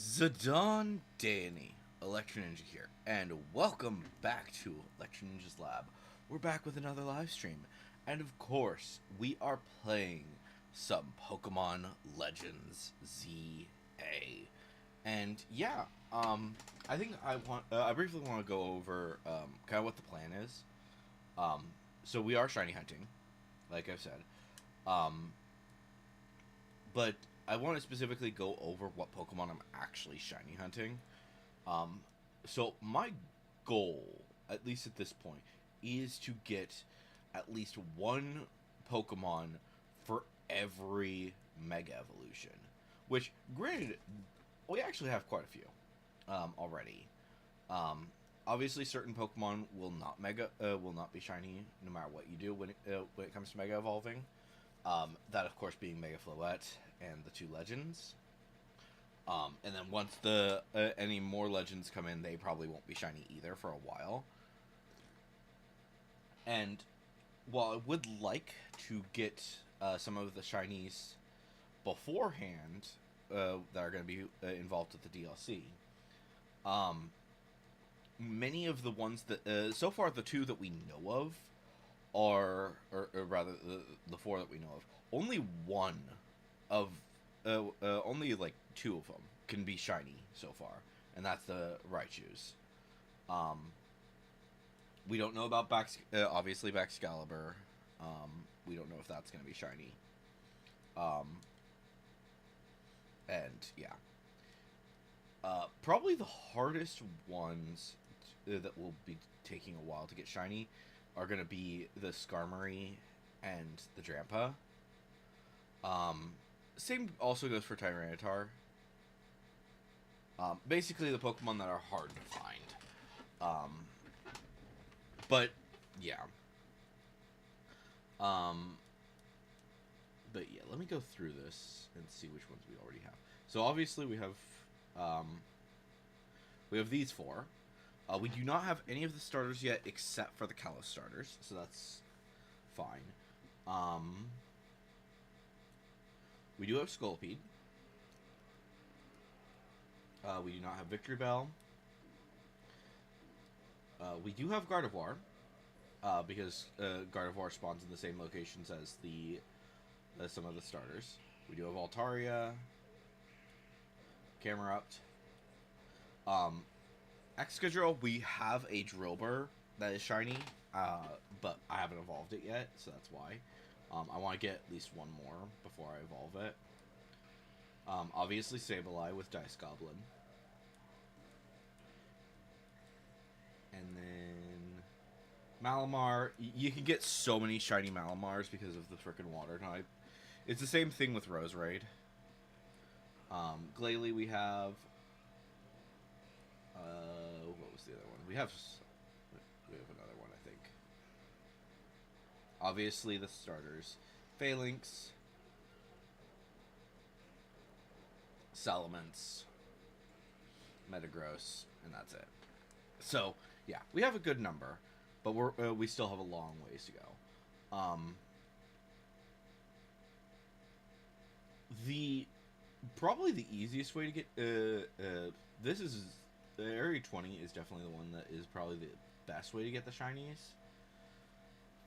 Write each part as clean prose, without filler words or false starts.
Zidane Danny, Electro Ninja here, and welcome back to Electro Ninja's Lab. We're back with another live stream, and of course, we are playing some Pokemon Legends ZA. And yeah, I think I briefly want to go over kind of what the plan is. Um, so we are shiny hunting, like I've said. Um, but I want to specifically go over what Pokemon I'm actually shiny hunting. Um, so my goal, at least at this point, is to get at least one Pokemon for every Mega Evolution. Which, granted, we actually have quite a few already. Um, Obviously, certain Pokemon will not be shiny no matter what you do when it comes to Mega Evolving. That, of course, being Mega Floette and the two Legends. And then once the any more Legends come in, they probably won't be shiny either for a while. And while I would like to get some of the shinies beforehand that are going to be involved with the DLC, many of the ones that so far the two that we know of or rather the four that we know of, only one of only like two of them can be shiny so far, and that's the Raichus. Um, we don't know about obviously Baxcalibur. We don't know if that's going to be shiny. Um, and yeah, probably the hardest ones that will be taking a while to get shiny are going to be the Skarmory and the Drampa. Same also goes for Tyranitar. Basically the Pokemon that are hard to find. But yeah. But yeah, let me go through this and see which ones we already have. So obviously we have these four. We do not have any of the starters yet except for the Kalos starters, so that's fine. We do have Scolipede. We do not have Victory Bell. We do have Gardevoir, because Gardevoir spawns in the same locations as some of the starters. We do have Altaria, Camerupt. Excadrill, we have a Drillbur that is shiny, but I haven't evolved it yet, so that's why. I want to get at least one more before I evolve it. Obviously Sableye with Dice Goblin. And then Malamar. You can get so many shiny Malamars because of the frickin' water type. It's the same thing with Roserade. Glalie we have. What was the other one? We have another one, I think. Obviously the starters. Phalanx. Salamence. Metagross. And that's it. So, yeah, we have a good number, but we still have a long ways to go. Probably the easiest way to get this is the Area 20 is definitely the one that is probably the best way to get the shinies,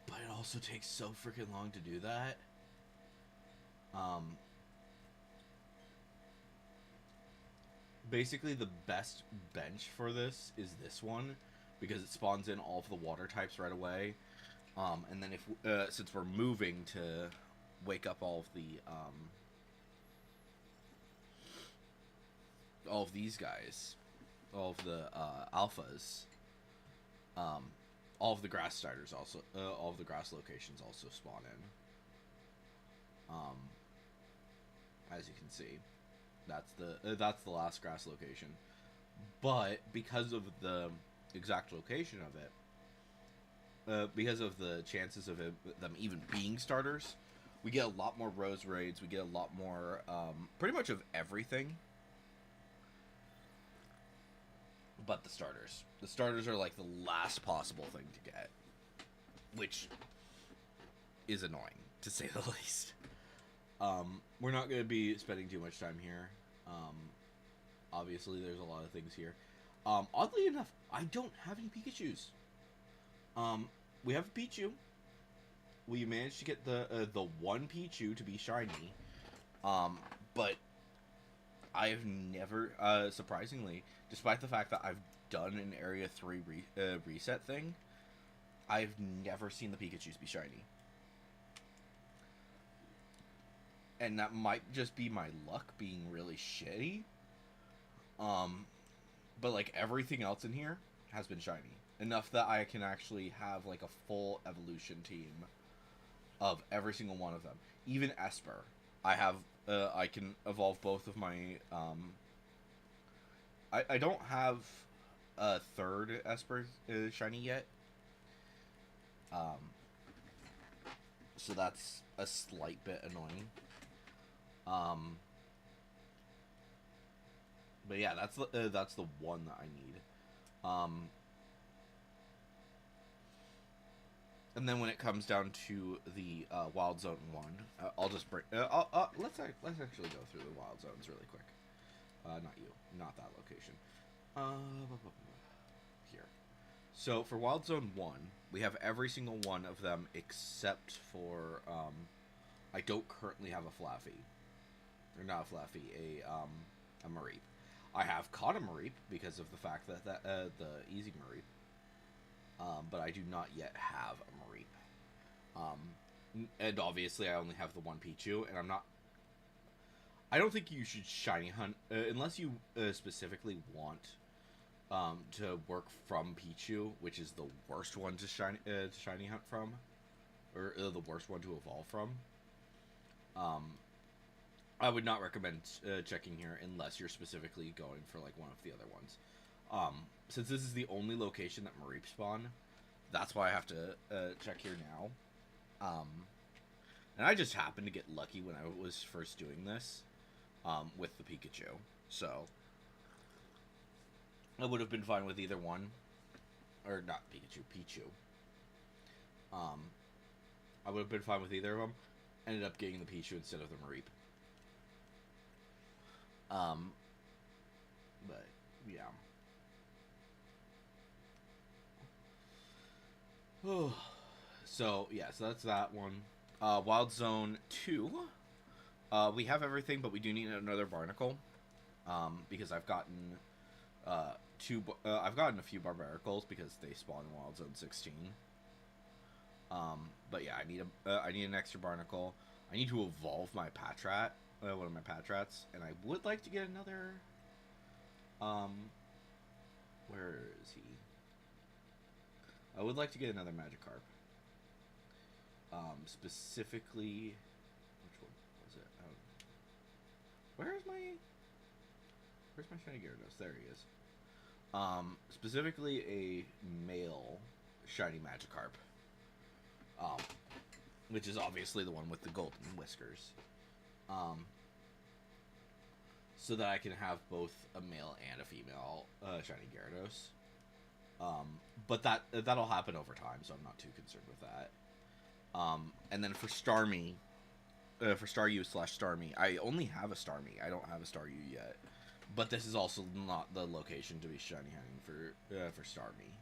but it also takes so freaking long to do that. Basically the best bench for this is this one, because it spawns in all of the water types right away. And then since we're moving to wake up all of these guys, all of the alphas, all of the grass starters also, all of the grass locations also spawn in. As you can see, that's the last grass location. But because of the exact location of it, because of the chances of them even being starters, we get a lot more Roserades. We get a lot more, pretty much of everything. But the starters. The starters are like the last possible thing to get, which is annoying, to say the least. We're not going to be spending too much time here. obviously, there's a lot of things here. Oddly enough, I don't have any Pikachus. We have a Pichu. We managed to get the one Pichu to be shiny. But I've never, surprisingly, despite the fact that I've done an Area 3 reset thing, I've never seen the Pikachus be shiny. And that might just be my luck being really shitty. But like everything else in here has been shiny. Enough that I can actually have like a full evolution team of every single one of them. Even Esper. I can evolve both of my, I don't have a third Esper shiny yet. So that's a slight bit annoying. But yeah, that's the one that I need. And then when it comes down to the Wild Zone 1, I'll just bring. Let's actually go through the Wild Zones really quick. Not that location. Here. So for Wild Zone 1, we have every single one of them except for I don't currently have a Flaffy. Or not a Flaffy, a Mareep. I have caught a Mareep because of the fact that the Easy Mareep. But I do not yet have a Mareep. And obviously I only have the one Pichu, and I don't think you should shiny hunt, unless you specifically want to work from Pichu, which is the worst one to shiny hunt from, or the worst one to evolve from. I would not recommend checking here unless you're specifically going for like one of the other ones. Since this is the only location that Mareep spawn, that's why I have to check here now. And I just happened to get lucky when I was first doing this with the Pikachu. So I would have been fine with either one. Or not Pikachu, Pichu. I would have been fine with either of them. Ended up getting the Pichu instead of the Mareep. But, yeah. So, yeah, so that's that one. Wild Zone 2. We have everything, but we do need another Barnacle. Because I've gotten I've gotten a few Barbaricles because they spawn in Wild Zone 16. But yeah, I need an extra Barnacle. I need to evolve my Patrat, one of my Patrats, and I would like to get another. Where is he? I would like to get another Magikarp. Specifically, which one was it? Where's my shiny Gyarados? There he is. Specifically a male shiny Magikarp. Which is obviously the one with the golden whiskers. So that I can have both a male and a female shiny Gyarados. But that'll happen over time, so I'm not too concerned with that. And then for Starmie, for Staryu/Starmie, I only have a Starmie. I don't have a Staryu yet. But this is also not the location to be shiny hunting for Starmie.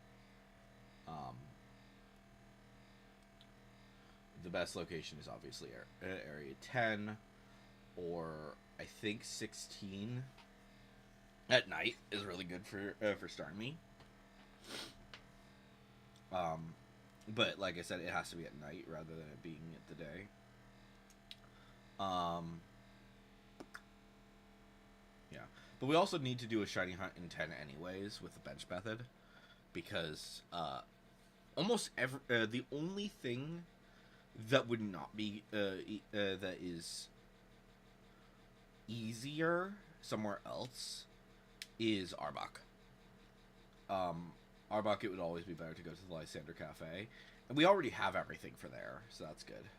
The best location is obviously Area 10, or I think 16 at night is really good for Starmie. But like I said, it has to be at night rather than it being at the day. Yeah, but we also need to do a shiny hunt in 10 anyways with the bench method, because almost the only thing that would not be that is easier somewhere else is Arbok. Arbok, it would always be better to go to the Lysander Cafe, and we already have everything for there, so that's good.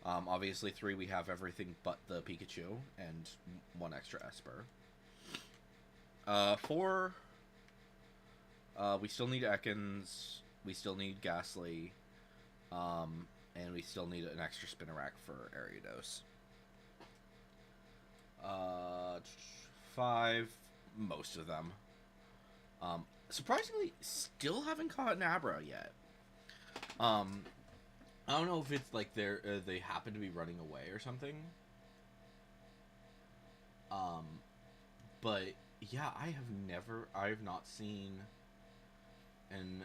Obviously 3 we have everything but the Pikachu and one extra Esper. 4 we still need Ekans, we still need Ghastly, and we still need an extra Spinarak for Ariados. 5, most of them. Surprisingly, still haven't caught an Abra yet. I don't know if it's like they happen to be running away or something. But yeah, I have not seen an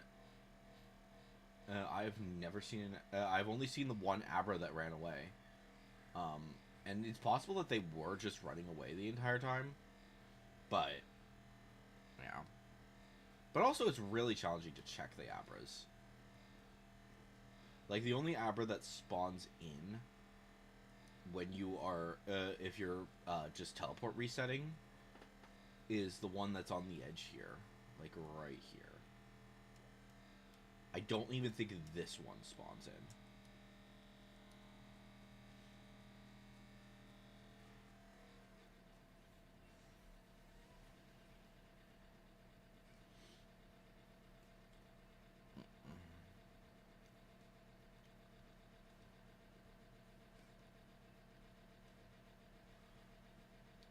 I've never seen I've only seen the one Abra that ran away. And it's possible that they were just running away the entire time. But yeah. But also it's really challenging to check the Abras. Like, the only Abra that spawns in when you are, if you're just teleport resetting, is the one that's on the edge here. Like, right here. I don't even think this one spawns in.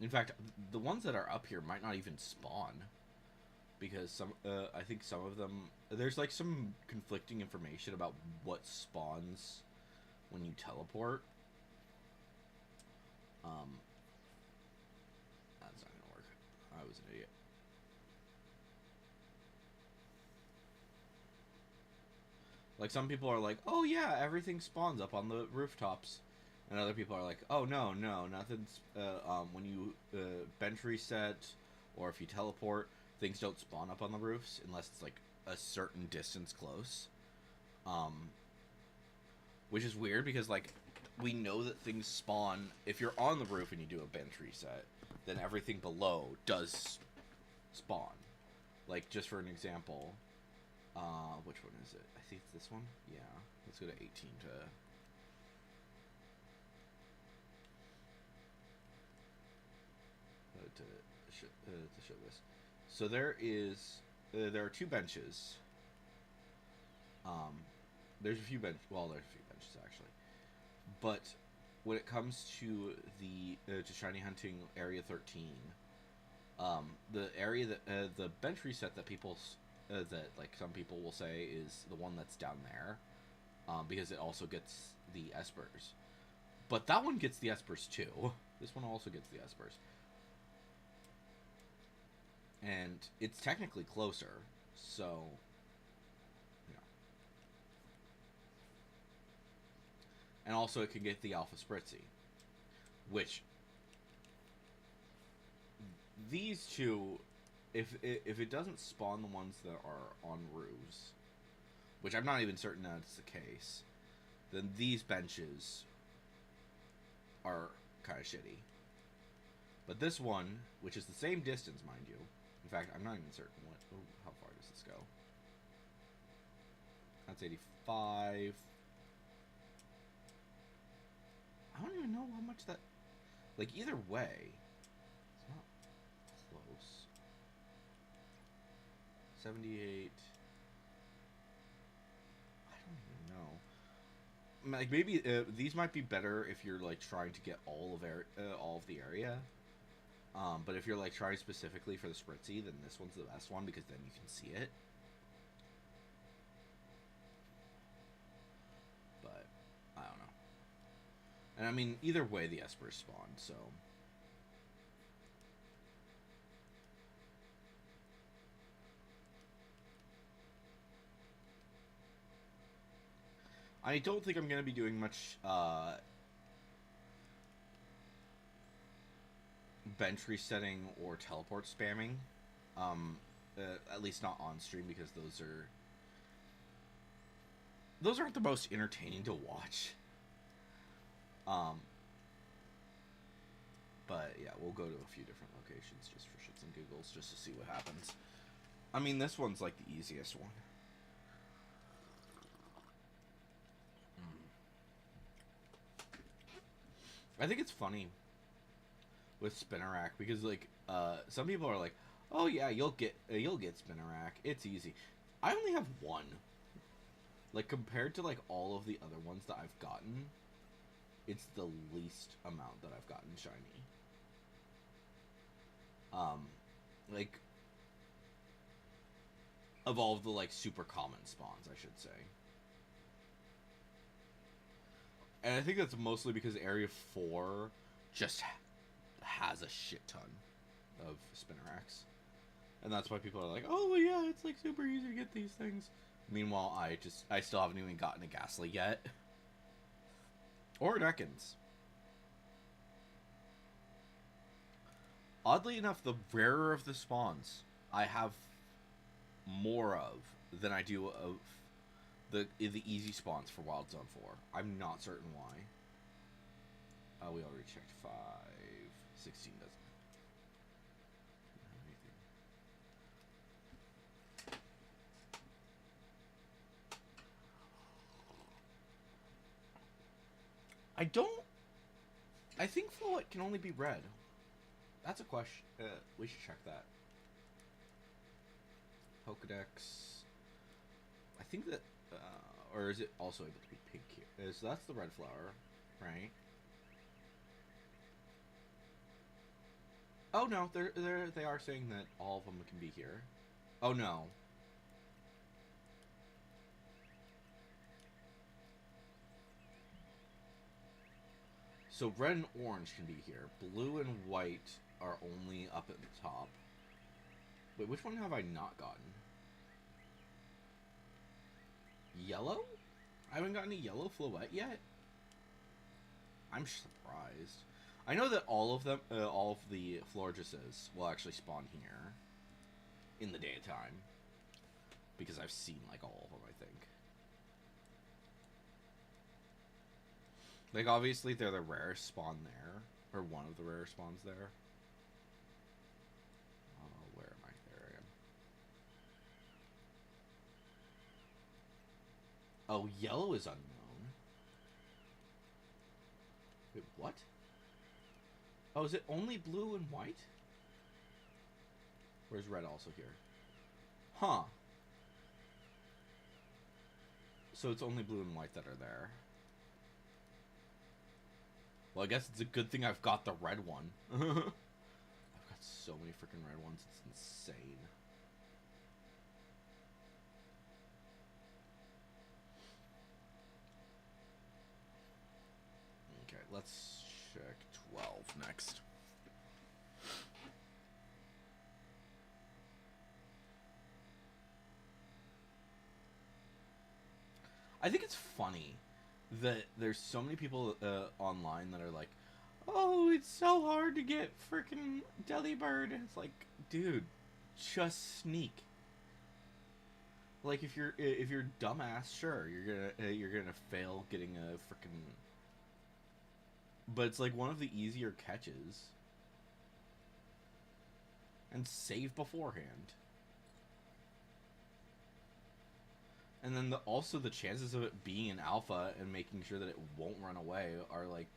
In fact, the ones that are up here might not even spawn. Because I think some of them, there's like some conflicting information about what spawns when you teleport. That's not gonna work. I was an idiot. Like, some people are like, oh yeah, everything spawns up on the rooftops. And other people are like, oh no, nothing's, when you bench reset, or if you teleport, things don't spawn up on the roofs unless it's like a certain distance close. Which is weird because, like, we know that things spawn, if you're on the roof and you do a bench reset, then everything below does spawn. Like, just for an example, which one is it? I think it's this one? Yeah. Let's go to 18 to show this. So there are 2 benches. There's a few there's a few benches actually. But when it comes to the to shiny hunting area 13, the area that the bench reset that that like some people will say is the one that's down there, because it also gets the espers. But that one gets the espers too. This one also gets the espers. And it's technically closer, so yeah. And also it can get the Alpha Spritzy, which these two, if it doesn't spawn the ones that are on roofs, which I'm not even certain that's the case, then these benches are kind of shitty. But this one, which is the same distance, mind you. In fact, I'm not even certain how far does this go. That's 85. I don't even know how much that... Like, either way, it's not close. 78. I don't even know. Like, maybe these might be better if you're like trying to get all of the area. But if you're like trying specifically for the Spritzy, then this one's the best one because then you can see it. But I don't know. And I mean, either way, the espers spawn, so. I don't think I'm going to be doing much bench resetting or teleport spamming. At least not on stream, because those aren't the most entertaining to watch. But yeah, we'll go to a few different locations just for shits and giggles, just to see what happens. I mean, this one's like the easiest one. I think it's funny with Spinnerack because, like, some people are like, "Oh yeah, you'll get Spinnerack. It's easy." I only have one. Like, compared to like all of the other ones that I've gotten, it's the least amount that I've gotten shiny. Um, like, of all of the, like, super common spawns, I should say. And I think that's mostly because Area 4 just has a shit ton of Spinnerax. And that's why people are like, oh, well, yeah, it's, like, super easy to get these things. Meanwhile, I still haven't even gotten a Ghastly yet. Or an Ekans. Oddly enough, the rarer of the spawns I have more of than I do of the easy spawns for Wild Zone 4. I'm not certain why. We already checked 5. 16 doesn't. I don't. I think Floette can only be red. That's a question. We should check that. Pokedex. I think that, or is it also able to be pink here? So that's the red flower, right? Oh no, they are saying that all of them can be here. Oh no. So red and orange can be here. Blue and white are only up at the top. Wait, which one have I not gotten? Yellow? I haven't gotten a yellow Floette yet. I'm surprised. I know that all of them, all of the Florges will actually spawn here in the daytime, because I've seen like all of them. I think. Like obviously they're the rarest spawn there, or one of the rarest spawns there. Where am I? There I am. Oh, yellow is unknown. Wait, what? Oh, is it only blue and white? Or is red also here? Huh. So it's only blue and white that are there. Well, I guess it's a good thing I've got the red one. I've got so many freaking red ones, it's insane. Okay, let's check 12 next. I think it's funny that there's so many people online that are like, oh, it's so hard to get freaking Delibird. And it's like, dude, just sneak. Like if you're dumbass, sure, you're gonna fail getting a freaking. But it's like one of the easier catches. And save beforehand. And then also the chances of it being an alpha and making sure that it won't run away are like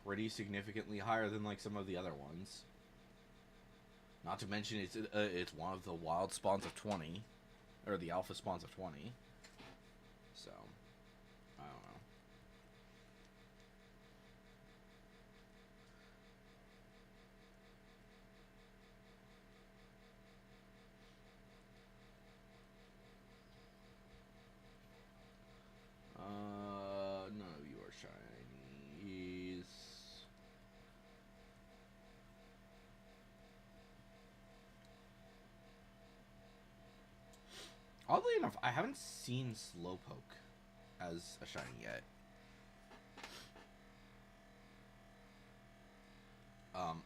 pretty significantly higher than like some of the other ones. Not to mention it's one of the wild spawns of 20, or the alpha spawns of 20. So I don't know. None of you are shinies. Oddly enough, I haven't seen Slowpoke as a shiny yet.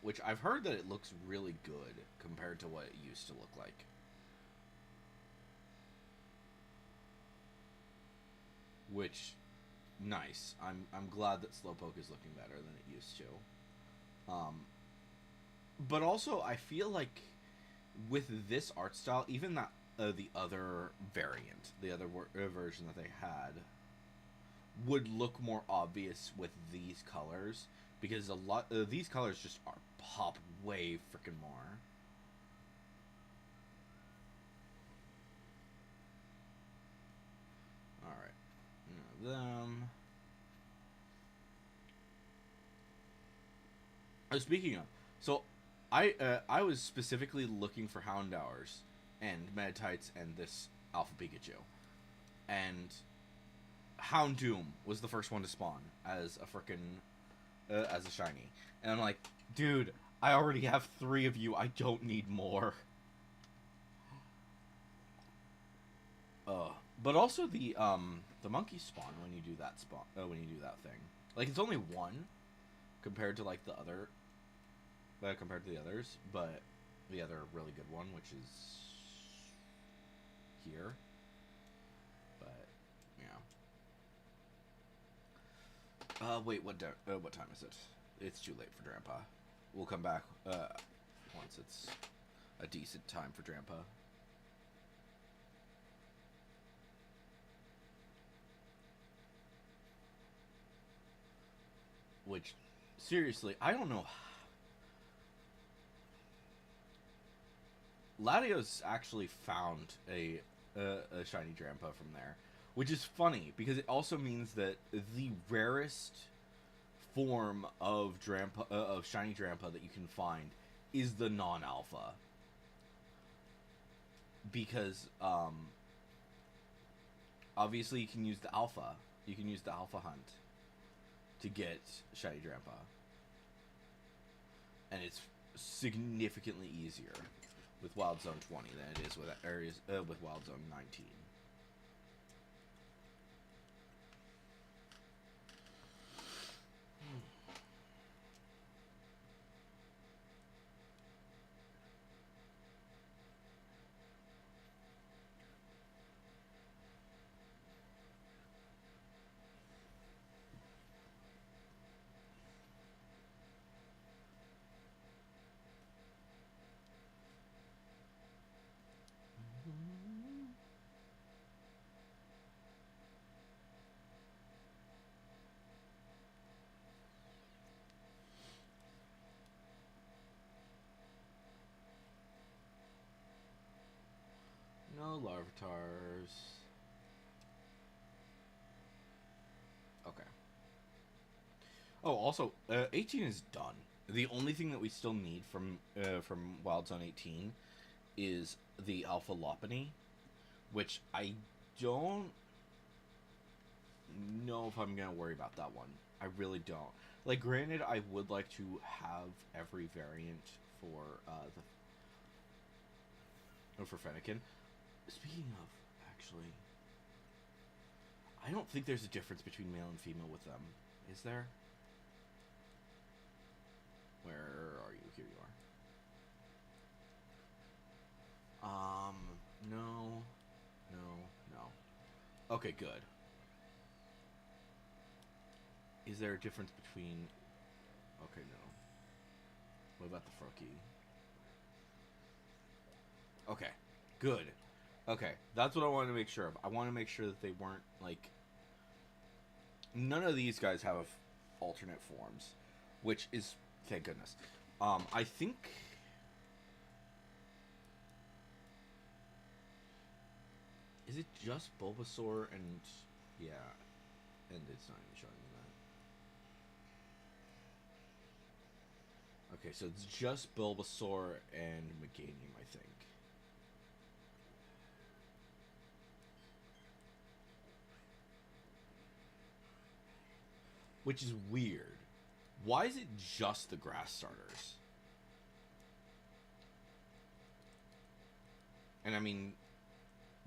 Which I've heard that it looks really good compared to what it used to look like. Which, nice. I'm glad that Slowpoke is looking better than it used to. But also, I feel like with this art style, even that the other variant, the other version that they had, would look more obvious with these colors, because a lot these colors just are pop way freaking more. All right, them. Speaking of, so I was specifically looking for Houndours and Meditites and this Alpha Pikachu, and Houndoom was the first one to spawn as a frickin' as a shiny, and I'm like, dude, I already have 3 of you. I don't need more. But also the monkey spawn when you do that spawn when you do that thing. Like, it's only 1 compared to like the other compared to the others, but the other really good one, which is here. But yeah. Wait, what time is it? It's too late for Grandpa. We'll come back once it's a decent time for Grandpa. Which, seriously, I don't know. Latios actually found a shiny Drampa from there, which is funny because it also means that the rarest form of Drampa of shiny Drampa that you can find is the non-alpha, because obviously you can use the alpha. You can use the alpha hunt to get shiny Drampa, and it's significantly easier with Wild Zone 20 than it is with areas with Wild Zone 19. No Larvatars. Okay. Oh, also, 18 is done. The only thing that we still need from Wild Zone 18 is the Alpha Lopunny, which I don't know if I'm gonna worry about that one. I really don't. Like, granted, I would like to have every variant for for Fennekin. Speaking of, actually, I don't think there's a difference between male and female with them. Is there? Where are you? Here you are. No. No. No. Okay, good. Is there a difference between... Okay, no. What about the Froakie? Okay, good. Okay, that's what I wanted to make sure of. I want to make sure that they weren't, like... None of these guys have alternate forms, which is... Thank goodness. I think... Is it just Bulbasaur and... Yeah, and it's not even showing me that. Okay, so it's just Bulbasaur and Meganium, I think. Which is weird. Why is it just the grass starters? And I mean,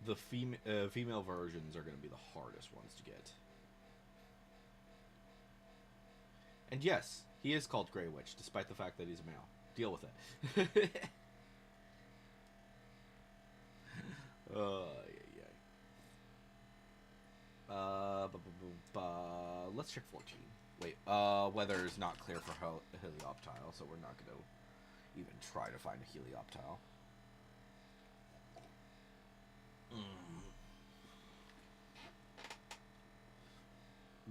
the female versions are going to be the hardest ones to get. And yes, he is called Grey Witch, despite the fact that he's a male. Deal with it. Let's check 14. Wait, weather is not clear for Helioptile, so we're not going to even try to find a Helioptile.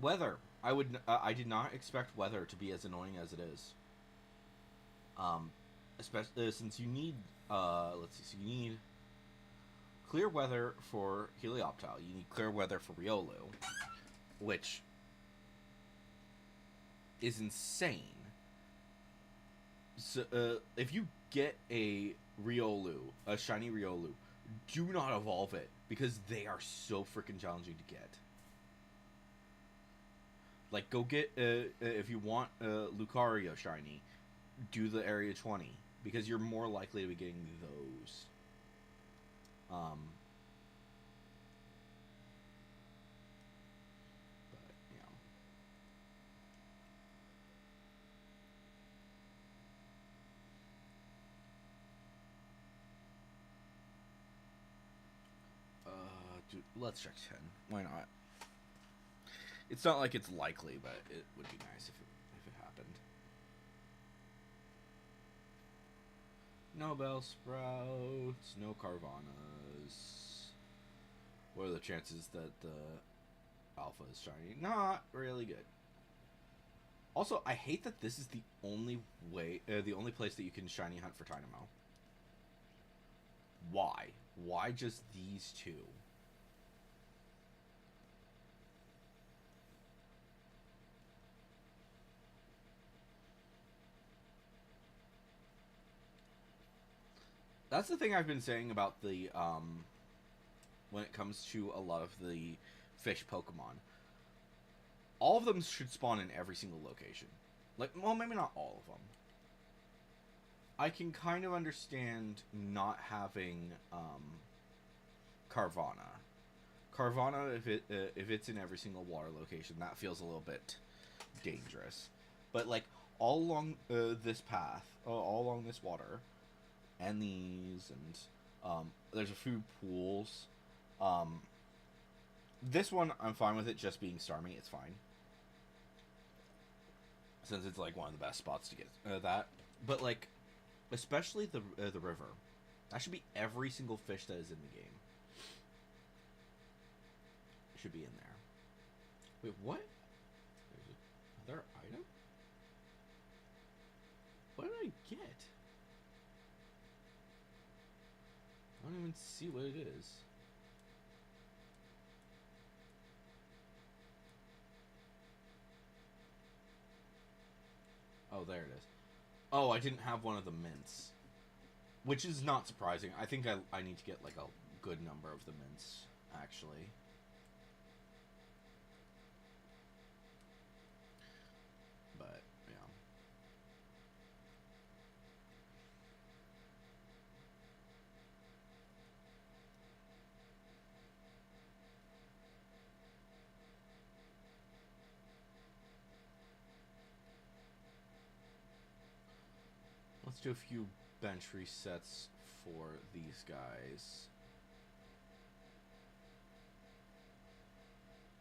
Weather. I did not expect weather to be as annoying as it is. Especially since you need, let's see, so you need clear weather for Helioptile. You need clear weather for Riolu, which is insane. So, if you get a Riolu, a shiny Riolu, do not evolve it because they are so freaking challenging to get. Like, go get if you want Lucario shiny, do the Area 20 because you're more likely to be getting those. But yeah. Dude, let's check 10. Why not? It's not like it's likely, but it would be nice if it happened. No Bellsprouts, no Carvanas. What are the chances that the Alpha is shiny? Not really good. Also, I hate that this is the only the only place that you can shiny hunt for Tynamo. Why? Why just these two? That's the thing I've been saying about the when it comes to a lot of the fish Pokemon. All of them should spawn in every single location. Like, well, maybe not all of them. I can kind of understand not having Carvana. Carvana, if it's in every single water location, that feels a little bit dangerous. But like all along this path, all along this water, and these, and there's a few pools. This one I'm fine with it just being Starmie. It's fine since it's like one of the best spots to get that. But like, especially the river, that should be every single fish that is in the game. It should be in there. Wait, what? There's another item? What did I get? I don't even see what it is. Oh, there it is. Oh, I didn't have one of the mints. Which is not surprising. I think I need to get like a good number of the mints, actually. But, yeah. Let's do a few bench resets for these guys.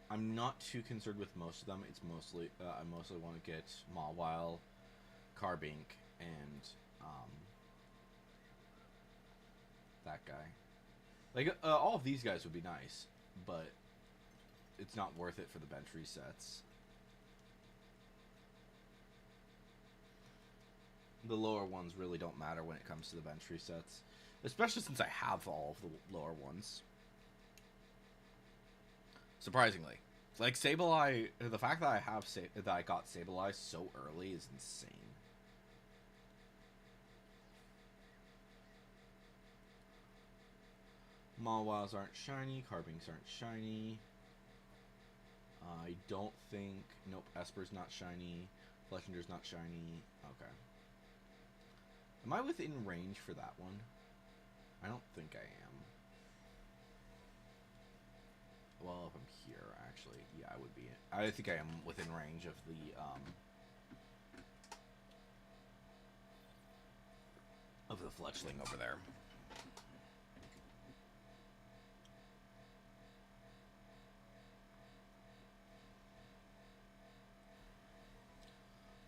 I'm not too concerned with most of them. It's mostly I mostly want to get Mawile, Carbink, and that guy. Like all of these guys would be nice, but it's not worth it for the bench resets. The lower ones really don't matter when it comes to the bench resets, especially since I have all of the lower ones. Surprisingly, like Sableye, the fact that that I got Sableye so early is insane. Mawiles aren't shiny, Carbinks aren't shiny. I don't think. Nope, Esper's not shiny. Fletchinger's not shiny. Okay. Am I within range for that one? I don't think I am. Well, if I'm here, actually, yeah, I would be. I think I am within range of the Fletchling over there.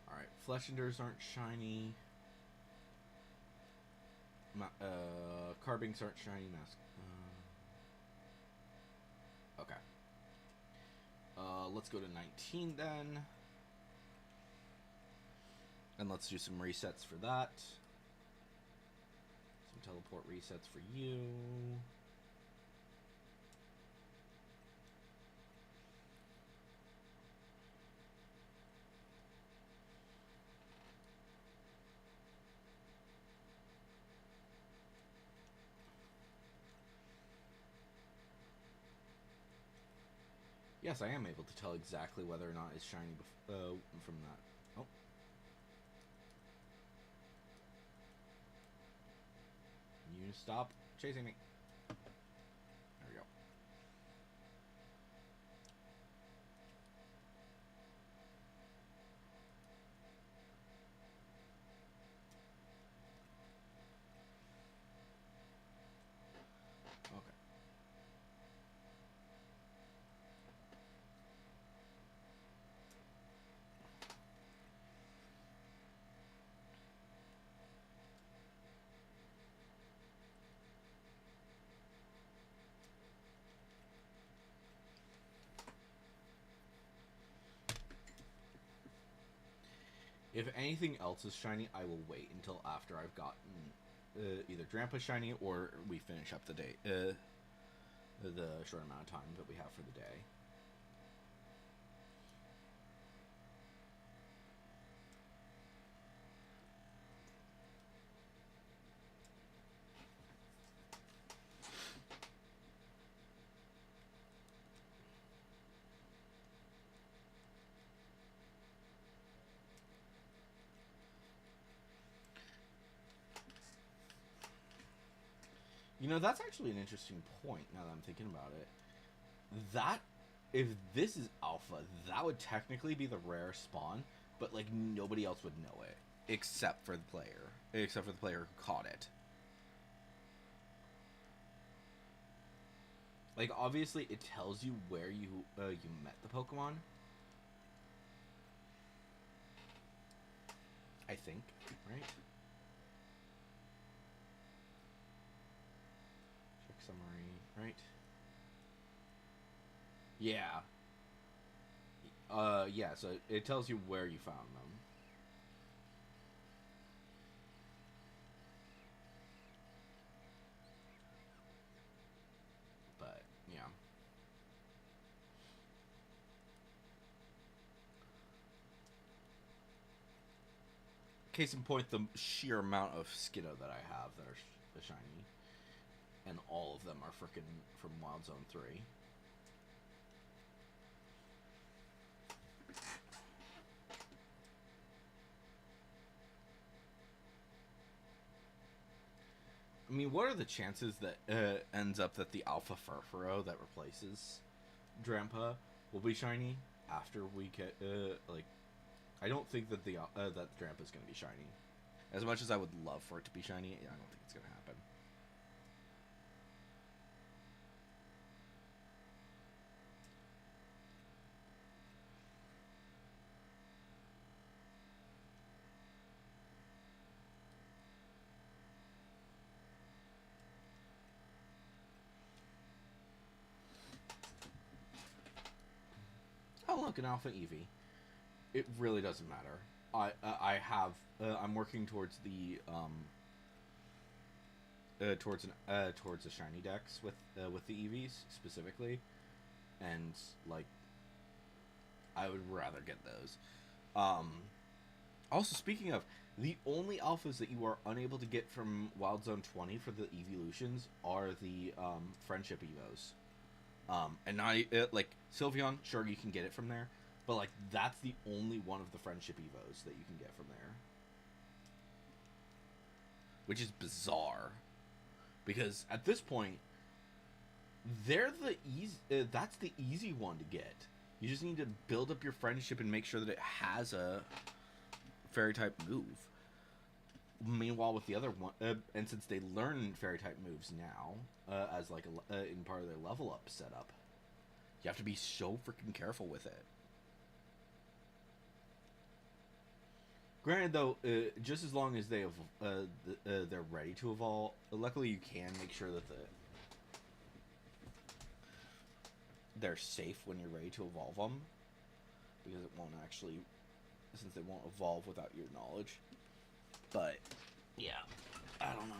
All right, Fletchinders aren't shiny. Carbinks aren't shiny. Mask. Okay. Let's go to 19 then. And let's do some resets for that. Some teleport resets for you. Yes, I am able to tell exactly whether or not it's shiny from that. Oh. You stop chasing me. There we go. Okay. If anything else is shiny, I will wait until after I've gotten either Drampa shiny or we finish up the day, the short amount of time that we have for the day. You know, that's actually an interesting point now that I'm thinking about it. That, if this is alpha, that would technically be the rare spawn, but like nobody else would know it except for the player. Except for the player who caught it. Like obviously it tells you where you met the Pokemon. I think, right? Check summary, right? Yeah. Yeah, so it tells you where you found them. But, yeah. Case in point, the sheer amount of Skiddo that I have that are shiny. And all of them are frickin' from Wild Zone 3. I mean, what are the chances that ends up that the Alpha Furfuro that replaces Drampa will be shiny after we get like? I don't think that that Drampa is going to be shiny. As much as I would love for it to be shiny, I don't think it's going to happen. Oh look, an Alpha Eevee. It really doesn't matter. I have I'm working towards the towards the shiny decks with the Eevees specifically, and like I would rather get those. Also, speaking of, the only alphas that you are unable to get from Wild Zone 20 for the evolutions are the friendship evos. And not like Sylveon, sure you can get it from there, but like that's the only one of the friendship evos that you can get from there, which is bizarre because at this point they're the easy. That's the easy one to get. You just need to build up your friendship and make sure that it has a fairy type move. Meanwhile, with the other one, and since they learn fairy type moves now, as like in part of their level up setup, you have to be so freaking careful with it. Granted, though, just as long as they're ready to evolve, luckily you can make sure that they're safe when you're ready to evolve them, because it won't actually, since they won't evolve without your knowledge. But yeah, I don't know.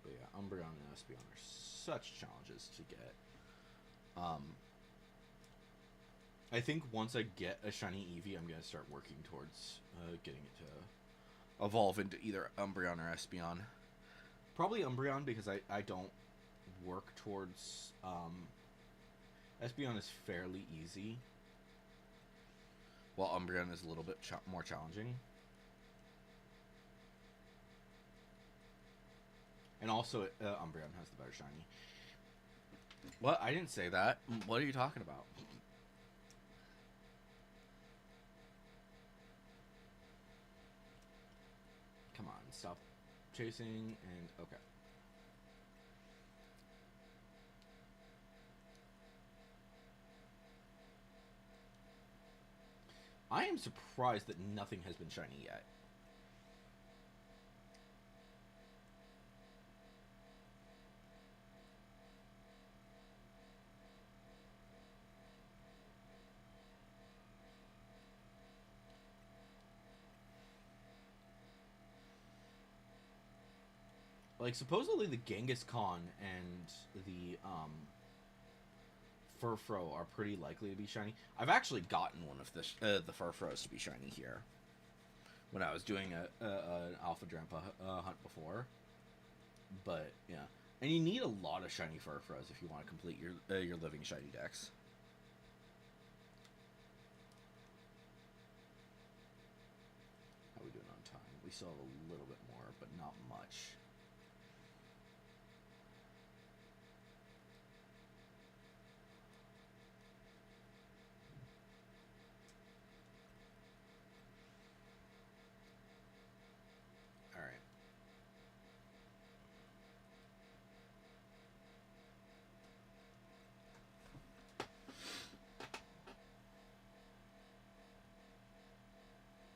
But yeah, Umbreon and Espeon are such challenges to get. I think once I get a shiny Eevee, I'm gonna start working towards getting it to evolve into either Umbreon or Espeon. Probably Umbreon because I don't work towards Espeon is fairly easy, while Umbreon is a little bit more challenging. And also, Umbreon has the better shiny. What? I didn't say that. What are you talking about? Come on, stop chasing and okay. I am surprised that nothing has been shiny yet. Like, supposedly the Genghis-Khan and the Furfrou are pretty likely to be shiny. I've actually gotten one of the Furfrous to be shiny here when I was doing an Alpha Drampa hunt before. But yeah, and you need a lot of shiny Furfrous if you want to complete your living shiny dex. How are we doing on time? We still have a little bit more, but not much.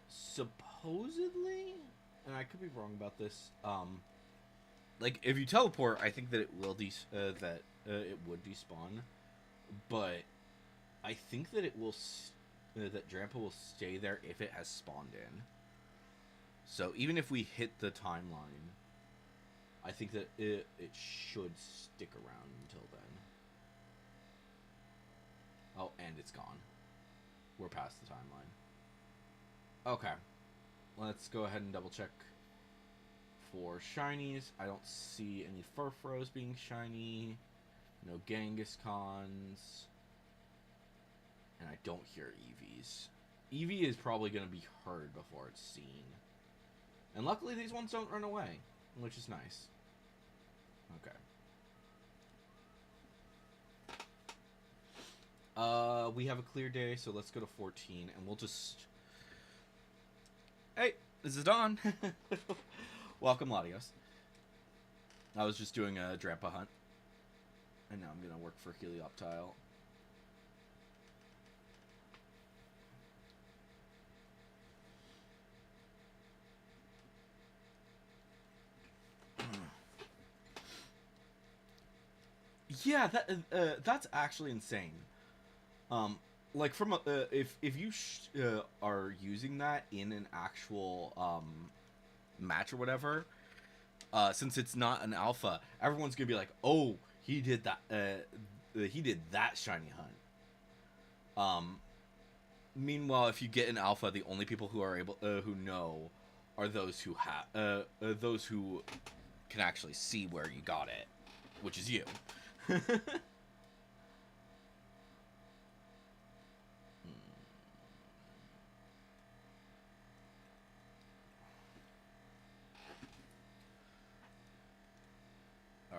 Supposedly, and I could be wrong about this. Like if you teleport, I think that it will it would despawn, but I think that it will that Drampa will stay there if it has spawned in. So even if we hit the timeline, I think that it should stick around until then. Oh, and it's gone. We're past the timeline. Okay. Let's go ahead and double check for shinies. I don't see any Furfrous being shiny. No Genghis-Khans. And I don't hear Eevees. Eevee is probably going to be heard before it's seen. And luckily these ones don't run away, which is nice. Okay. We have a clear day, so let's go to 14, and we'll just... Hey, this is Don. Welcome, Latios. I was just doing a Drampa hunt, and now I'm gonna work for Helioptile. Yeah, that's actually insane. Like from a, if you are using that in an actual match or whatever, since it's not an alpha, everyone's gonna be like, "Oh, he did that. He did that shiny hunt." Meanwhile, if you get an alpha, the only people who are able who know are those who those who can actually see where you got it, which is you. All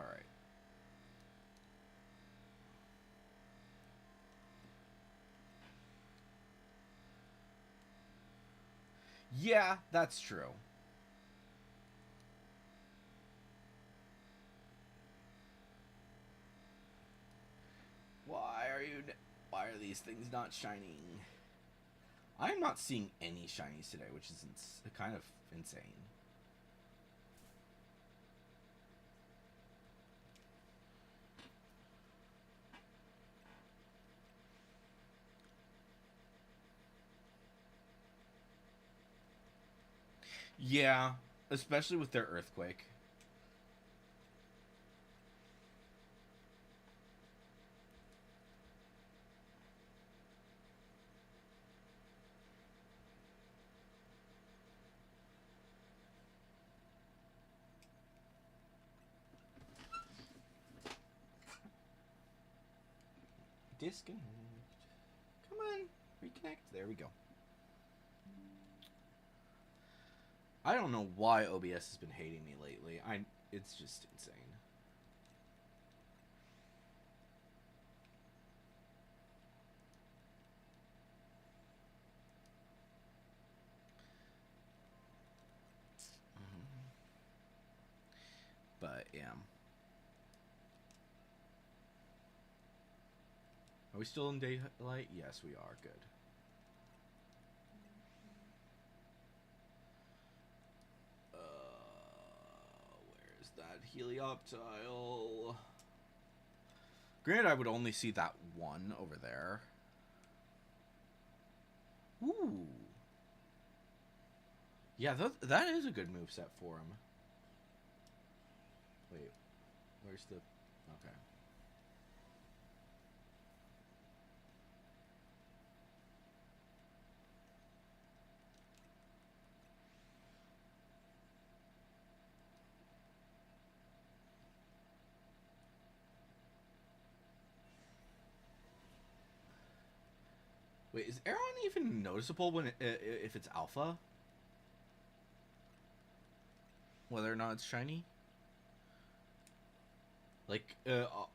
right. Yeah, that's true. Why are these things not shining? I am not seeing any shinies today, which is kind of insane. Yeah, especially with their earthquake. Disconnect. Come on. Reconnect. There we go. I don't know why OBS has been hating me lately. It's just insane. But yeah. Are we still in daylight? Yes, we are. Good. Where's that helioptile? Granted, I would only see that one over there. Ooh. Yeah, that is a good moveset for him. Wait, where's the... Okay. Wait, is Aeron even noticeable when if it's alpha? Whether or not it's shiny? Like,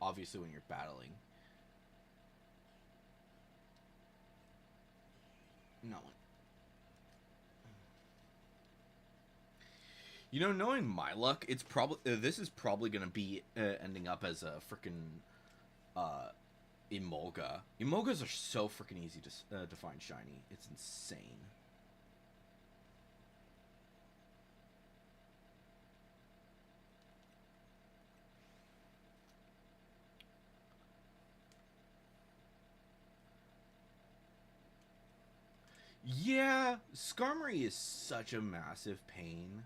obviously when you're battling. No. You know, knowing my luck, it's probably this is probably gonna be ending up as a freaking Emolga. Emolgas are so freaking easy to find shiny. It's insane. Yeah, Skarmory is such a massive pain.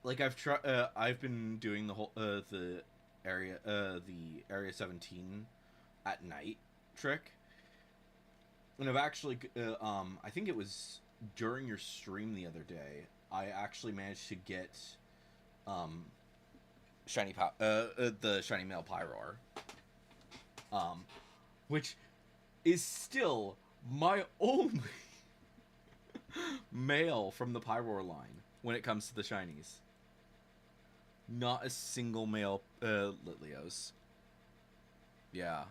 Like I've been doing the whole the area 17 at night trick, and I've actually I think it was during your stream the other day, I actually managed to get the shiny male Pyroar, which is still my only male from the Pyroar line when it comes to the shinies. Not a single male Litleos. Yeah.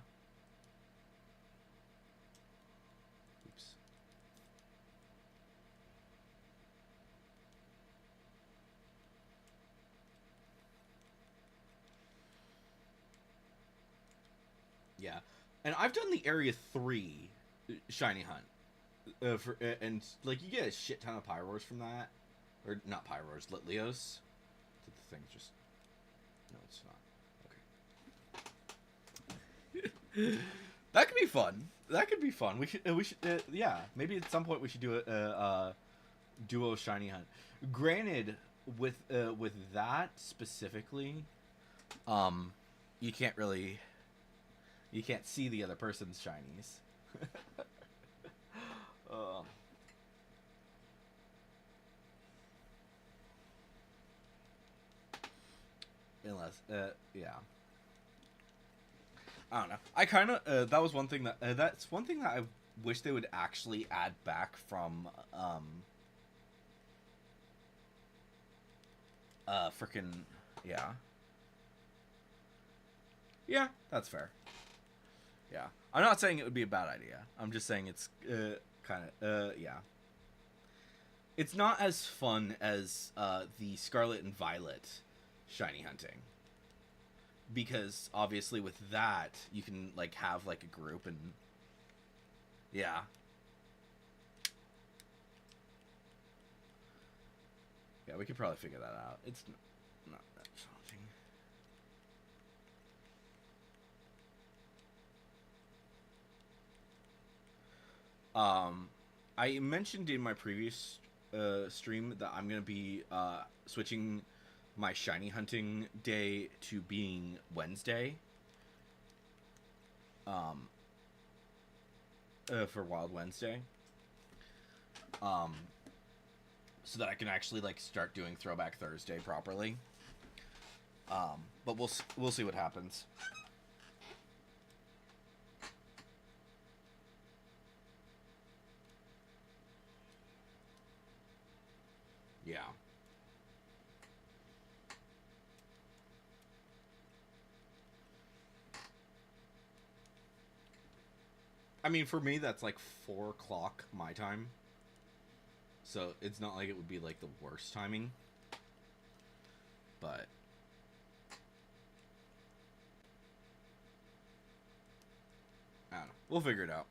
Oops. Yeah. And I've done the Area 3 shiny hunt. And like you get a shit ton of Pyroars from that. Or not Pyroars, Litleos. The thing just... No, it's not. Okay. That could be fun. That could be fun. We should, yeah. Maybe at some point we should do a duo shiny hunt. Granted, with that specifically, you can't see the other person's shinies. Unless, yeah. I don't know. I kind of, that was one thing that's one thing that I wish they would actually add back from, frickin', yeah. Yeah, that's fair. Yeah. I'm not saying it would be a bad idea. I'm just saying it's, kind of, yeah. It's not as fun as, the Scarlet and Violet shiny hunting. Because obviously with that you can like have like a group and yeah. Yeah, we could probably figure that out. It's not that challenging. I mentioned in my previous stream that I'm gonna be switching my shiny hunting day to being Wednesday. For Wild Wednesday. So that I can actually like start doing Throwback Thursday properly. But we'll see what happens. Yeah. I mean, for me, that's like 4 o'clock my time. So it's not like it would be like the worst timing. But I don't know. We'll figure it out.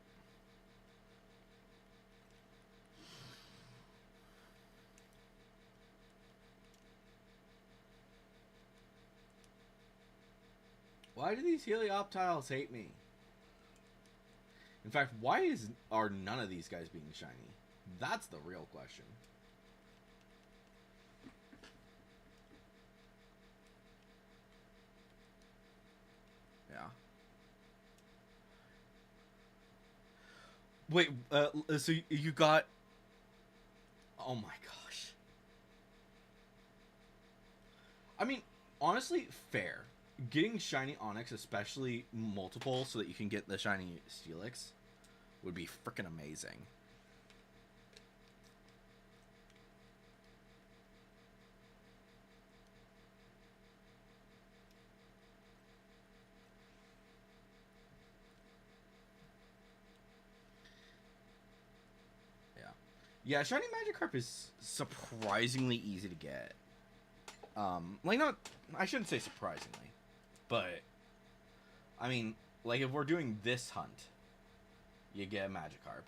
Why do these Helioptiles hate me? In fact, why are none of these guys being shiny? That's the real question. Yeah. Wait, so you got... Oh my gosh. I mean, honestly, fair. Getting shiny Onyx, especially multiple, so that you can get the shiny Steelix, would be freaking amazing. Yeah. Yeah, shiny Magikarp is surprisingly easy to get. Like, not... I shouldn't say surprisingly, but... I mean, like, if we're doing this hunt, you get a Magikarp.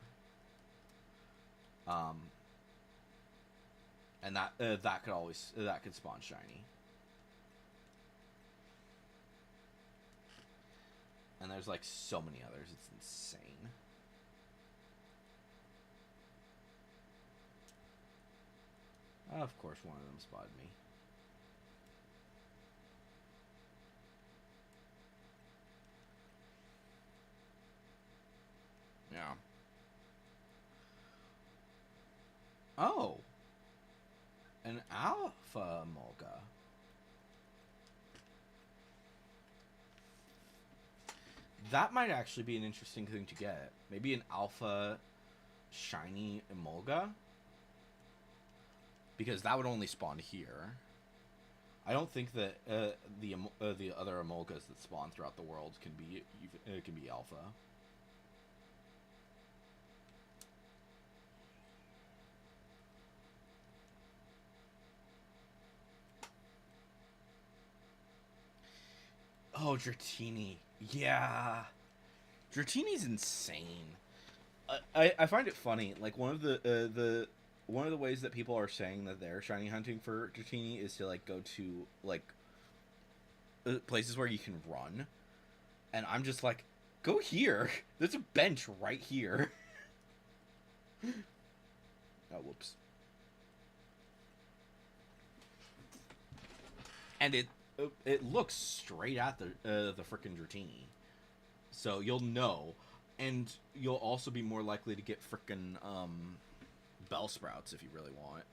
And that could always... that could spawn shiny. And there's, like, so many others. It's insane. Of course, one of them spotted me. Yeah. Oh. An Alpha Molga. That might actually be an interesting thing to get. Maybe an Alpha Shiny Emolga? Because that would only spawn here. I don't think that the other Emolgas that spawn throughout the world can be Alpha. Oh, Dratini. Yeah. Dratini's insane. I find it funny. Like, one of the ways that people are saying that they're shiny hunting for Dratini is to, like, go to, like, places where you can run. And I'm just like, go here. There's a bench right here. Oh, whoops. And it looks straight at the frickin' Dratini. So you'll know. And you'll also be more likely to get frickin' Bellsprouts if you really want.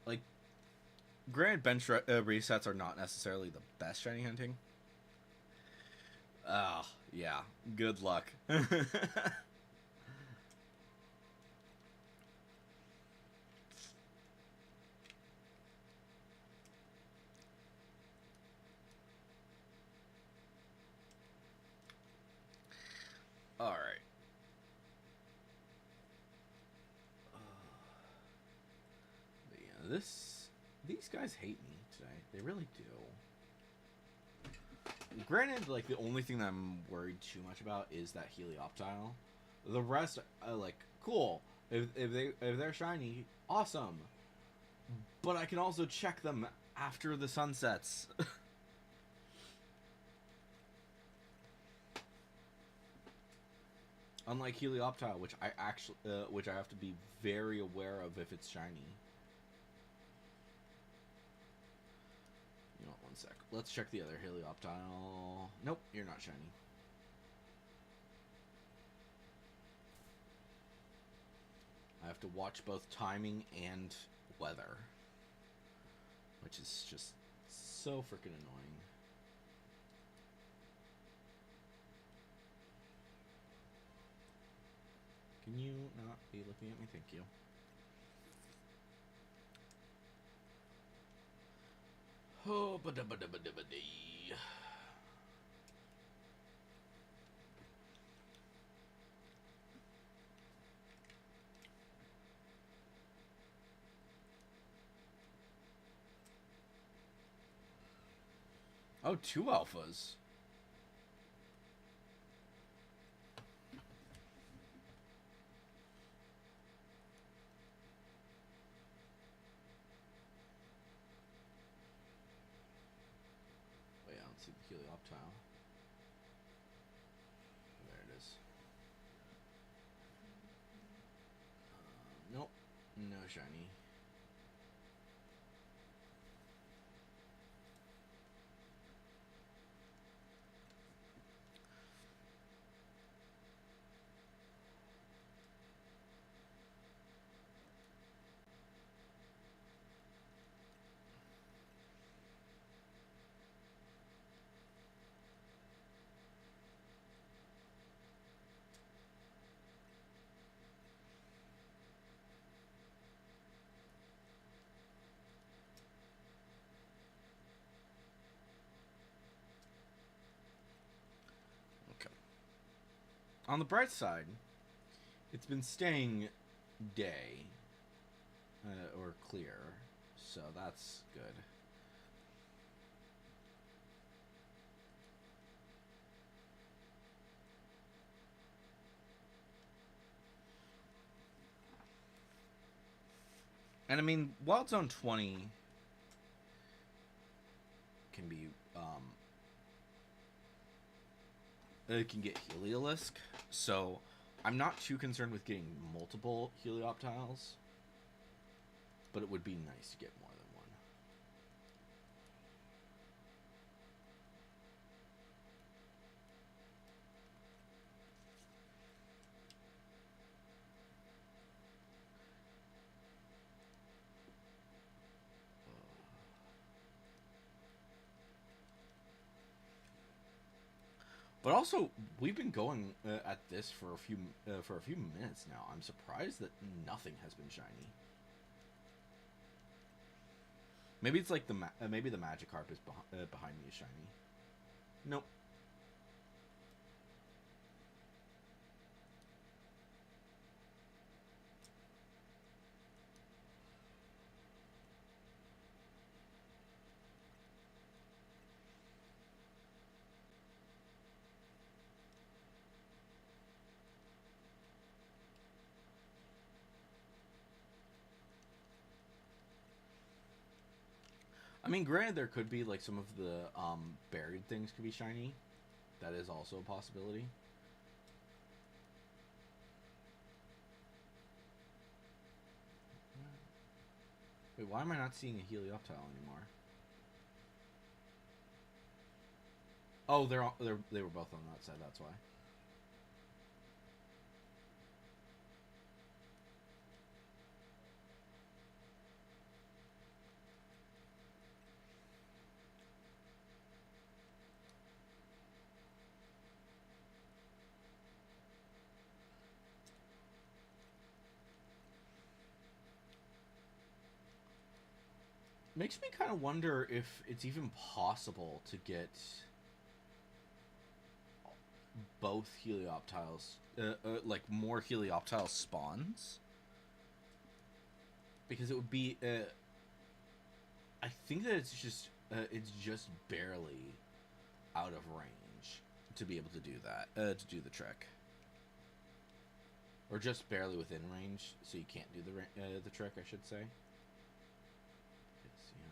Like, granted, bench resets are not necessarily the best shiny hunting. Ah, yeah. Good luck. All right. Yeah, these guys hate me today. They really do. Granted, like, the only thing that I'm worried too much about is that Helioptile. The rest, like, cool. If they're shiny, awesome. But I can also check them after the sun sets. Unlike Helioptile, which I have to be very aware of if it's shiny. You know, one sec. Let's check the other Helioptile. Nope, you're not shiny. I have to watch both timing and weather, which is just so freaking annoying. you not be looking at me? Thank you. Oh, ba-da-ba-da-ba-da-ba-dee. Oh, 2 alphas. Wait, I don't see the Helioptile. There it is. Nope. No shiny. Okay. On the bright side, it's been staying day or clear, so that's good. And I mean, Wild Zone 20 can be it can get Heliolisk, so I'm not too concerned with getting multiple Helioptiles, but it would be nice to get more than one. But also, we've been going at this for a few minutes now. I'm surprised that nothing has been shiny. Maybe it's like maybe the Magikarp is behind me is shiny. Nope. I mean, granted, there could be like some of the buried things could be shiny. That is also a possibility. Wait, why am I not seeing a Helioptile anymore? Oh, they were both on that side. That's why. Makes me kind of wonder if it's even possible to get both Helioptiles, like more Helioptile spawns, because it would be. I think that it's just barely out of range to be able to do that, to do the trick, or just barely within range, so you can't do the trick, I should say. Yes, yeah.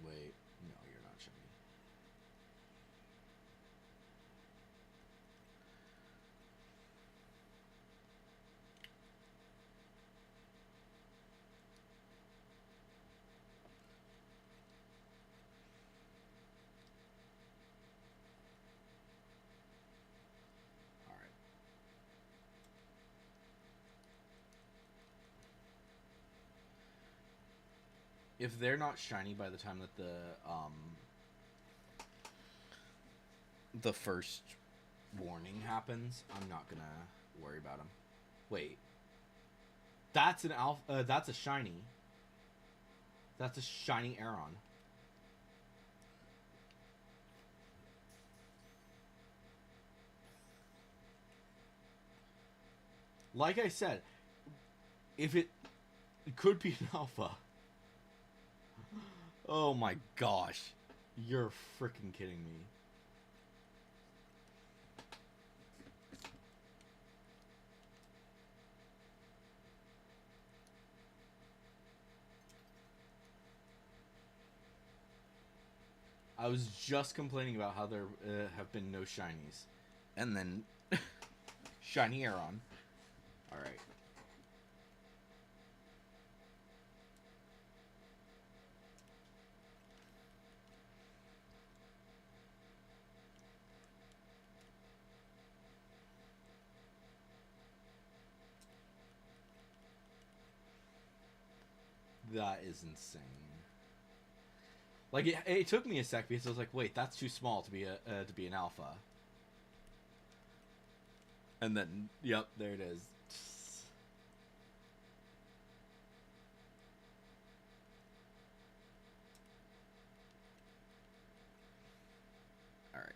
Wait, no, you're not shiny. if they're not shiny by the time that the first warning happens, I'm not gonna worry about them. Wait, that's an alpha. That's a shiny. That's a shiny Aeron. Like I said, if it could be an alpha. Oh my gosh. You're freaking kidding me. I was just complaining about how there have been no shinies. And then shiny Aeron. Alright. That is insane. Like it took me a sec because I was like, wait, that's too small to be an alpha. And then, yep, there it is. All right.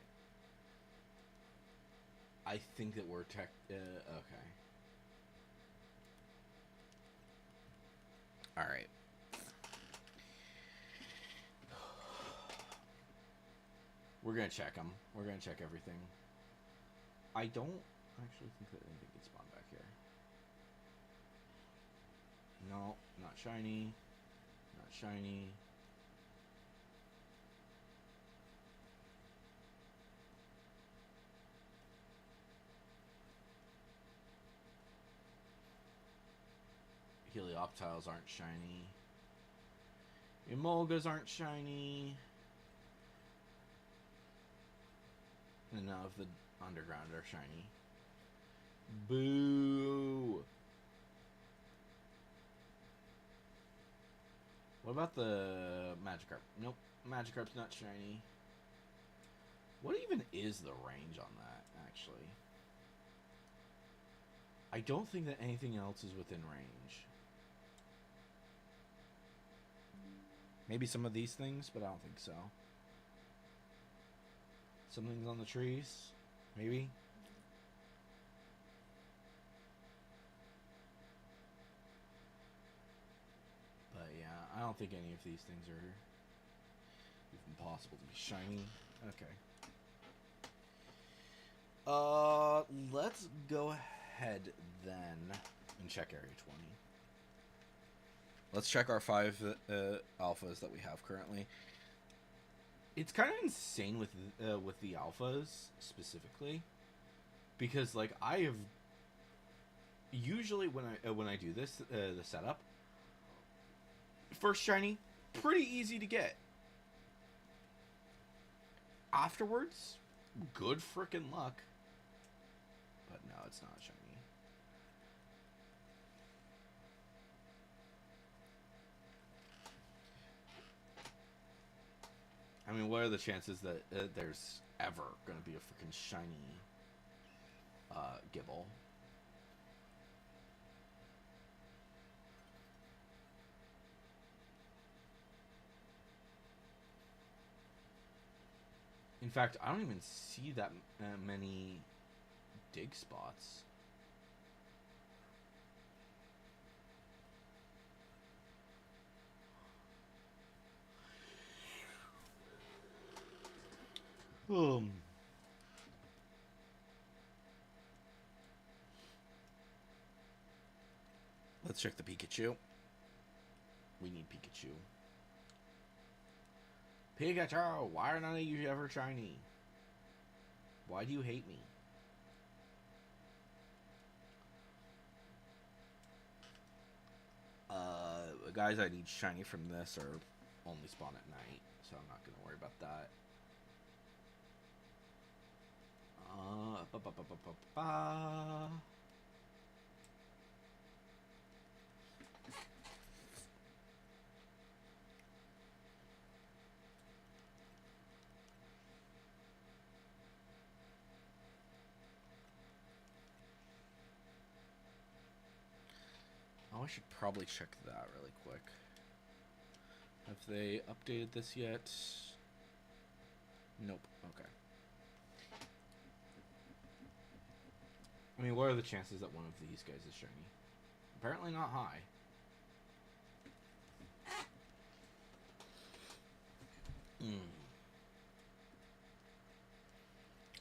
I think that we're okay. All right. We're gonna check them. We're gonna check everything. I don't actually think that anything can spawn back here. No, not shiny. Not shiny. Helioptiles aren't shiny. Emolgas aren't shiny. And none of the underground are shiny. Boo! What about the Magikarp? Nope, Magikarp's not shiny. What even is the range on that, actually? I don't think that anything else is within range. Maybe some of these things, but I don't think so. Some things on the trees, maybe. But yeah, I don't think any of these things are even possible to be shiny. Okay. Let's go ahead then and check Area 20. Let's check our 5 alphas that we have currently. It's kind of insane with the alphas specifically, because like I have usually when I do this the setup, first shiny, pretty easy to get. Afterwards, good frickin' luck. But no, it's not shiny. I mean, what are the chances that there's ever going to be a freaking shiny Gible? In fact, I don't even see that many dig spots. Let's check the Pikachu. We need Pikachu. Pikachu, why are none of you ever shiny? Why do you hate me? Guys I need shiny from this are only spawn at night, so I'm not going to worry about that. I should probably check that really quick. Have they updated this yet? Nope. Okay. I mean, what are the chances that one of these guys is shiny? Apparently not high.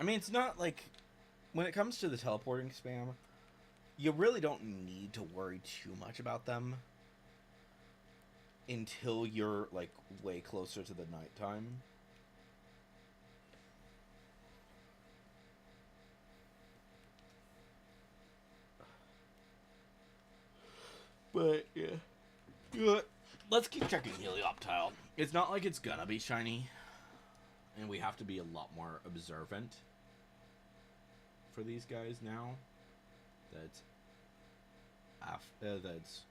I mean, it's not like... When it comes to the teleporting spam, you really don't need to worry too much about them until you're, like, way closer to the nighttime. But, yeah. Let's keep checking Helioptile. It's not like it's gonna be shiny, and we have to be a lot more observant for these guys now. That's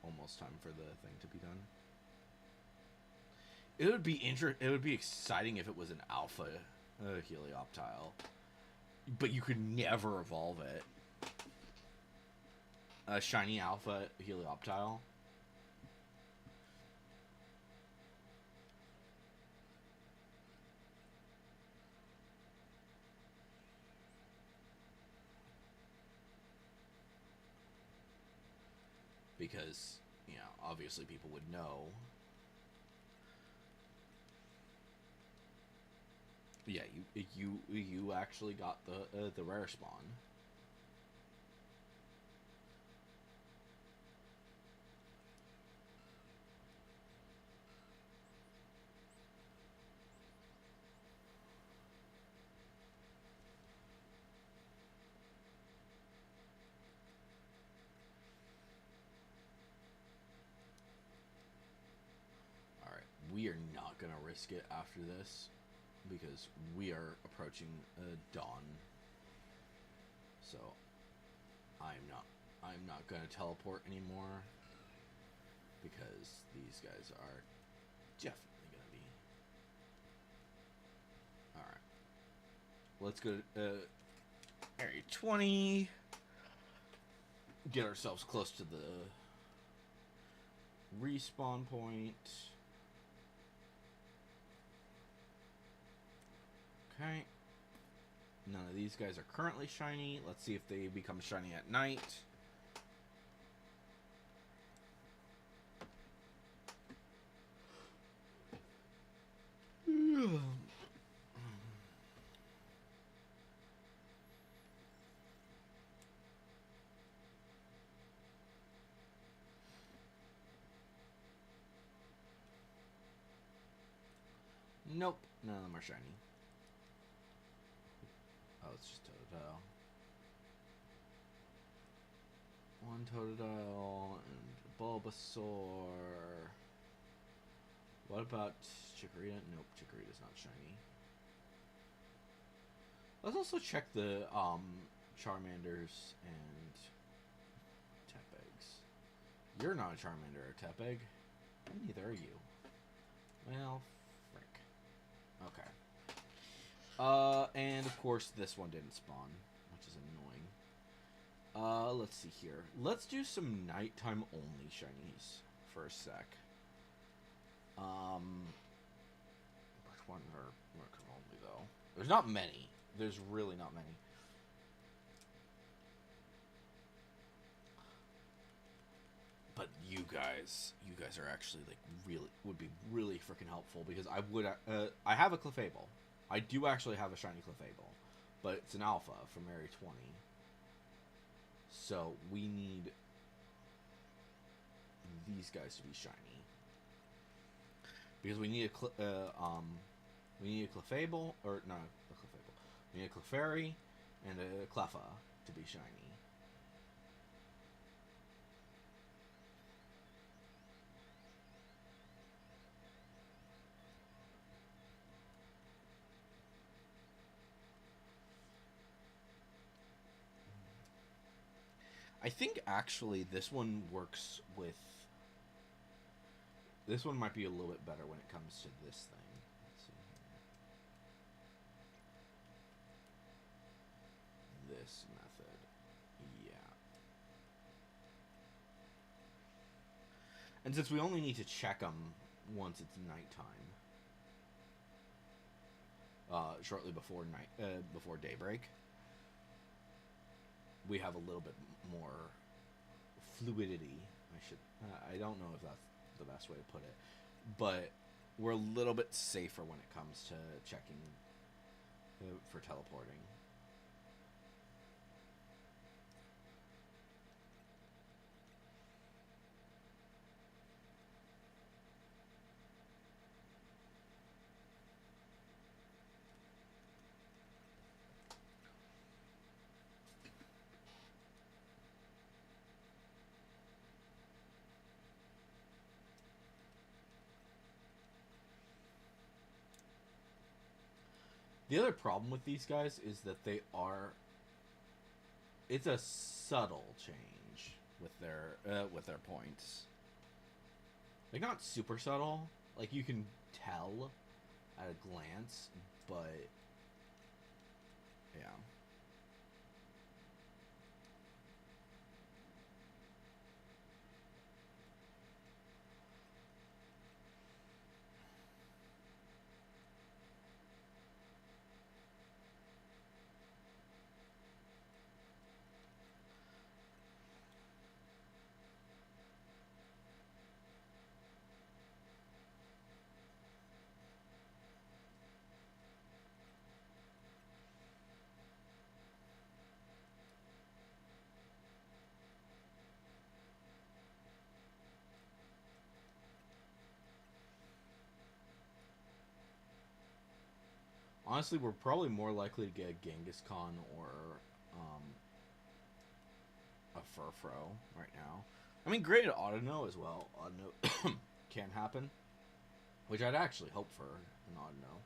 almost time for the thing to be done. It would be exciting if it was an alpha Helioptile, but you could never evolve it. A shiny alpha Helioptile. Because, you know, obviously people would know. Yeah, you actually got the rare spawn. Alright, we are not gonna risk it after this, because we are approaching dawn. So I'm not gonna teleport anymore, because these guys are definitely gonna be. Alright. Let's go to area 20. Get ourselves close to the respawn point. Okay. None of these guys are currently shiny. Let's see if they become shiny at night. Nope, none of them are shiny. Oh, it's just Totodile. One Totodile and Bulbasaur. What about Chikorita? Nope, Chikorita's not shiny. Let's also check the Charmanders and Tepegs. You're not a Charmander or Tepeg. Neither are you. Well, frick. Okay. And of course this one didn't spawn, which is annoying. Let's see here. Let's do some nighttime only shinies for a sec. Which one are nighttime only though? There's not many. There's really not many. But you guys are actually like would be really freaking helpful, because I have a Clefable. I do actually have a shiny Clefable, but it's an alpha from Area 20. So we need these guys to be shiny, because we need a Clefable, or no, a Clefable. We need a Clefairy and a Cleffa to be shiny. I think actually this one works with... This one might be a little bit better when it comes to this thing. Let's see here. This method. Yeah. And since we only need to check them once it's nighttime, shortly before before daybreak, we have a little bit more fluidity. I don't know if that's the best way to put it, but we're a little bit safer when it comes to checking for teleporting. The other problem with these guys is that it's a subtle change with their points. Like, not super subtle. Like, you can tell at a glance, but yeah. Honestly, we're probably more likely to get a Genghis-Khan or a Furfro right now. I mean, great at Audino as well. Audino can happen, which I'd actually hope for an Audino.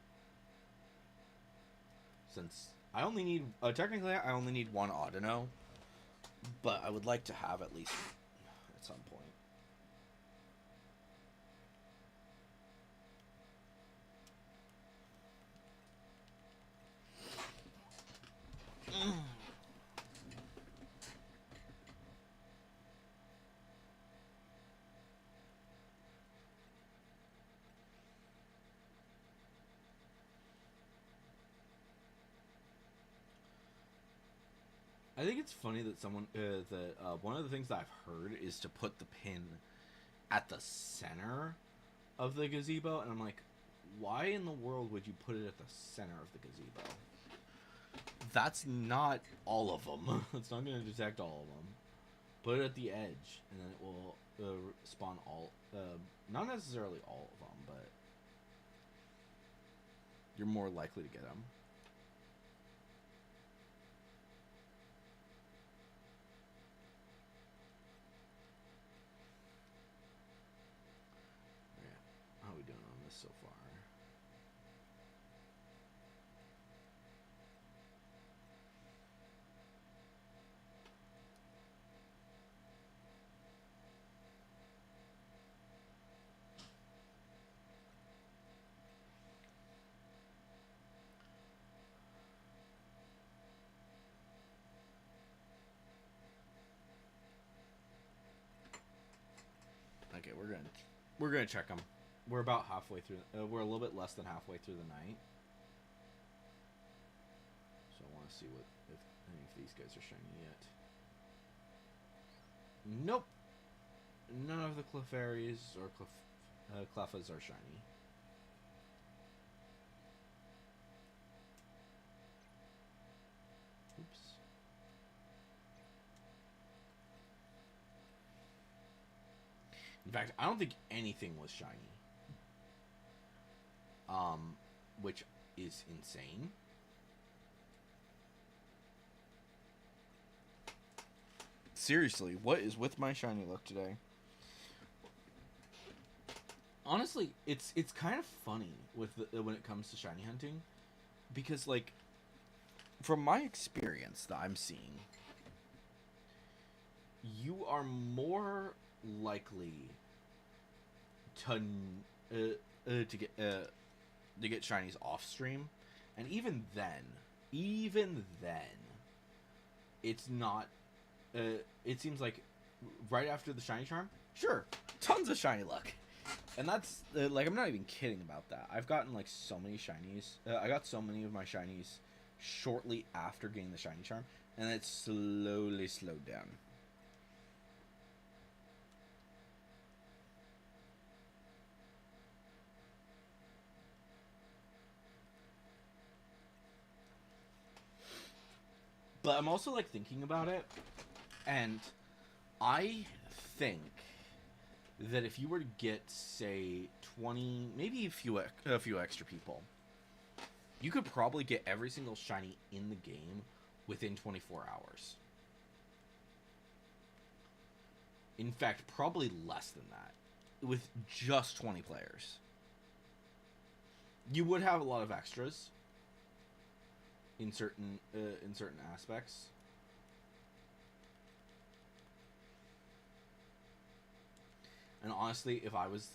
Since I only need, technically, I only need one Audino, but I would like to have at least at some point. I think it's funny that one of the things that I've heard is to put the pin at the center of the gazebo, and I'm like, why in the world would you put it at the center of the gazebo? That's not all of them. It's not going to detect all of them. Put it at the edge, and then it will spawn all. Not necessarily all of them, but you're more likely to get them. How are we doing on this so far? Okay, we're gonna check them. We're about halfway through. We're a little bit less than halfway through the night. So I want to see if any of these guys are shiny yet. Nope. None of the Clefairies or Clefas are shiny. Oops. In fact, I don't think anything was shiny. Which is insane. Seriously, what is with my shiny luck today? Honestly, it's kind of funny with when it comes to shiny hunting, because like, from my experience that I'm seeing, you are more likely to get shinies off stream, and even then, it's not. It seems like right after the shiny charm, sure, tons of shiny luck. And that's, like, I'm not even kidding about that. I've gotten, like, so many shinies. I got so many of my shinies shortly after getting the shiny charm, and it slowly slowed down. But I'm also, like, thinking about it, and I think that if you were to get, say, 20, maybe a few extra people, you could probably get every single shiny in the game within 24 hours. In fact, probably less than that, with just 20 players. You would have a lot of extras in certain aspects. And honestly, if I was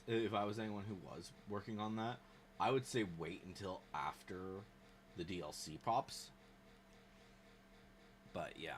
anyone who was working on that, I would say wait until after the DLC pops. But yeah.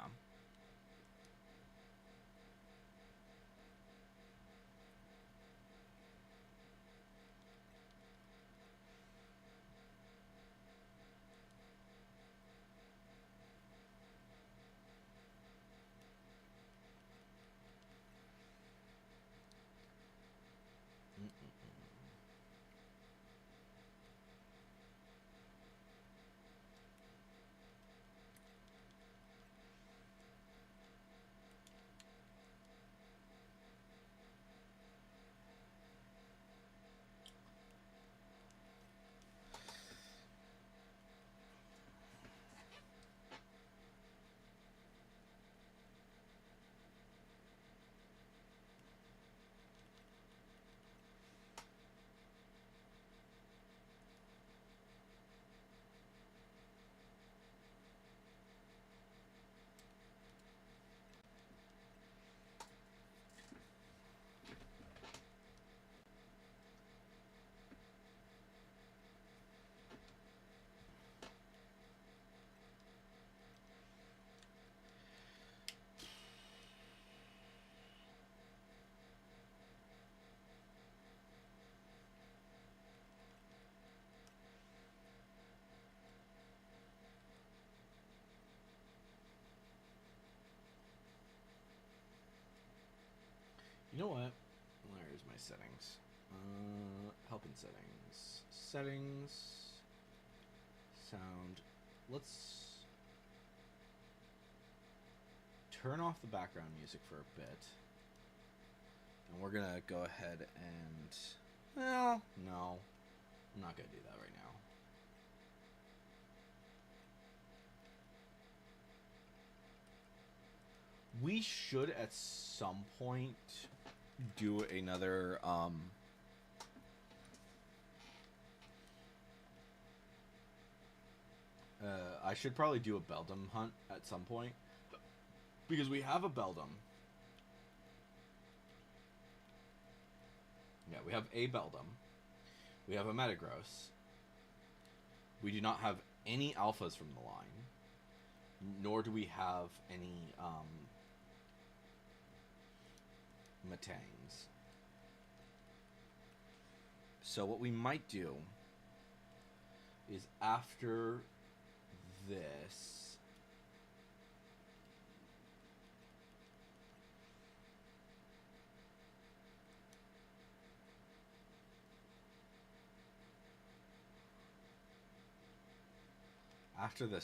You know what? Where's my settings? Help in settings. Settings. Sound. Let's turn off the background music for a bit. And we're gonna go ahead and... Well, no. I'm not gonna do that right now. We should at some point do another I should probably do a Beldum hunt at some point, because we have a Beldum. Yeah, we have a Beldum. We have a Metagross. We do not have any alphas from the line, nor do we have any Metangs. So what we might do is after this,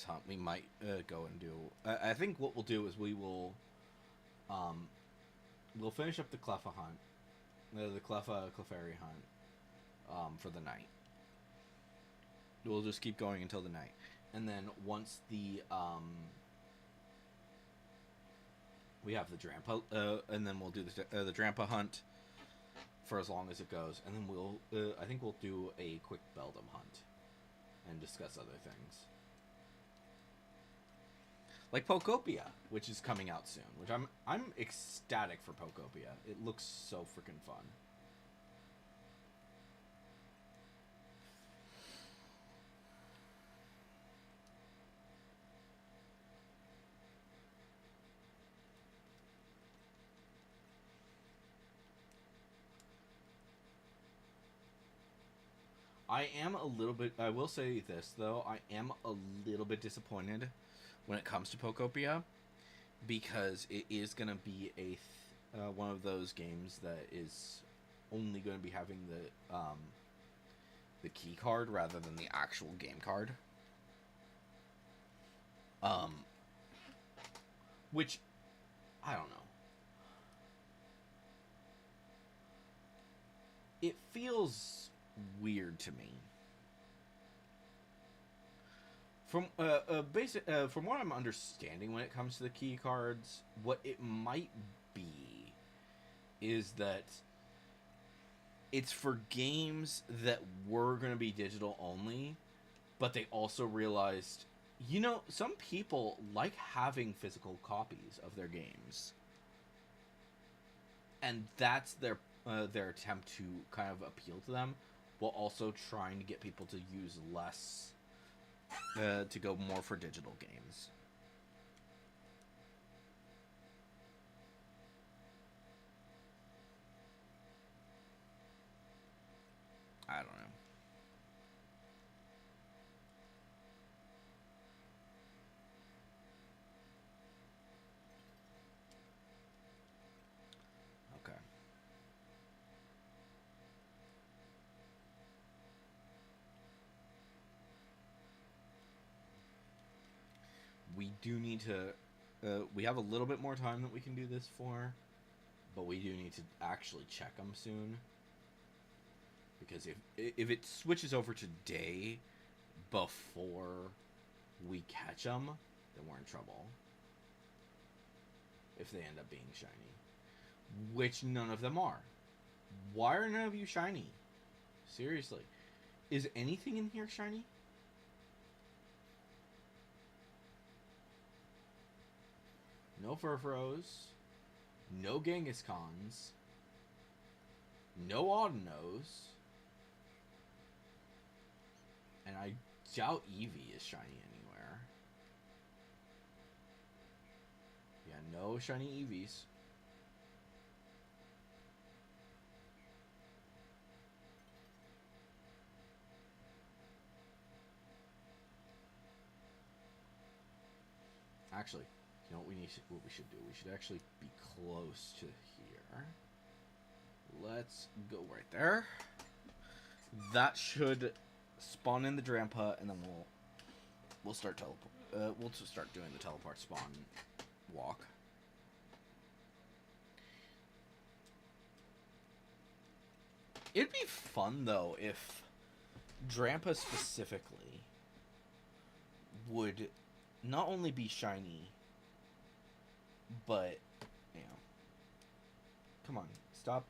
hunt, we might go and do... I think what we'll do is we'll finish up the Cleffa hunt, the Clefairy hunt, for the night. We'll just keep going until the night, and then once the we have the Drampa, and then we'll do the Drampa hunt for as long as it goes, and then we'll I think we'll do a quick Beldum hunt and discuss other things. Like Pokopia, which is coming out soon, which I'm ecstatic for Pokopia. It looks so freaking fun. I am a little bit. I will say this though. I am a little bit disappointed when it comes to Pokopia because it is gonna be one of those games that is only going to be having the key card rather than the actual game card. Which I don't know. It feels weird to me. From what I'm understanding when it comes to the key cards, what it might be is that it's for games that were going to be digital only, but they also realized, some people like having physical copies of their games, and that's their attempt to kind of appeal to them, while also trying to get people to use less, to go more for digital games. I don't know. Okay. We do need to. We have a little bit more time that we can do this for, but we do need to actually check them soon. Because if it switches over today before we catch them, then we're in trouble. If they end up being shiny, which none of them are. Why are none of you shiny? Seriously, is anything in here shiny? No Furfros, no Kangaskhans, no Audinos, and I doubt Eevee is shiny anywhere. Yeah, no shiny Eevees. Actually, you know what what we should do? We should actually be close to here. Let's go right there. That should spawn in the Drampa, and then we'll start teleport. We'll just start doing the teleport spawn walk. It'd be fun though if Drampa specifically would not only be shiny, but come on, stop.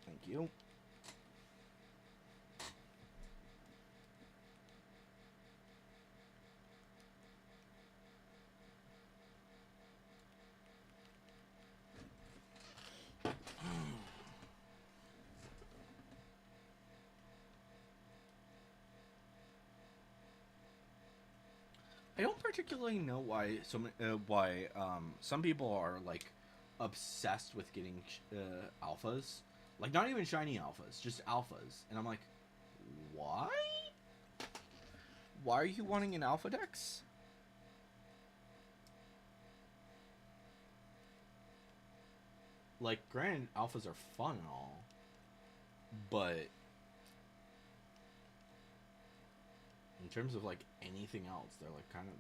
Thank you. I don't particularly know why some people are like obsessed with getting alphas, like not even shiny alphas, just alphas, and I'm like, why? Why are you wanting an alpha dex? Like, granted, alphas are fun and all, but in terms of like anything else, they're like kind of.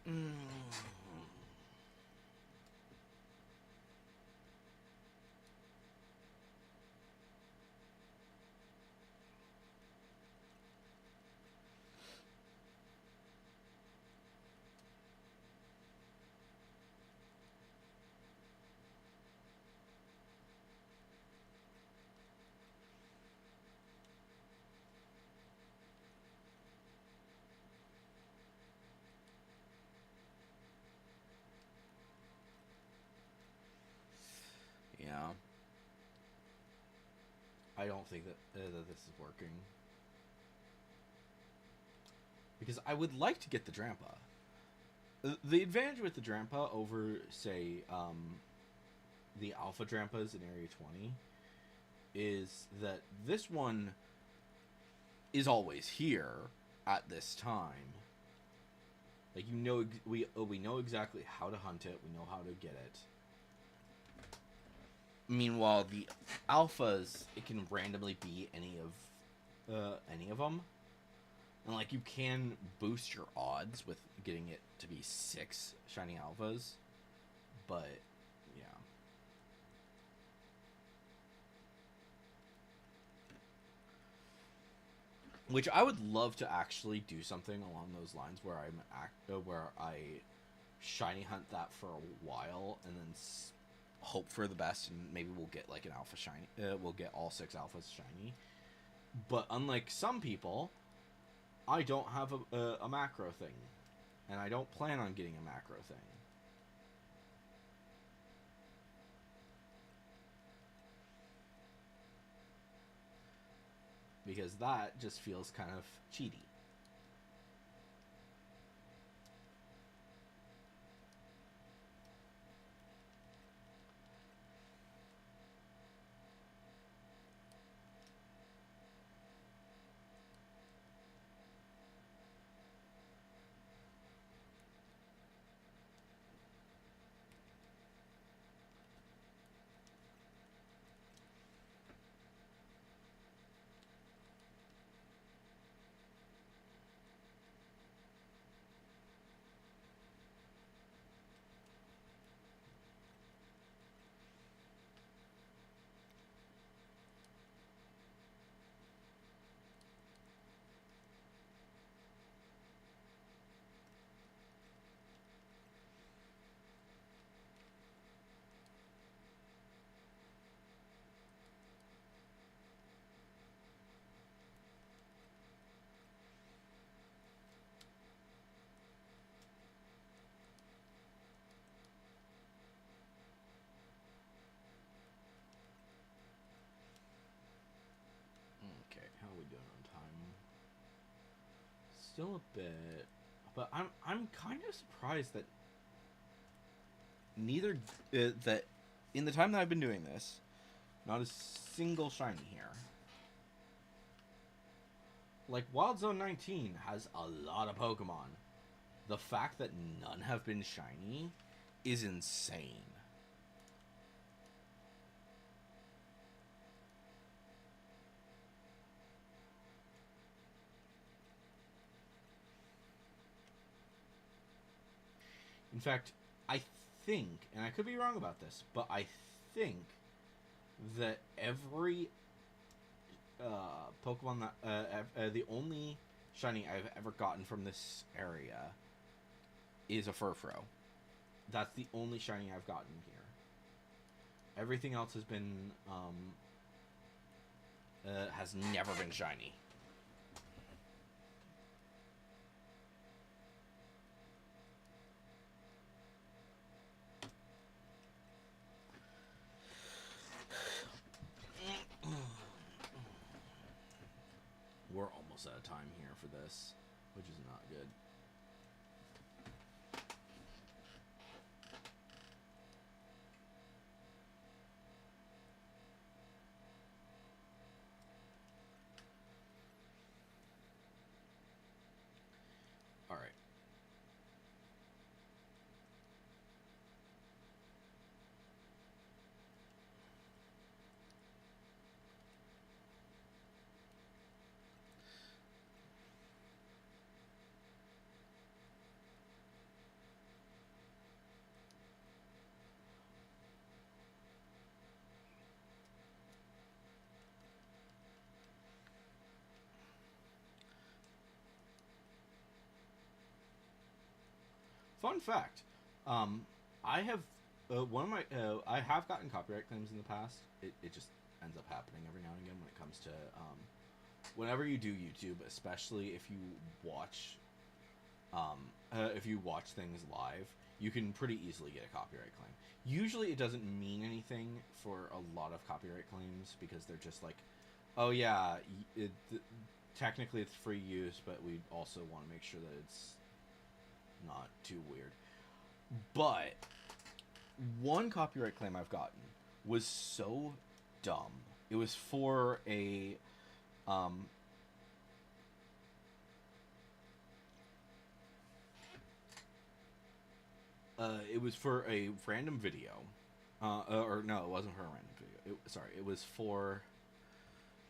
Mm. I don't think that this is working. Because I would like to get the Drampa. The advantage with the Drampa over, say, the Alpha Drampas in Area 20 is that this one is always here at this time. Like, you know, we know exactly how to hunt it. We know how to get it. Meanwhile, the alphas, it can randomly be any of them, and like you can boost your odds with getting it to be 6 shiny alphas, but yeah. Which I would love to actually do something along those lines where where I shiny hunt that for a while and then hope for the best, and maybe we'll get like an alpha shiny. We'll get all 6 alphas shiny. But unlike some people, I don't have a macro thing, and I don't plan on getting a macro thing. Because that just feels kind of cheaty. Okay, how are we doing on time? Still a bit, but I'm kind of surprised that neither that in the time that I've been doing this, not a single shiny here. Like, Wild Zone 19 has a lot of Pokemon. The fact that none have been shiny is insane. In fact, I think, and I could be wrong about this, but I think that every Pokemon that the only shiny I've ever gotten from this area is a Furfrou. That's the only shiny I've gotten here. Everything else has been has never been shiny. We're almost out of time here for this, which is not good. All right. Fun fact, I have one of my I have gotten copyright claims in the past. It just ends up happening every now and again when it comes to whenever you do YouTube, especially if you watch things live, you can pretty easily get a copyright claim. Usually, it doesn't mean anything for a lot of copyright claims because they're just like Oh yeah, technically it's free use, but we also want to make sure that it's not too weird. But one copyright claim I've gotten was so dumb. It was for a um it was for a random video. Or no, it wasn't for a random video. Sorry, it was for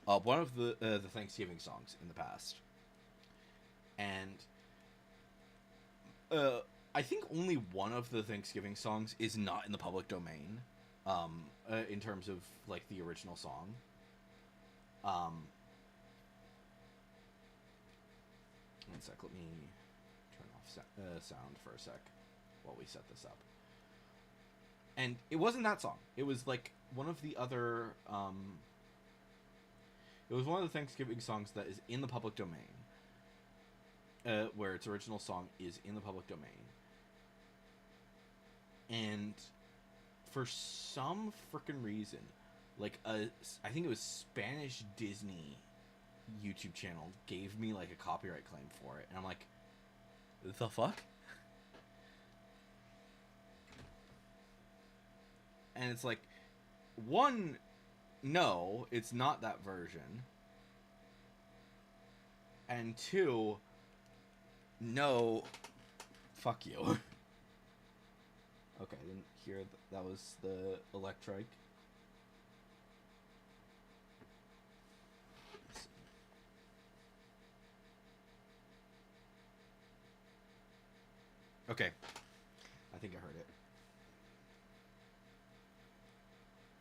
one of the Thanksgiving songs in the past. And uh I think only one of the Thanksgiving songs is not in the public domain. In terms of like the original song. Um, One sec. Let me turn off sound for a sec while we set this up. And it wasn't that song. It was like one of the other. It was one of the Thanksgiving songs that is in the public domain. Where its original song is in the public domain. And for some freaking reason, like I think it was Spanish Disney YouTube channel gave me like a copyright claim for it, and I'm like, the fuck? And it's like, one, no, it's not that version, and two, no, fuck you. Okay, I didn't hear that was the Electric. Okay, I think I heard it.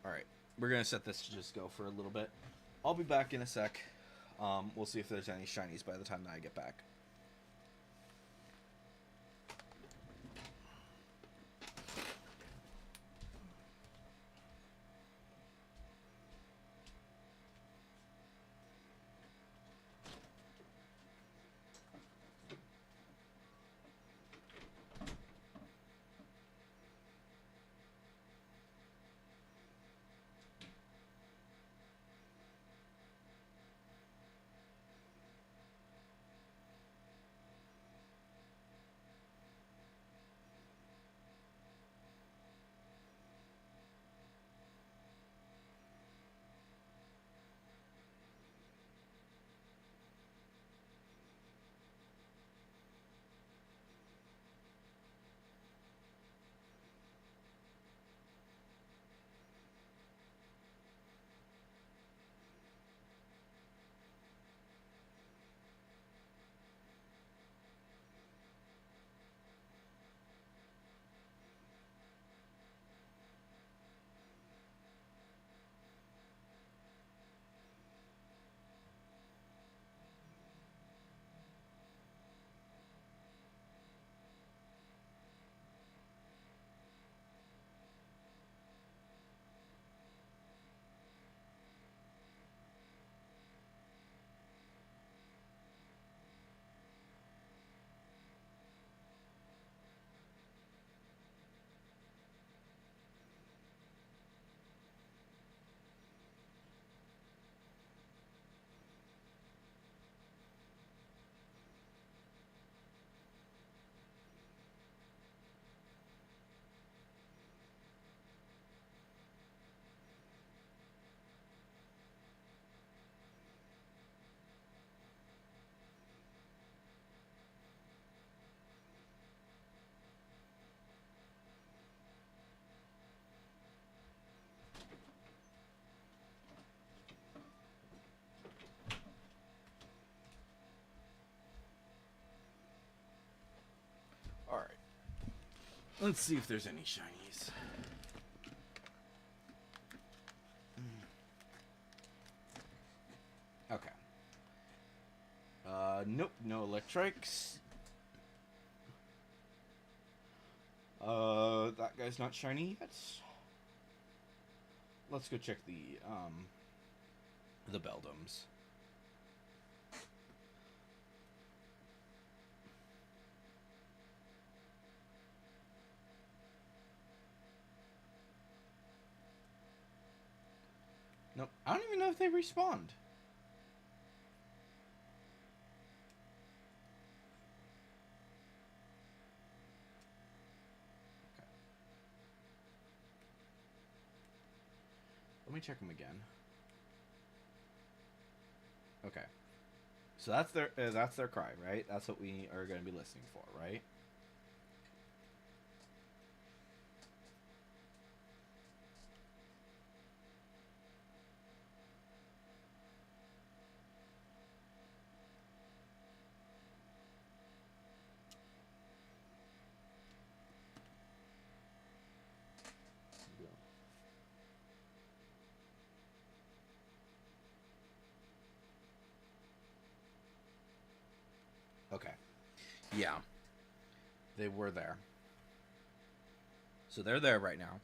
Alright, we're gonna set this to just go for a little bit. I'll be back in a sec. We'll see if there's any shinies by the time that I get back. Alright. Let's see if there's any shinies. Okay. Nope, no electrics. That guy's not shiny yet. Let's go check the Beldums. Nope, I don't even know if they respawned. let me check them again. Okay. So that's their cry, right? That's what we are going to be listening for, right? Okay. Yeah. They were there. So they're there right now.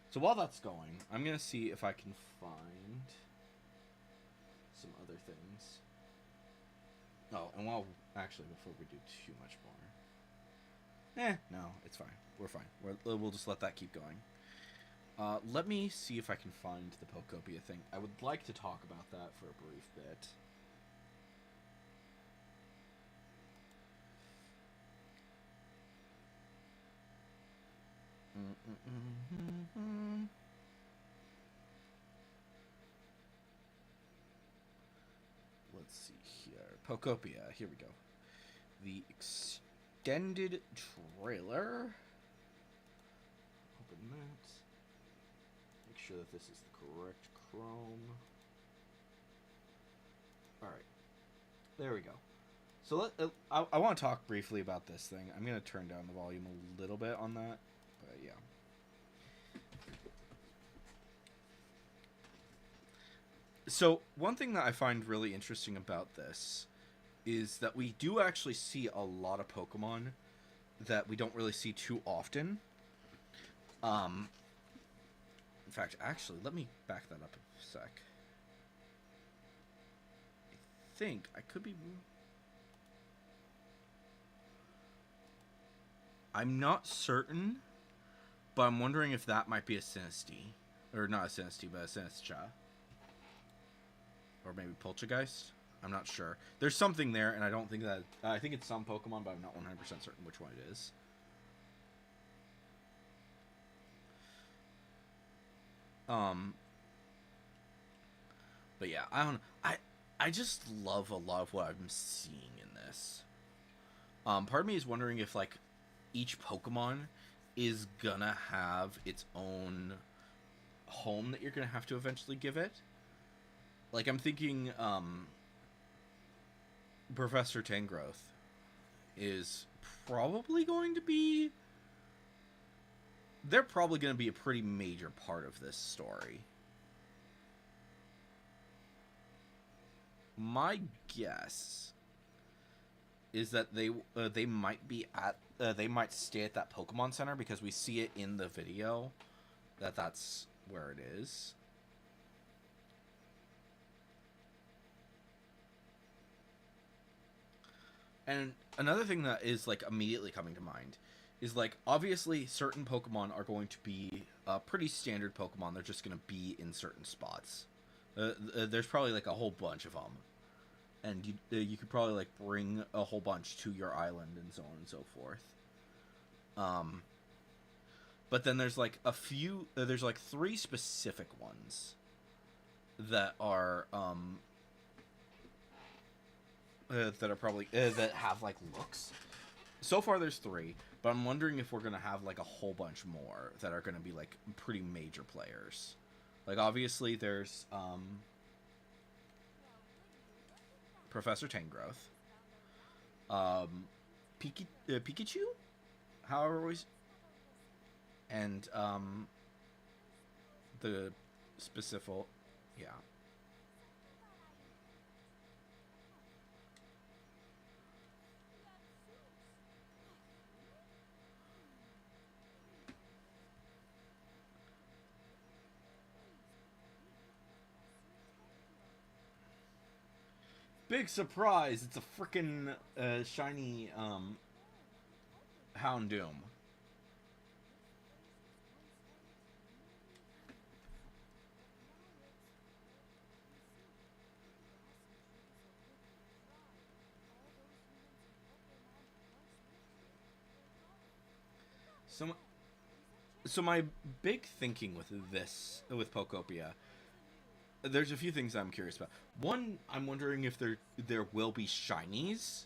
So while that's going, I'm going to see if I can find some other things. Oh, and actually, before we do too much more. No, it's fine. We're fine. We'll just let that keep going. Let me see if I can find the Pokopia thing. I would like to talk about that for a brief bit. Let's see here. Pokopia. Here we go. The extended trailer. Open that. Make sure that this is the correct Chrome. Alright. There we go. So I want to talk briefly about this thing. I'm going to turn down the volume a little bit on that. But yeah. So one thing that I find really interesting about this is that we do actually see a lot of Pokemon that we don't really see too often. In fact, actually, let me back that up a sec. I think I could be... I'm not certain, but I'm wondering if that might be a Sinistea. Or not a Sinistea, but a Sinistra. Or maybe Poltergeist. I'm not sure. There's something there, and I don't think that... I think it's some Pokemon, but I'm not 100% certain which one it is. But yeah, I don't know. I just love a lot of what I'm seeing in this. Part of me is wondering if, like, each Pokemon is gonna have its own home that you're gonna have to eventually give it. Like, I'm thinking, Professor Tangrowth is probably going to be... They're probably going to be a pretty major part of this story. My guess is that they might be at they might stay at that Pokemon Center because we see it in the video that that's where it is. And another thing that is like immediately coming to mind is like obviously certain Pokemon are going to be pretty standard Pokemon. They're just going to be in certain spots. There's probably like a whole bunch of them. And you could probably like bring a whole bunch to your island and so on and so forth. But then there's like a few. There's like 3 specific ones that are probably that have like looks. So far, there's 3, but I'm wondering if we're gonna have like a whole bunch more that are gonna be like pretty major players. Like obviously, there's Professor Tangrowth, Pikachu, however we, and the specific, yeah. Big surprise! It's a freaking shiny Houndoom. So my big thinking with Pokopia there's a few things I'm curious about. One, I'm wondering if there will be shinies.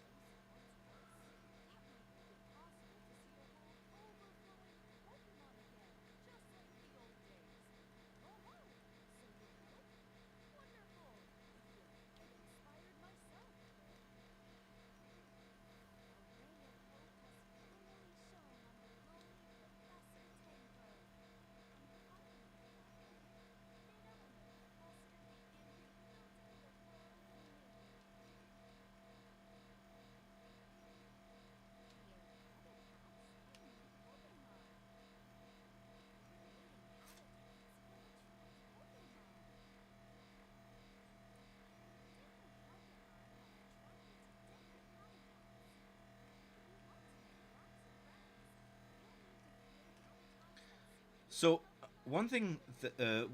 So one thing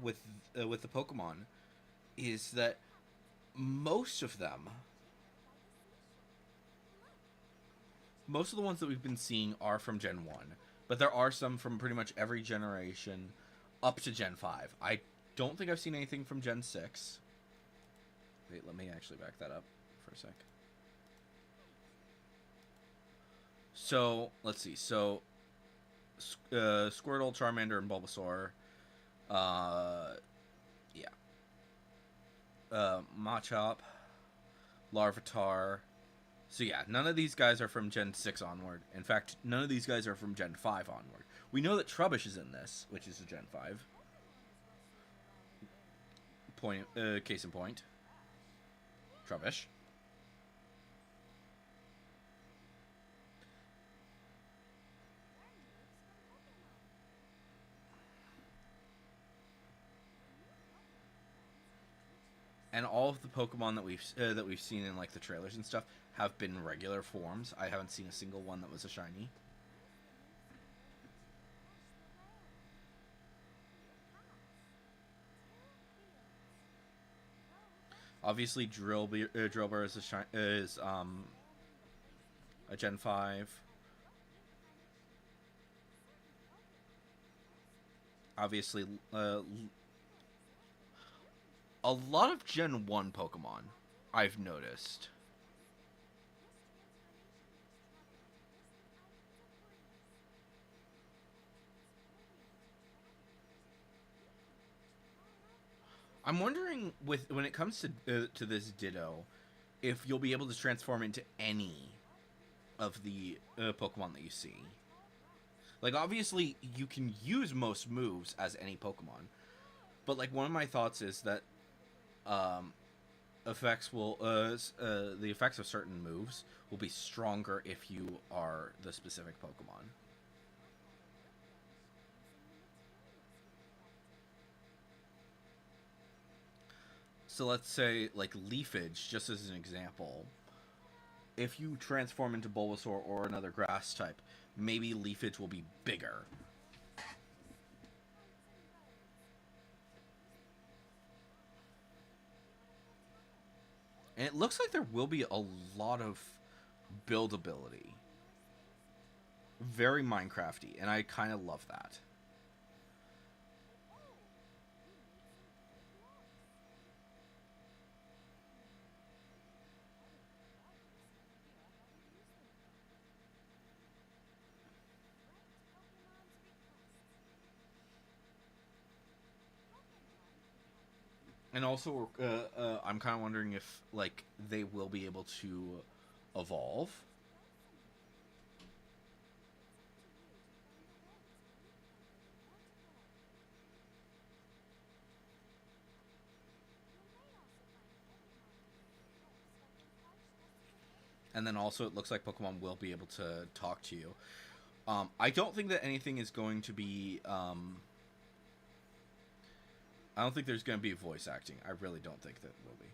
with the Pokemon is that most of them, most of the ones that we've been seeing are from Gen 1, but there are some from pretty much every generation up to Gen 5. I don't think I've seen anything from Gen 6. Wait, let me actually back that up for a sec. So, let's see. So, Squirtle, Charmander, and Bulbasaur. Yeah. Machop, Larvitar. So yeah, none of these guys are from Gen 6 onward. In fact, none of these guys are from Gen 5 onward. We know that Trubbish is in this, which is a Gen 5. Case in point. Trubbish. And all of the Pokemon that we've seen in like the trailers and stuff have been regular forms. I haven't seen a single one that was a shiny. Obviously, Drillbur is a Gen 5. Obviously, a lot of Gen 1 Pokemon I've noticed. I'm wondering when it comes to this Ditto, if you'll be able to transform into any of the Pokemon that you see. Like obviously you can use most moves as any Pokemon, but like one of my thoughts is that um, effects will the effects of certain moves will be stronger if you are the specific Pokemon. So let's say like Leafage, just as an example. If you transform into Bulbasaur or another grass type, maybe Leafage will be bigger. And it looks like there will be a lot of buildability. Very Minecrafty, and I kind of love that. And also, I'm kind of wondering if like they will be able to evolve. And then also, it looks like Pokemon will be able to talk to you. I don't think that anything is going to be. I don't think there's going to be voice acting. I really don't think that will be.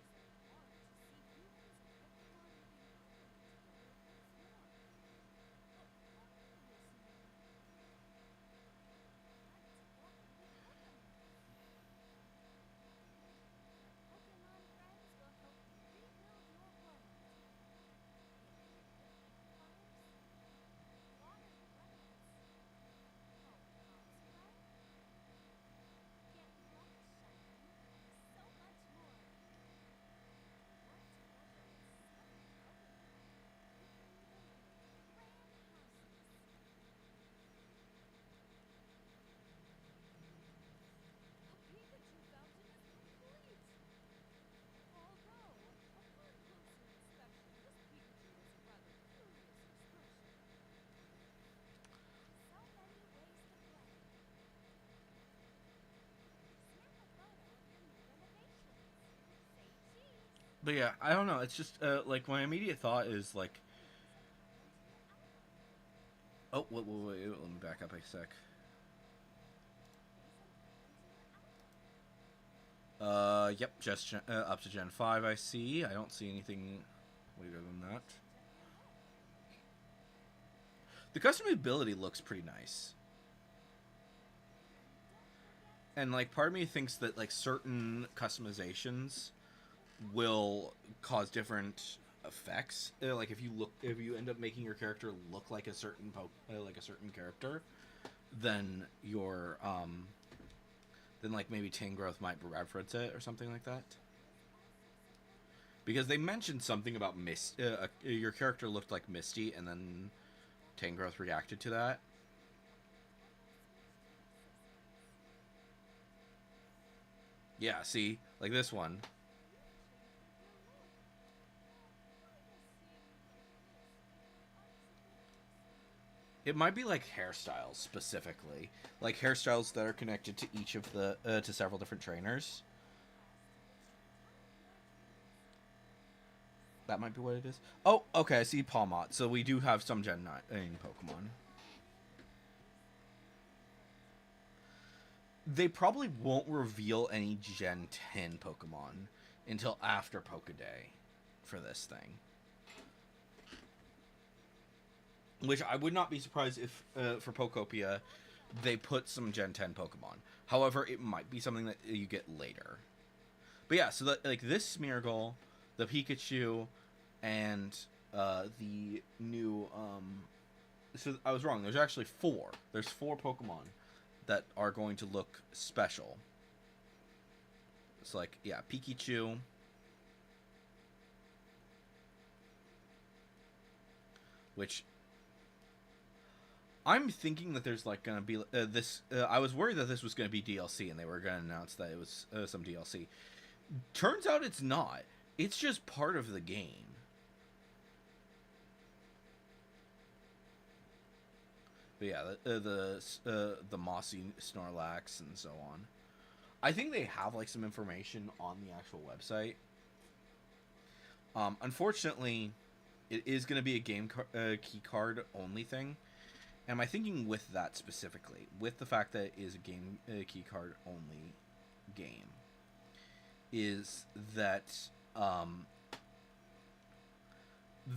But yeah, I don't know. It's just like my immediate thought is like, oh, wait, let me back up a sec. Yep, just up to Gen 5, I see. I don't see anything later than that. The customability looks pretty nice. And, like, part of me thinks that, like, certain customizations will cause different effects. Like, if you end up making your character look like a certain character, then then like maybe Tangrowth might reference it or something like that. Because they mentioned something about your character looked like Misty, and then Tangrowth reacted to that. Yeah, see? Like this one. It might be like hairstyles specifically. Like hairstyles that are connected to each of to several different trainers. That might be what it is. Oh, okay, I see Palmot. So we do have some Gen 9 Pokemon. They probably won't reveal any Gen 10 Pokemon until after Pokeday for this thing. Which I would not be surprised if, for Pokopia, they put some Gen 10 Pokemon. However, it might be something that you get later. But yeah, so like this Smeargle, the Pikachu, and the new... so I was wrong. There's actually 4. There's 4 Pokemon that are going to look special. It's like, yeah, Pikachu... Which... I'm thinking that there's like gonna be this. I was worried that this was gonna be DLC, and they were gonna announce that it was some DLC. Turns out it's not. It's just part of the game. But yeah, the mossy Snorlax and so on. I think they have like some information on the actual website. Unfortunately, it is gonna be a game key card only thing. And my thinking with that specifically, with the fact that it is a game key card only game, is that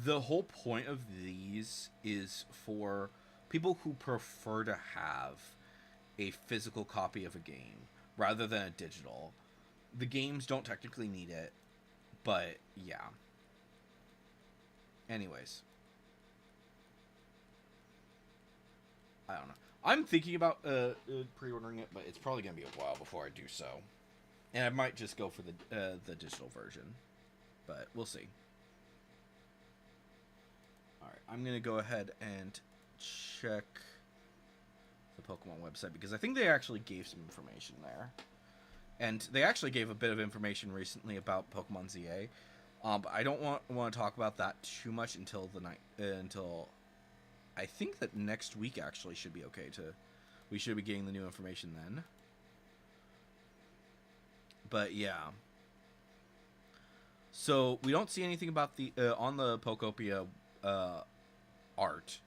the whole point of these is for people who prefer to have a physical copy of a game rather than a digital. The games don't technically need it, but yeah. Anyways. I don't know. I'm thinking about pre-ordering it, but it's probably gonna be a while before I do so, and I might just go for the digital version, but we'll see. All right, I'm gonna go ahead and check the Pokemon website because I think they actually gave some information there, and they actually gave a bit of information recently about Pokemon ZA. But I don't want to talk about that too much until until. I think that next week actually should be okay we should be getting the new information then. But yeah. So we don't see anything about the on the Pokopia art.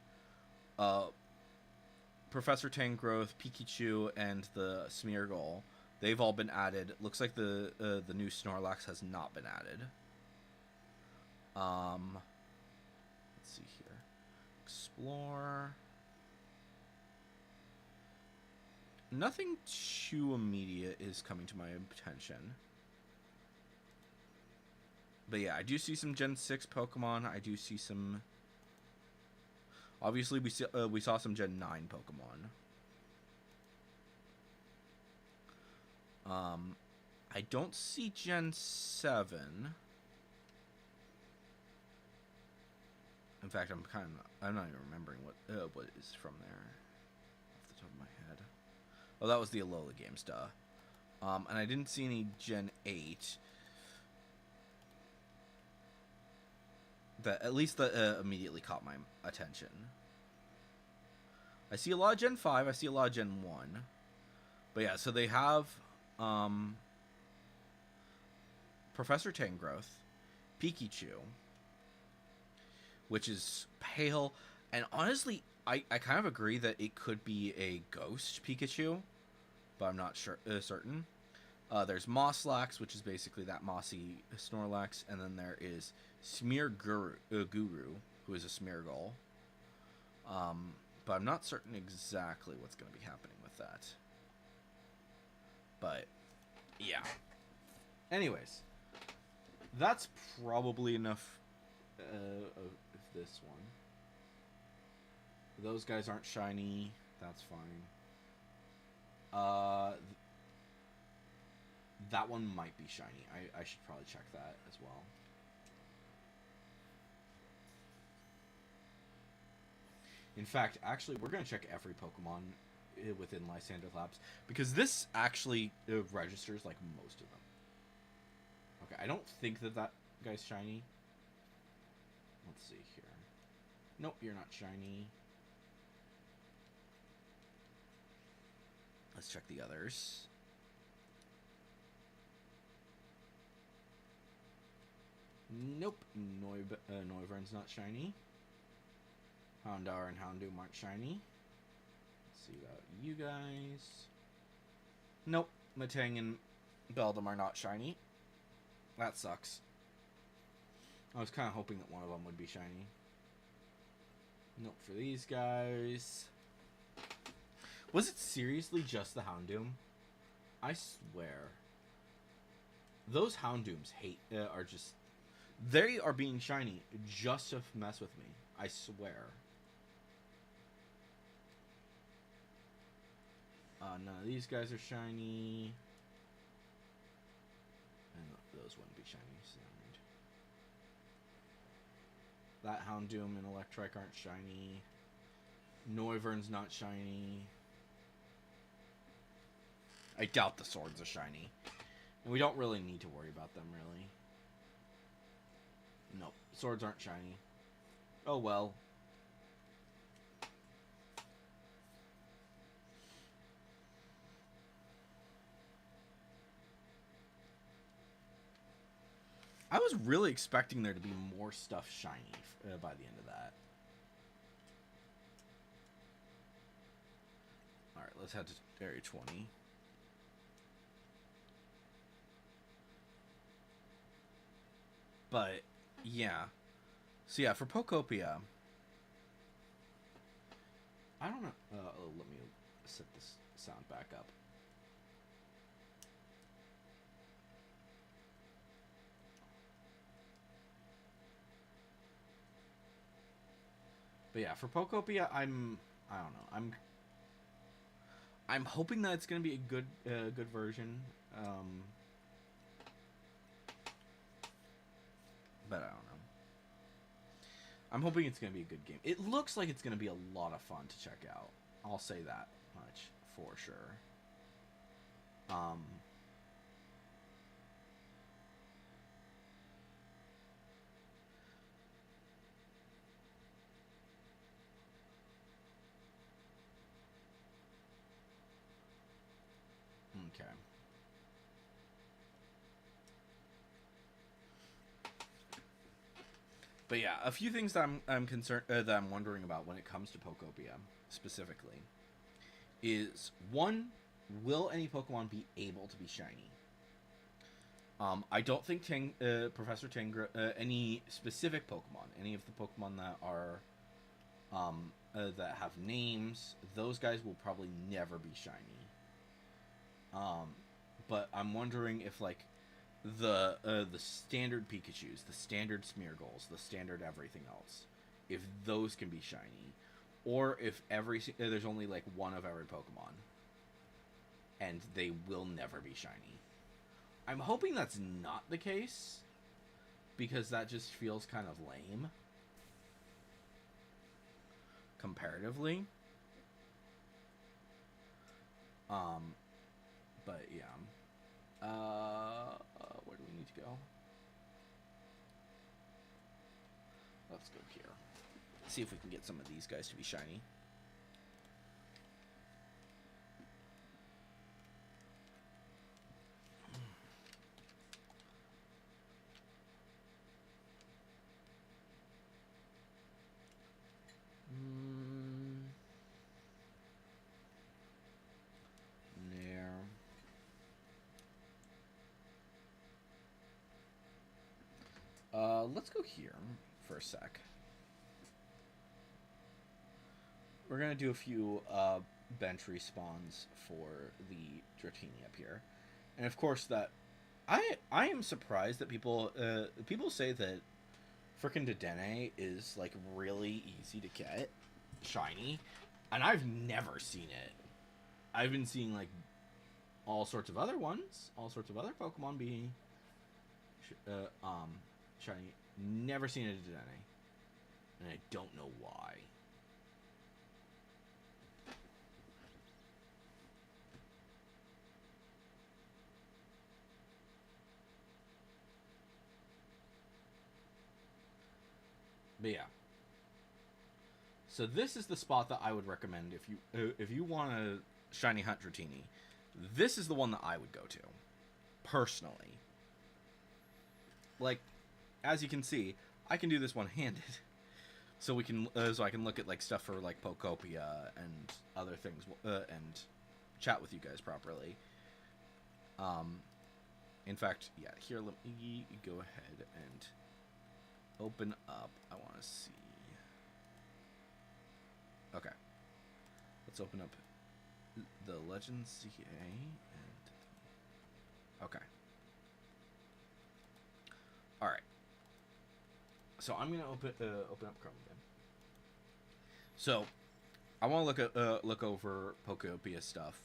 Professor Tangrowth, Pikachu, and the Smeargle, they've all been added. Looks like the new Snorlax has not been added. Let's see here. Explore. Nothing too immediate is coming to my attention. But yeah, I do see some Gen 6 Pokemon. I do see some... Obviously, we saw some Gen 9 Pokemon. I don't see Gen 7. In fact, I'm not even remembering what is from there off the top of my head. Oh, that was the Alola games, duh. And I didn't see any Gen 8. That at least immediately caught my attention. I see a lot of Gen 5. I see a lot of Gen 1. But yeah, so they have Professor Tangrowth. Pikachu, which is pale, and honestly, I kind of agree that it could be a ghost Pikachu, but I'm not sure certain. There's Mosslax, which is basically that mossy Snorlax, and then there is Guru, who is a Smeargle. But I'm not certain exactly what's going to be happening with that. But, yeah. Anyways, that's probably enough of this one. Those guys aren't shiny. That's fine. That one might be shiny. I should probably check that as well. In fact, actually, we're going to check every Pokemon within Lysander Labs, because this actually registers like most of them. Okay, I don't think that guy's shiny. Let's see here. Nope, you're not shiny. Let's check the others. Nope, Noivern's not shiny. Houndour and Houndoom aren't shiny. Let's see about you guys. Nope, Matang and Beldum are not shiny. That sucks. I was kind of hoping that one of them would be shiny. Nope, for these guys. Was it seriously just the Houndoom? I swear. Those Houndooms are just... They are being shiny just to mess with me. I swear. None of these guys are shiny. And those wouldn't be shiny. That Houndoom and Electrike aren't shiny. Noivern's not shiny. I doubt the Swords are shiny. And we don't really need to worry about them, really. Nope, Swords aren't shiny. Oh well. I was really expecting there to be more stuff shiny by the end of that. Alright, let's head to Area 20. But, yeah. So, yeah, for Pokopia, I don't know. Let me set this sound back up. But yeah, for Pokopia, I don't know. I'm hoping that it's gonna be a good version. But I don't know. I'm hoping it's gonna be a good game. It looks like it's gonna be a lot of fun to check out. I'll say that much for sure. Okay. But yeah, a few things that I'm concerned that I'm wondering about when it comes to Pokopia specifically is, one, will any Pokemon be able to be shiny? I don't think Professor Tangra, any specific Pokemon, any of the Pokemon that are that have names, those guys will probably never be shiny. But I'm wondering if like the standard Pikachus, the standard Smeargles, the standard everything else, if those can be shiny, or if there's only like one of every Pokemon, and they will never be shiny. I'm hoping that's not the case, because that just feels kind of lame comparatively. But yeah. Where do we need to go? Let's go here. See if we can get some of these guys to be shiny. let's go here for a sec. We're gonna do a few bench respawns for the Dratini up here, and of course that I am surprised that people say that frickin' Dedenne is like really easy to get shiny, and I've never seen it. I've been seeing like all sorts of other ones, all sorts of other Pokemon being shiny. Never seen a Dedenne, and I don't know why. But yeah. So this is the spot that I would recommend if you want to shiny hunt Dratini. This is the one that I would go to, personally. Like, as you can see, I can do this one-handed, so I can look at like stuff for like Pokopia and other things, and chat with you guys properly. In fact, yeah. Here, let me go ahead and open up. I want to see. Okay. Let's open up the Legends CA and okay. All right. So I'm gonna open up Chrome again. So I want to look over Pokopia stuff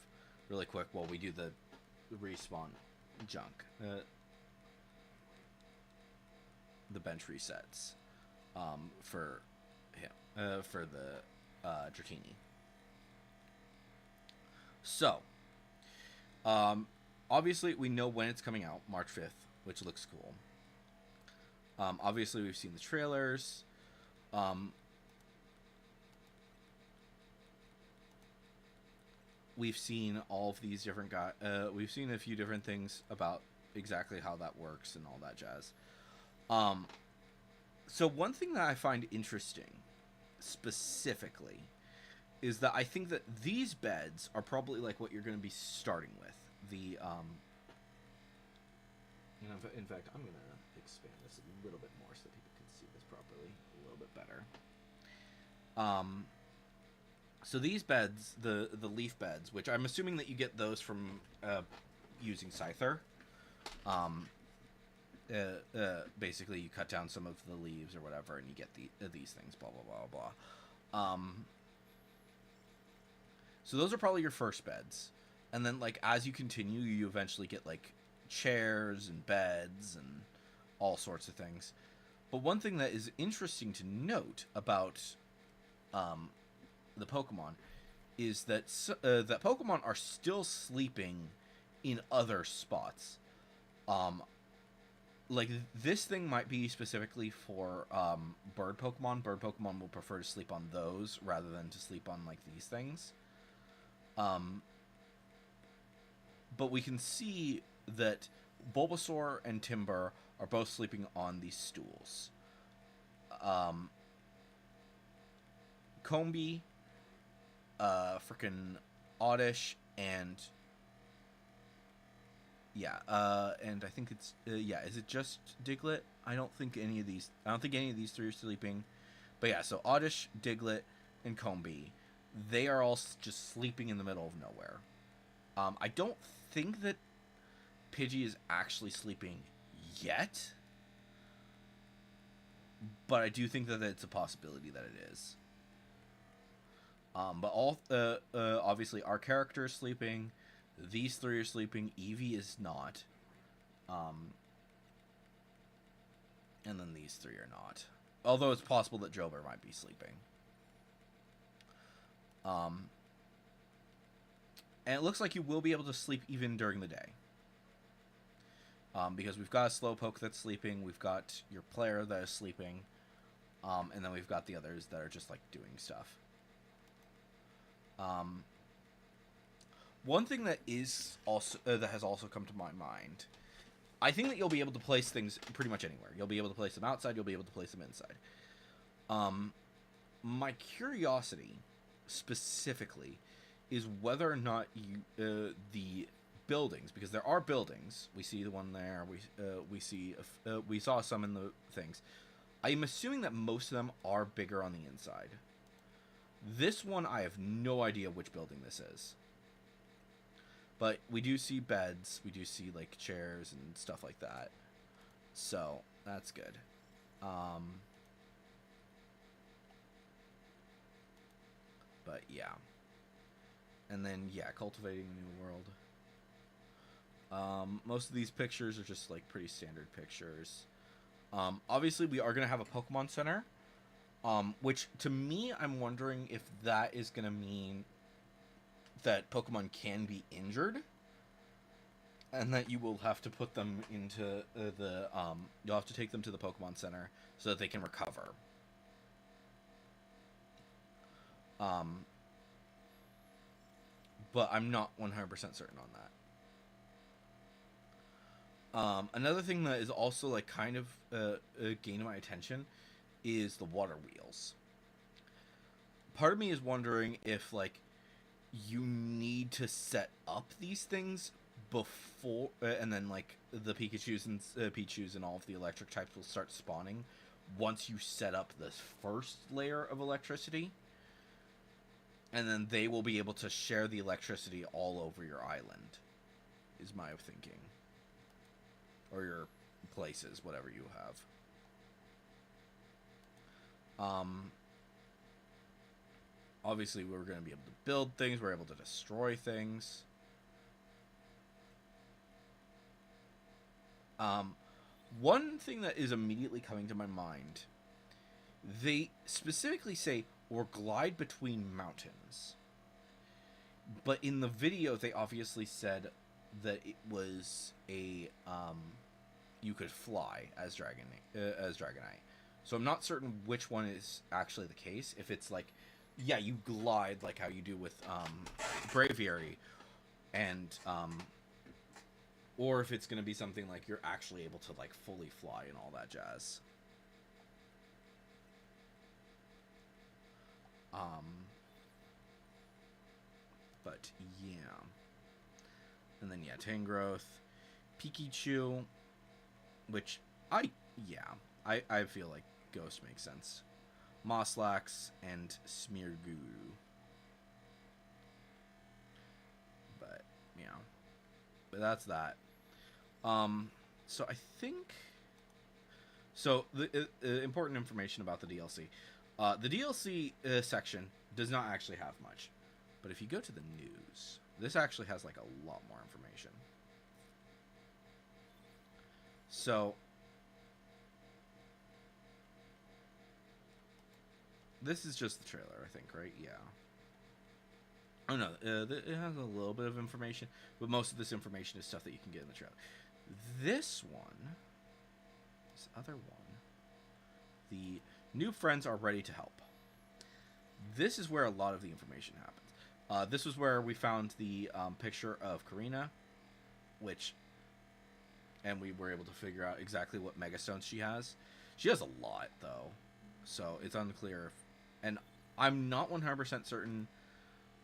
really quick while we do the respawn junk. The bench resets for him for the Dratini. So obviously we know when it's coming out, March 5th, which looks cool. Obviously we've seen the trailers. We've seen all of these different guys. We've seen a few different things about exactly how that works and all that jazz. So one thing that I find interesting, specifically, is that I think that these beds are probably like what you're going to be starting with. The in fact, I'm going to expand this a little bit more so that people can see this properly a little bit better. So these beds, the leaf beds, which I'm assuming that you get those from using Scyther. Basically, you cut down some of the leaves or whatever, and you get these things. Blah blah blah blah. So those are probably your first beds, and then like as you continue, you eventually get like chairs and beds and all sorts of things. But one thing that is interesting to note about the Pokemon is that that Pokemon are still sleeping in other spots. Like this thing might be specifically for bird Pokemon. Bird Pokemon will prefer to sleep on those rather than to sleep on like these things. But we can see that Bulbasaur and Timburr are both sleeping on these stools. Combee, frickin' Oddish, and yeah, and I think it's yeah. Is it just Diglett? I don't think any of these three are sleeping. But yeah, so Oddish, Diglett, and Combee, they are all just sleeping in the middle of nowhere. I don't think that Pidgey is actually sleeping yet, but I do think that it's a possibility that it is. But all obviously our character is sleeping. These three are sleeping. Eevee is not. And then these three are not. Although it's possible that Jober might be sleeping. And it looks like you will be able to sleep even during the day. Because we've got a Slowpoke that's sleeping. We've got your player that is sleeping. And then we've got the others that are just like doing stuff. One thing that is also that has also come to my mind, I think that you'll be able to place things pretty much anywhere. You'll be able to place them outside. You'll be able to place them inside. My curiosity, specifically, is whether or not you the buildings, because there are buildings. We see the one there. We saw some in the things. I'm assuming that most of them are bigger on the inside. This one, I have no idea which building this is. But we do see beds. We do see, like, chairs and stuff like that. So, that's good. But, yeah. And then, yeah, cultivating a new world. Most of these pictures are just, like, pretty standard pictures. Obviously, we are going to have a Pokemon Center. Which, to me, I'm wondering if that is going to mean that Pokemon can be injured, and that you will have to put them into you'll have to take them to the Pokemon Center so that they can recover. But I'm not 100% certain on that. Another thing that is also, like, kind of gaining my attention is the water wheels. Part of me is wondering if, like, you need to set up these things before, and then, like, the Pikachus and Pichus and all of the electric types will start spawning once you set up this first layer of electricity, and then they will be able to share the electricity all over your island, is my thinking, or your places, whatever you have. Obviously, we're going to be able to build things. We're able to destroy things. One thing that is immediately coming to my mind, they specifically say, or glide between mountains. But in the video, they obviously said that it was a, you could fly as Dragonite. So I'm not certain which one is actually the case. If it's like, yeah, you glide like how you do with Braviary, and or if it's going to be something like you're actually able to, like, fully fly and all that jazz. But yeah, and then, yeah, Tangrowth, Pikachu, which I feel like Ghost makes sense. Moslax and Smearguru. But, yeah. But that's that. So I think... So, the important information about the DLC. The DLC section does not actually have much. But if you go to the news, this actually has, like, a lot more information. So... This is just the trailer, I think, right? Yeah. Oh, no. It has a little bit of information, but most of this information is stuff that you can get in the trailer. This other one, the new friends are ready to help. This is where a lot of the information happens. This was where we found the picture of Karina, and we were able to figure out exactly what Megastones she has. She has a lot, though, so it's unclear if... And I'm not 100% certain.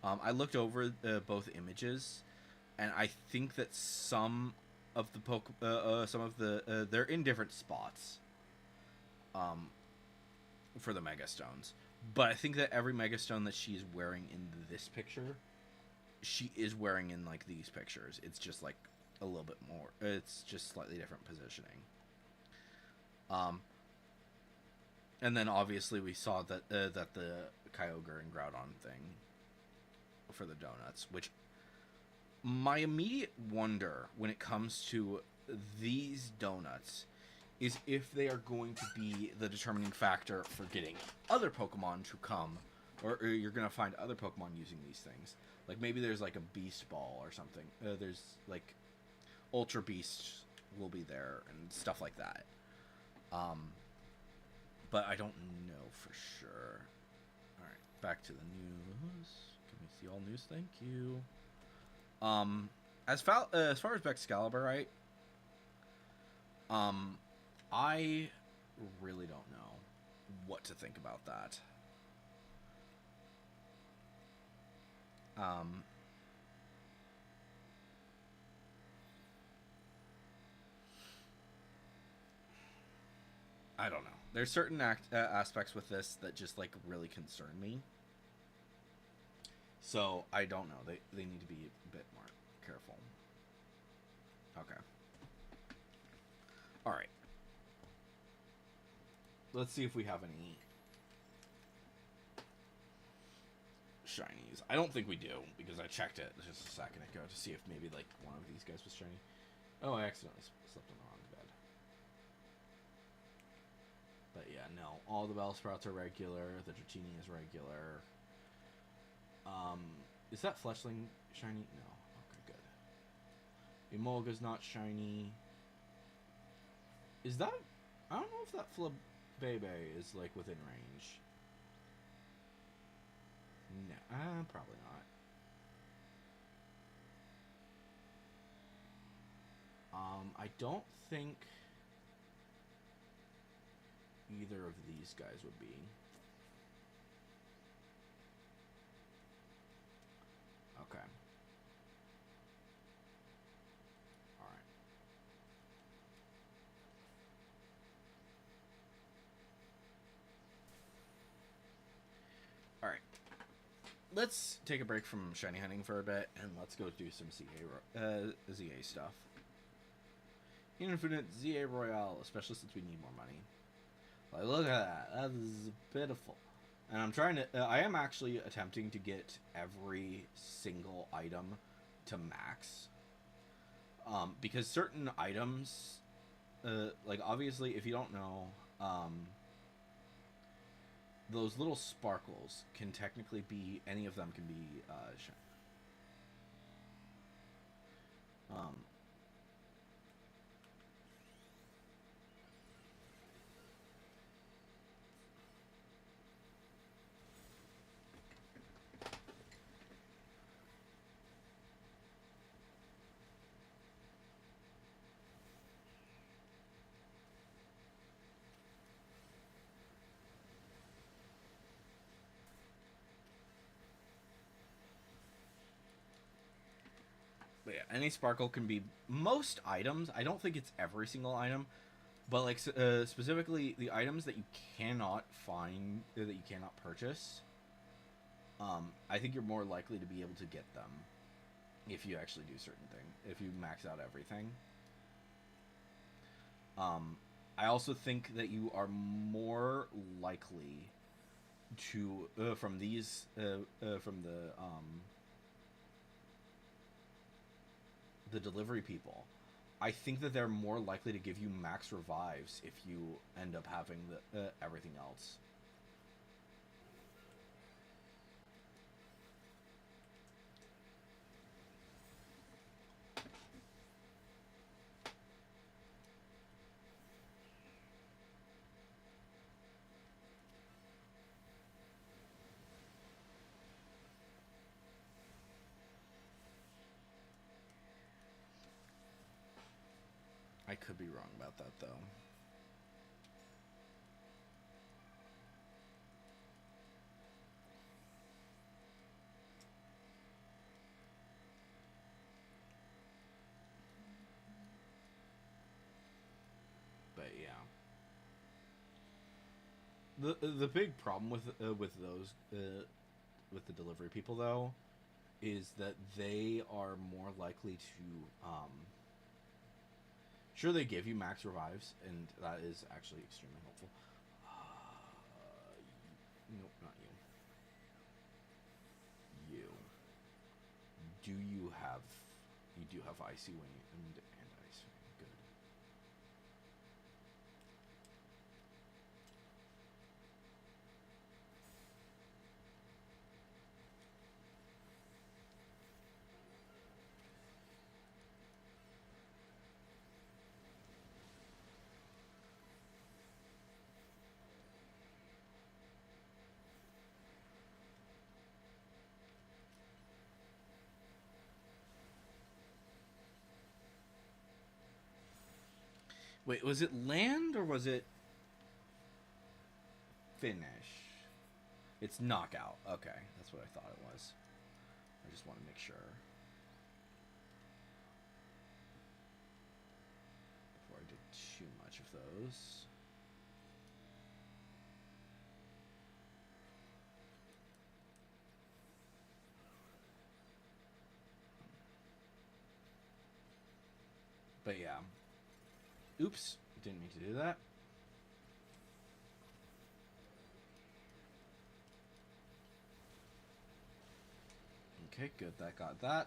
I looked over both images, and I think that some of the they're in different spots. For the Megastones, but I think that every Megastone that she's wearing in this picture, she is wearing in, like, these pictures. It's just, like, a little bit more. It's just slightly different positioning. And then obviously we saw that the Kyogre and Groudon thing for the donuts, which my immediate wonder when it comes to these donuts is if they are going to be the determining factor for getting other Pokemon to come, or you're going to find other Pokemon using these things. Like, maybe there's, like, a Beast Ball or something. There's, like, Ultra Beast will be there and stuff like that. But I don't know for sure. Alright, back to the news. Can we see all news? Thank you. As far as Excalibur, right? I really don't know what to think about that. I don't know. There's certain aspects with this that just like really concern me. So I don't know. They need to be a bit more careful. Okay. All right. Let's see if we have any shinies. I don't think we do because I checked it just a second ago to see if maybe like one of these guys was shiny. Oh, I accidentally slept on the wrong bed. But yeah, no. All the Bellsprouts are regular. The Dratini is regular. Is that Fletchling shiny? No. Okay, good. Emolga's not shiny. Is that... I don't know if that Flabebe is, like, within range. No, probably not. I don't think either of these guys would be. Okay. Alright. Alright. Let's take a break from shiny hunting for a bit, and let's go do some ZA stuff. Infinite ZA Royale, especially since we need more money. Like, look at that. That is pitiful. And I'm trying to... I am actually attempting to get every single item to max. Because certain items... like, obviously, if you don't know... those little sparkles can technically be... Any of them can be... But yeah, any sparkle can be most items. I don't think it's every single item, but like specifically the items that you cannot find, that you cannot purchase. I think you're more likely to be able to get them if you actually do certain things. If you max out everything. I also think that you are more likely to from these from the delivery people, I think that they're more likely to give you max revives if you end up having the everything else. I could be wrong about that, though. But yeah, the big problem with those with the delivery people though is that they are more likely to sure, they give you max revives, and that is actually extremely helpful. Nope, not you. You. Do you have... You do have Icy Wing and Ice Wing. Good. Wait, was it land or was it finish? It's knockout. Okay, that's what I thought it was. I just want to make sure before I did too much of those. But yeah. Oops. Didn't mean to do that. Okay, good. That got that.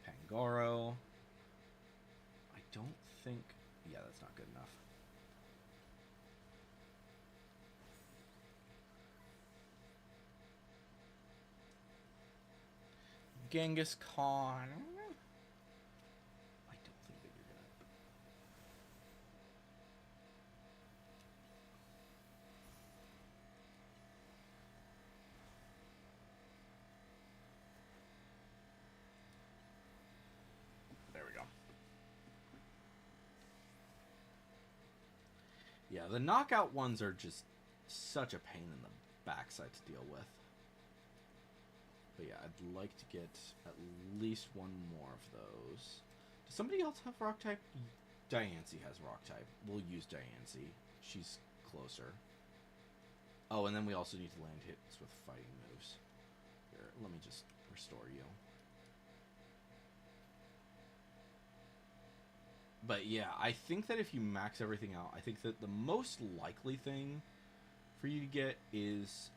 Pangoro. I don't think... Yeah, that's not good enough. Genghis Khan. I don't think that you're gonna... There we go. Yeah, the knockout ones are just such a pain in the backside to deal with. But yeah, I'd like to get at least one more of those. Does somebody else have rock type? Diancie has rock type. We'll use Diancie. She's closer. Oh, and then we also need to land hits with fighting moves. Here, let me just restore you. But yeah, I think that if you max everything out, I think that the most likely thing for you to get is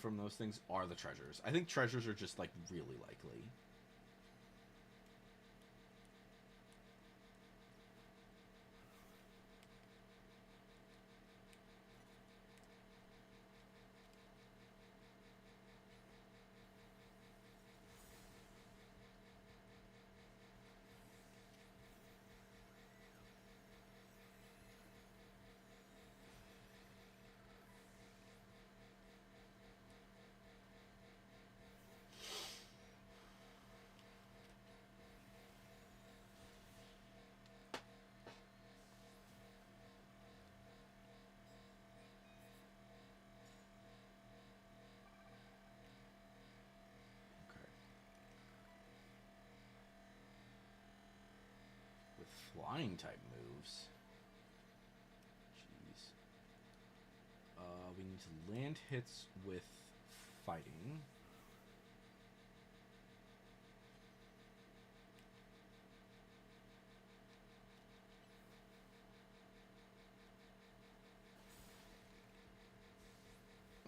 from those things are the treasures. I think treasures are just like really likely. Flying type moves. Jeez. We need to land hits with fighting.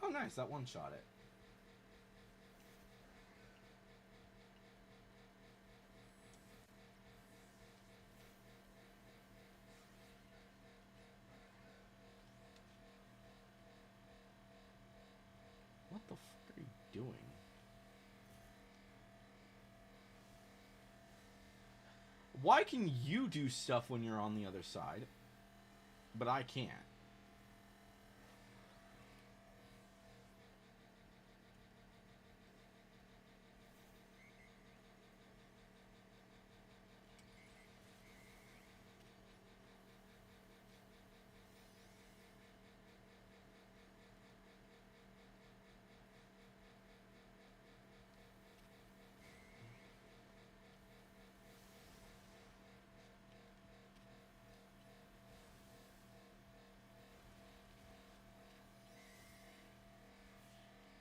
Oh, nice. That one shot it. What the fuck are you doing? Why can you do stuff when you're on the other side, but I can't?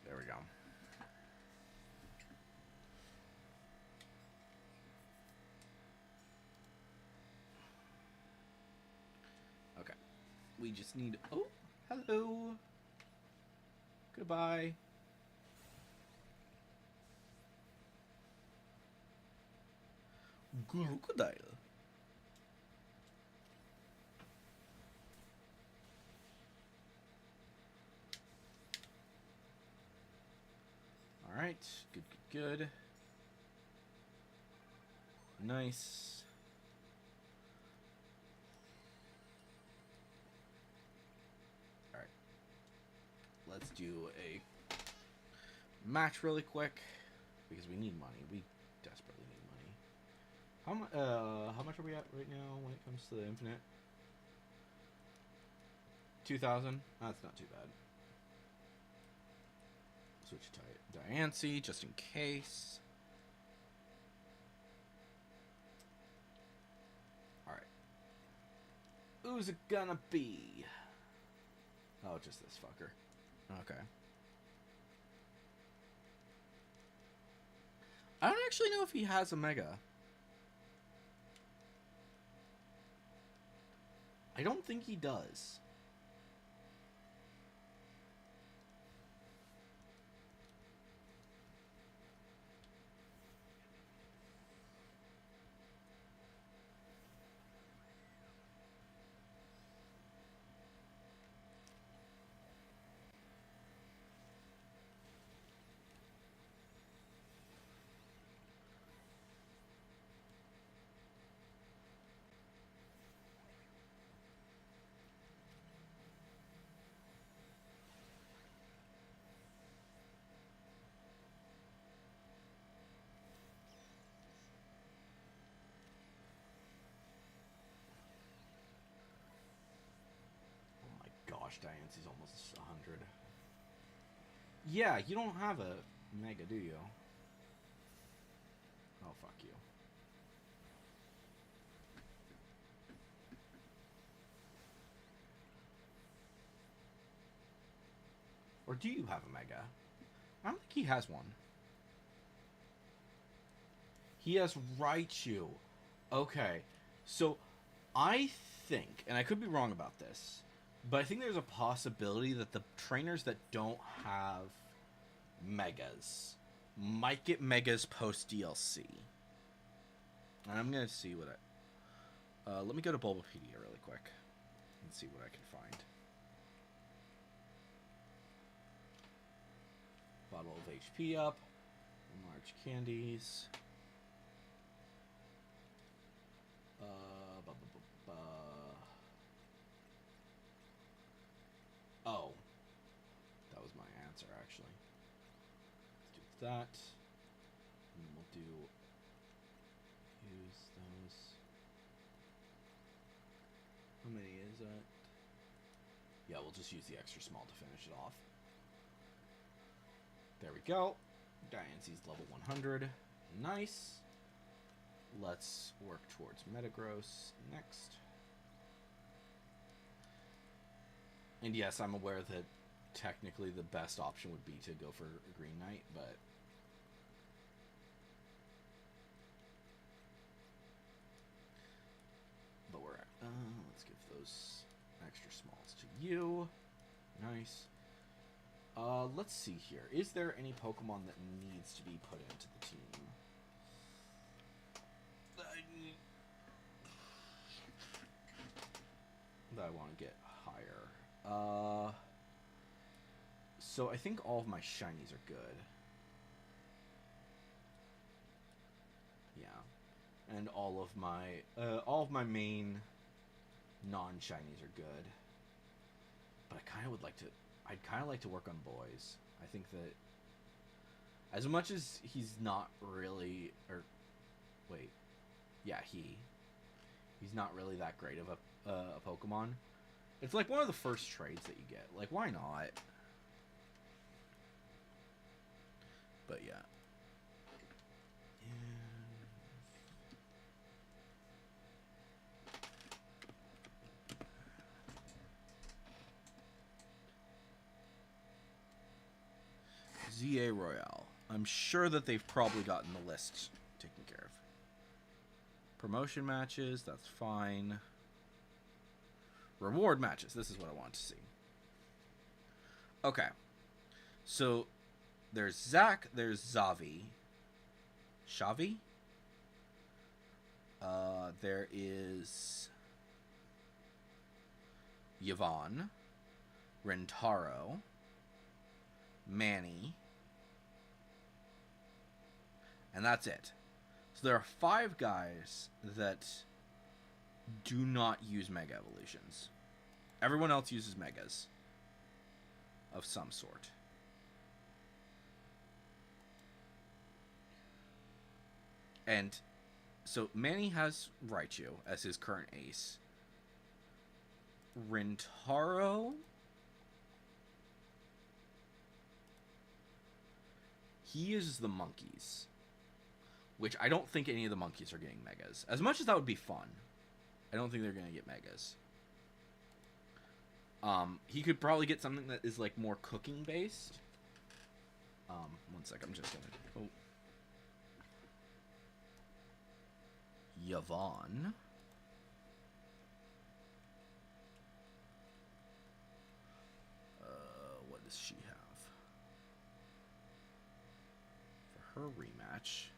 There we go. Okay. We just need... Oh, hello. Goodbye. Crocodile. Alright. Good, good, good. Nice. Alright. Let's do a match really quick. Because we need money. We desperately need money. How much are we at right now when it comes to the infinite? 2,000? That's not too bad. Switch to Diancie, just in case. Alright. Who's it gonna be? Oh, just this fucker. Okay. actually know if he has a Mega. I don't think he does. Gosh, Diane's almost 100. Yeah, you don't have a Mega, do you? Oh, fuck you. Or do you have a Mega? I don't think he has one. He has Raichu. Okay, so I think, and I could be wrong about this, but I think there's a possibility that the trainers that don't have Megas might get Megas post DLC. And I'm gonna see what I. Let me go to Bulbapedia really quick and see what I can find. Bottle of HP up. Large candies. Oh, that was my answer actually. Let's do that. And we'll use those. How many is it? Yeah, we'll just use the extra small to finish it off. There we go. Diance's level 100. Nice. Let's work towards Metagross next. And yes, I'm aware that technically the best option would be to go for a Green Knight, but we're at, let's give those extra smalls to you. Nice. Let's see here. Is there any Pokemon that needs to be put into the team? That I want to get higher. So I think all of my shinies are good. Yeah. And all of my main non-shinies are good. But I'd kind of like to work on boys. I think that as much as he's not really, he's not really that great of a Pokemon. It's like one of the first trades that you get. Like, why not? But yeah. ZA Royale. I'm sure that they've probably gotten the list taken care of. Promotion matches, that's fine. Reward matches, this is what I want to see. Okay. So, there's Zach, there's Zavi. Shavi? There is Yvonne, Rentaro, Manny, and that's it. So there are 5 guys that do not use Mega Evolutions. Everyone else uses Megas of some sort. And so Manny has Raichu as his current ace. Rentaro, he uses the monkeys, which I don't think any of the monkeys are getting Megas. As much as that would be fun, I don't think they're going to get Megas. He could probably get something that is like more cooking based. One sec, I'm just gonna. Yvonne. What does she have? For her rematch,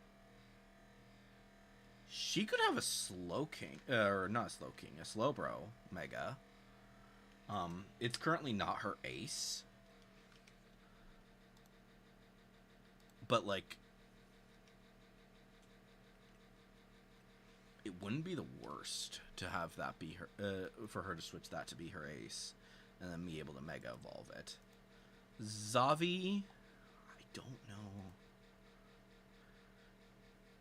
she could have a Slowking, or not a Slowking, a Slowbro Mega. It's currently not her ace. But, like, it wouldn't be the worst to have that be her, for her to switch that to be her ace, and then be able to Mega Evolve it. Zavi, I don't know.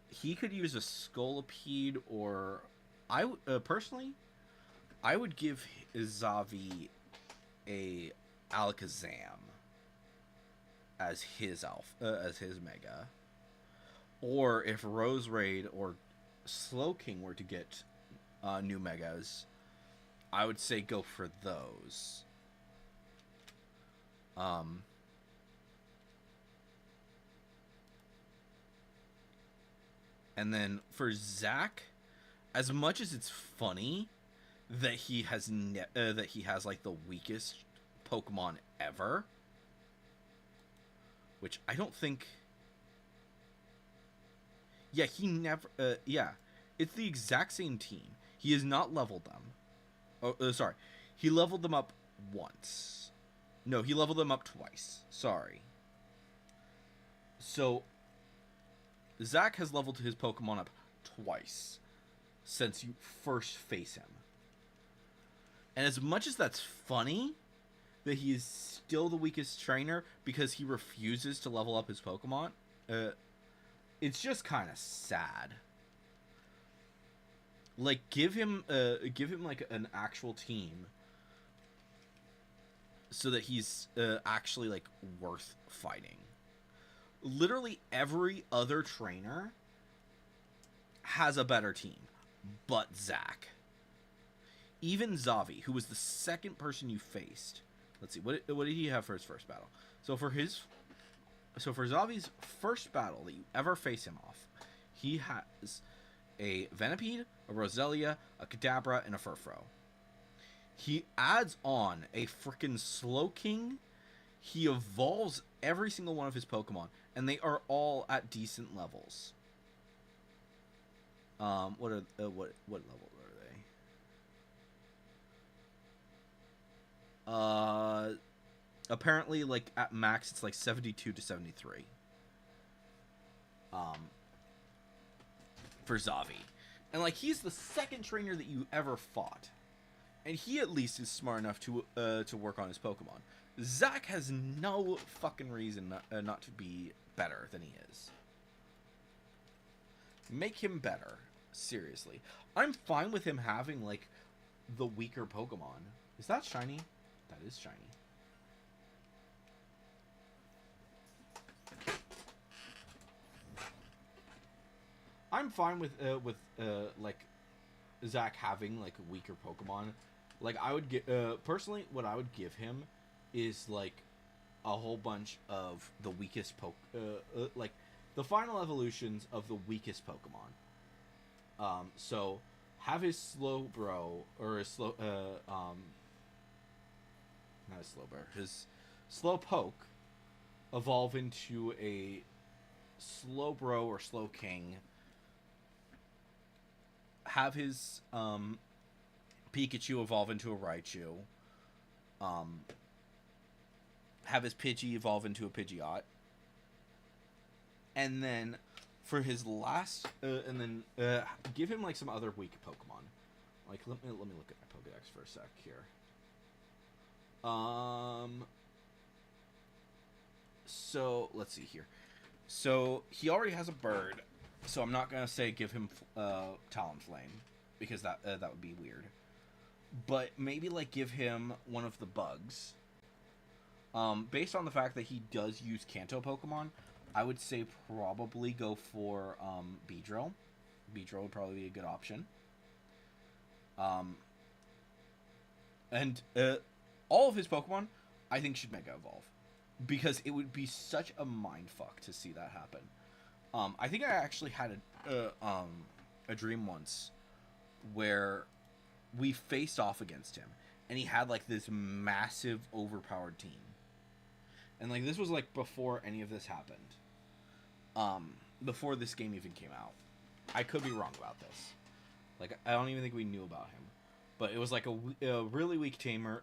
He could use a Scolipede, or personally, I would give Zavi a Alakazam as his as his Mega. Or if Roserade or Slowking were to get new Megas, I would say go for those. And then for Zach, as much as it's funny that he has like the weakest Pokemon ever, which I don't think. Yeah, he never. Yeah, it's the exact same team. He has not leveled them. Oh, sorry, he leveled them up once. No, he leveled them up twice. Sorry. So Zach has leveled his Pokemon up twice since you first face him. And as much as that's funny that he is still the weakest trainer because he refuses to level up his Pokemon, it's just kind of sad. Like, give him like an actual team so that he's actually like worth fighting. Literally every other trainer has a better team, but Zach. Even Zavi, who was the second person you faced. Let's see, what did he have for his first battle? So for Zavi's first battle that you ever face him off, he has a Venipede, a Roselia, a Kadabra, and a Furfrou. He adds on a freaking Slowking. He evolves every single one of his Pokemon, and they are all at decent levels. What level are they? Apparently, like, at max, it's like 72 to 73. For Zavi. And, like, he's the second trainer that you ever fought. And he at least is smart enough to work on his Pokemon. Zach has no fucking reason not to be better than he is. Make him better. Seriously. I'm fine with him having, like, the weaker Pokemon. Is that shiny? That is shiny. I'm fine with like Zach having like a weaker Pokemon. Like I would get personally, what I would give him is like a whole bunch of the weakest like the final evolutions of the weakest Pokemon. So have his Slowbro or his not his Slowbro, his Slowpoke evolve into a Slowbro or Slowking. Have his Pikachu evolve into a Raichu. Have his Pidgey evolve into a Pidgeot. And then for his last, give him like some other weak Pokemon. Like let me look at my Pokedex for a sec here. So let's see here. So he already has a bird. So I'm not gonna say give him Talonflame because that would be weird. But maybe like give him one of the bugs. Based on the fact that he does use Kanto Pokemon, I would say probably go for Beedrill. Beedrill would probably be a good option. And all of his Pokemon, I think, should Mega Evolve. Because it would be such a mindfuck to see that happen. I think I actually had a dream once where we faced off against him, and he had like this massive, overpowered team. And like this was like before any of this happened. Before this game even came out. I could be wrong about this. Like I don't even think we knew about him, but it was like a really weak trainer,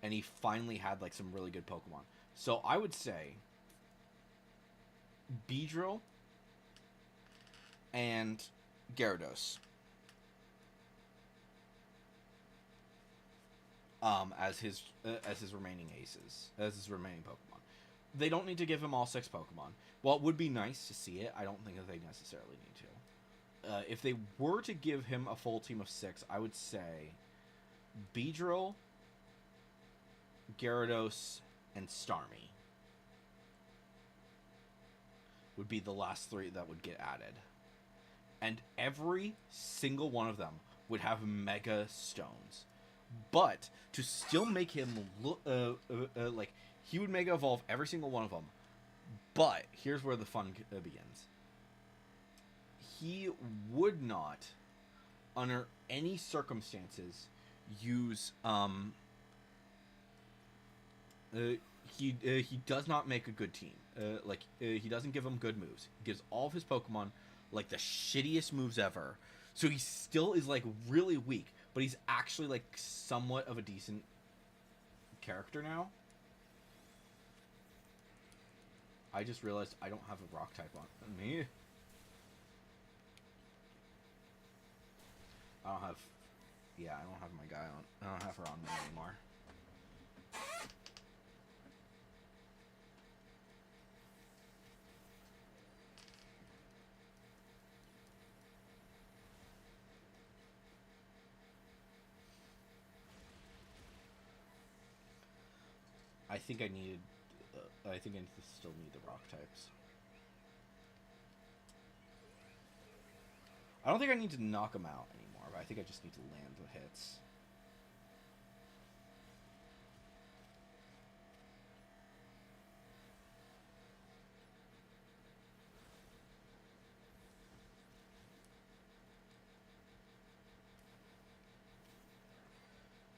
and he finally had like some really good Pokemon. So I would say Beedrill and Gyarados as his remaining aces, as his remaining Pokemon. They don't need to give him all 6 Pokemon. While it would be nice to see it, I don't think that they necessarily need to. If they were to give him a full team of 6, I would say Beedrill, Gyarados, and Starmie would be the last 3 that would get added. And every single one of them would have Mega Stones. But to still make him look like he would Mega Evolve every single one of them. But here's where the fun begins. He would not, under any circumstances, use he does not make a good team. He doesn't give them good moves. He gives all of his Pokemon like the shittiest moves ever. So he still is like really weak, but he's actually like somewhat of a decent character now. I just realized I don't have a rock type on me. I don't have my guy on. I don't have her on me anymore. I think I needed. I think I still need the rock types. I don't think I need to knock them out anymore, but I think I just need to land the hits.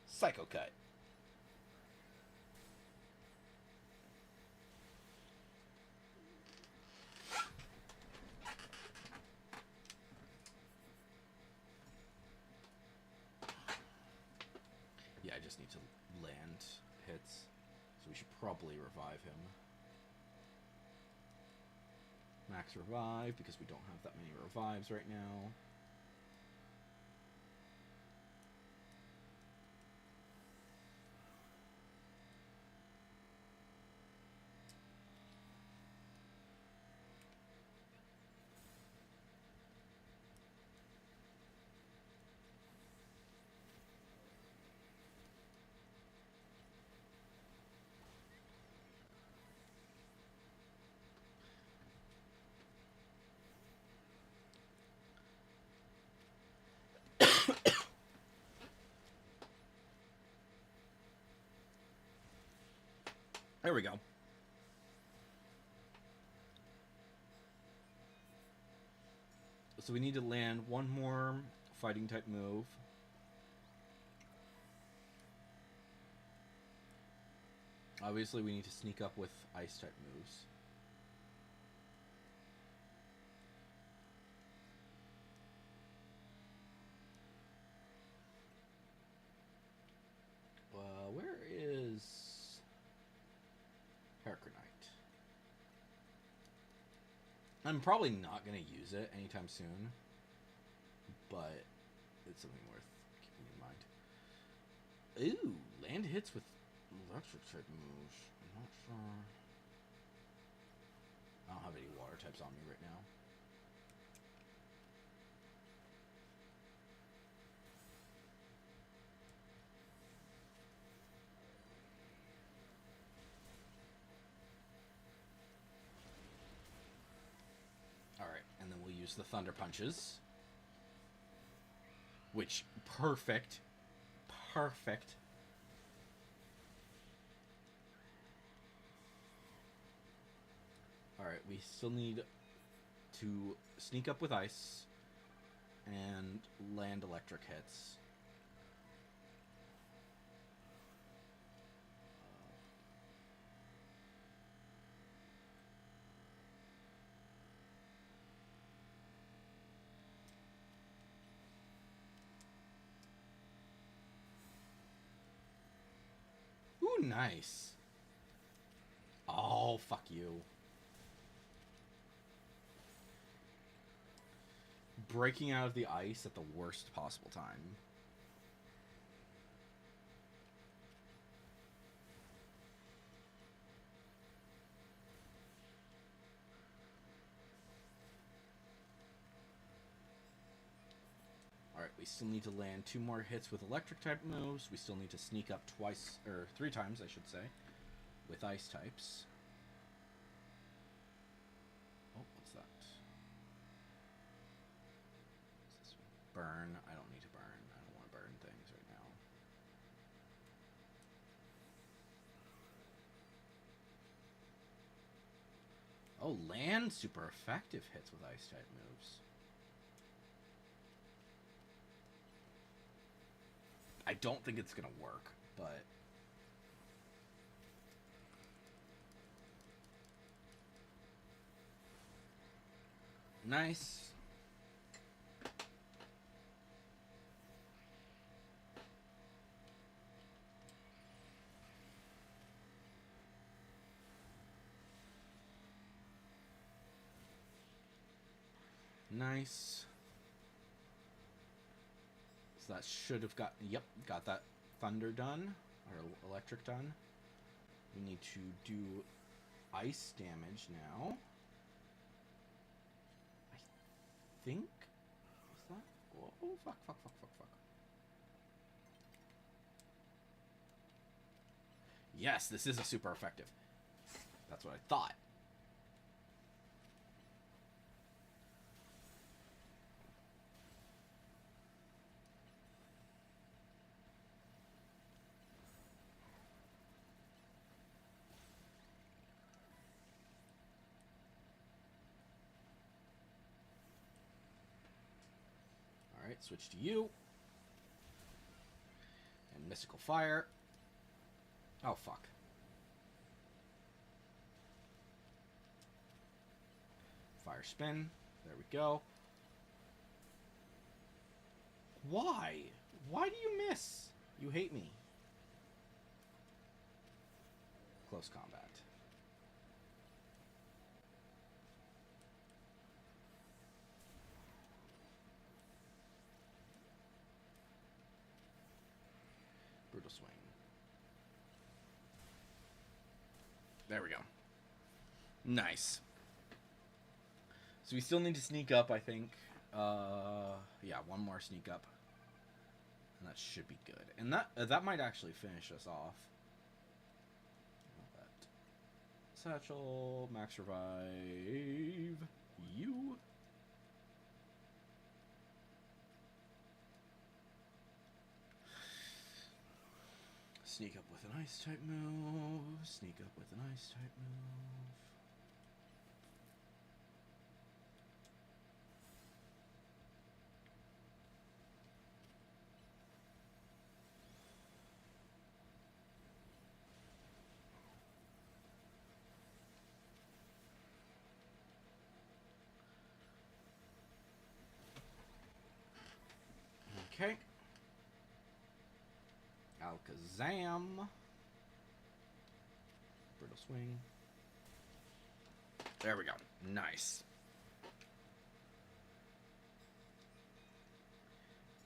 Psycho Cut. Yeah, I just need to land hits, so we should probably revive him. Max revive, because we don't have that many revives right now. There we go. So we need to land one more fighting type move. Obviously, we need to sneak up with ice type moves. Where is Paracrite? I'm probably not going to use it anytime soon, but it's something worth keeping in mind. Ooh, land hits with electric type moves. I'm not sure. I don't have any water types on me right now. Alright, and then we'll use the Thunder Punches. Which, perfect. Perfect. Alright, we still need to sneak up with ice. and land electric hits. Ooh, nice. Oh, fuck you. Breaking out of the ice at the worst possible time. Alright, we still need to land 2 more hits with electric type moves. We still need to sneak up twice, or 3 times, I should say, with ice types. Oh, what's that? What's this one? Burn. I don't need to burn. I don't want to burn things right now. Oh, land super effective hits with ice type moves. I don't think it's gonna work, but nice. Nice. So that should have got... Yep, got that thunder done. Or electric done. We need to do ice damage now. I think... What's that? Oh, fuck. Yes, this is a super effective. That's what I thought. Alright, switch to you. And Mystical Fire. Oh, fuck. Fire Spin. There we go. Why? Why do you miss? You hate me. Close combat. Brutal Swing. There we go. Nice. So we still need to sneak up, I think. Yeah, 1 more sneak up. And that should be good. And that might actually finish us off. Satchel, max revive, you. Sneak up with an ice type move. Sneak up with an ice type move. Okay. Alakazam. Brittle Swing. There we go. Nice.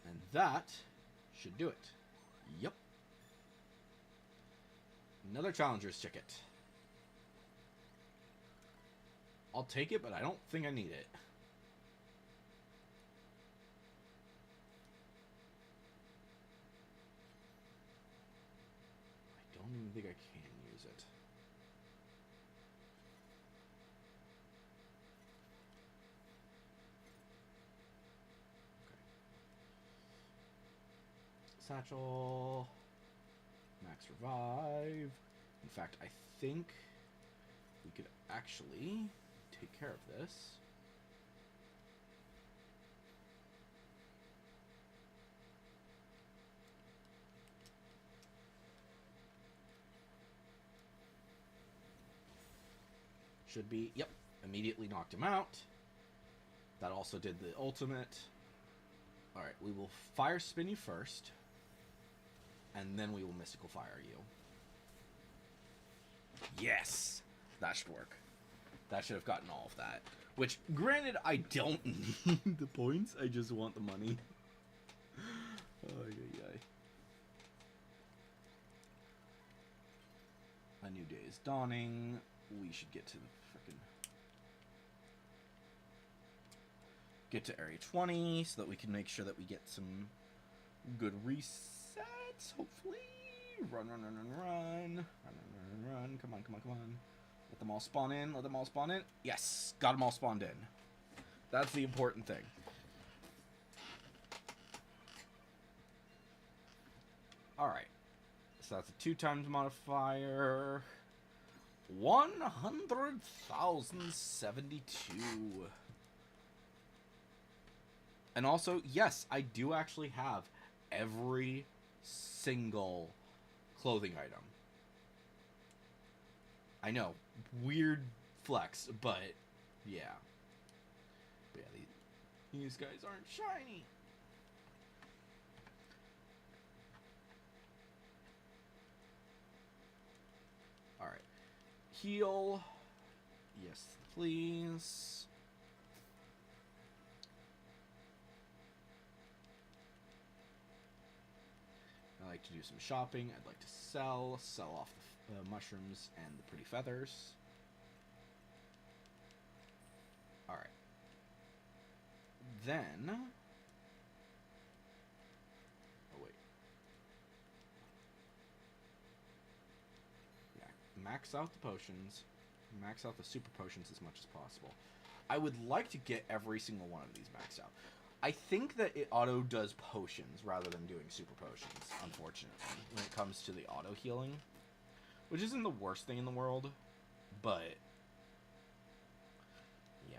And that should do it. Yep. Another Challenger's ticket. I'll take it, but I don't think I need it. I don't even think I can use it. Okay. Satchel. Max revive. In fact, I think we could actually take care of this. Should be. Yep. Immediately knocked him out. That also did the ultimate. Alright, we will fire spin you first. And then we will mystical fire you. Yes! That should work. That should have gotten all of that. Which, granted, I don't need the points. I just want the money. A new day is dawning. We should get to the frickin' get to Area 20 so that we can make sure that we get some good resets, hopefully. Run. Come on. Let them all spawn in. Yes, got them all spawned in. That's the important thing. Alright. So that's a 2 times modifier. 100,072. And also, yes, I do actually have every single clothing item. I know, weird flex, but yeah. These guys aren't shiny. Alright. Heal. Yes, please. I like to do some shopping. I'd like to sell off the mushrooms and the pretty feathers. Alright. Then... oh, wait. Yeah, max out the potions. Max out the super potions as much as possible. I would like to get every single one of these maxed out. I think that it auto does potions rather than doing super potions, unfortunately, when it comes to the auto healing. Which isn't the worst thing in the world, but yeah.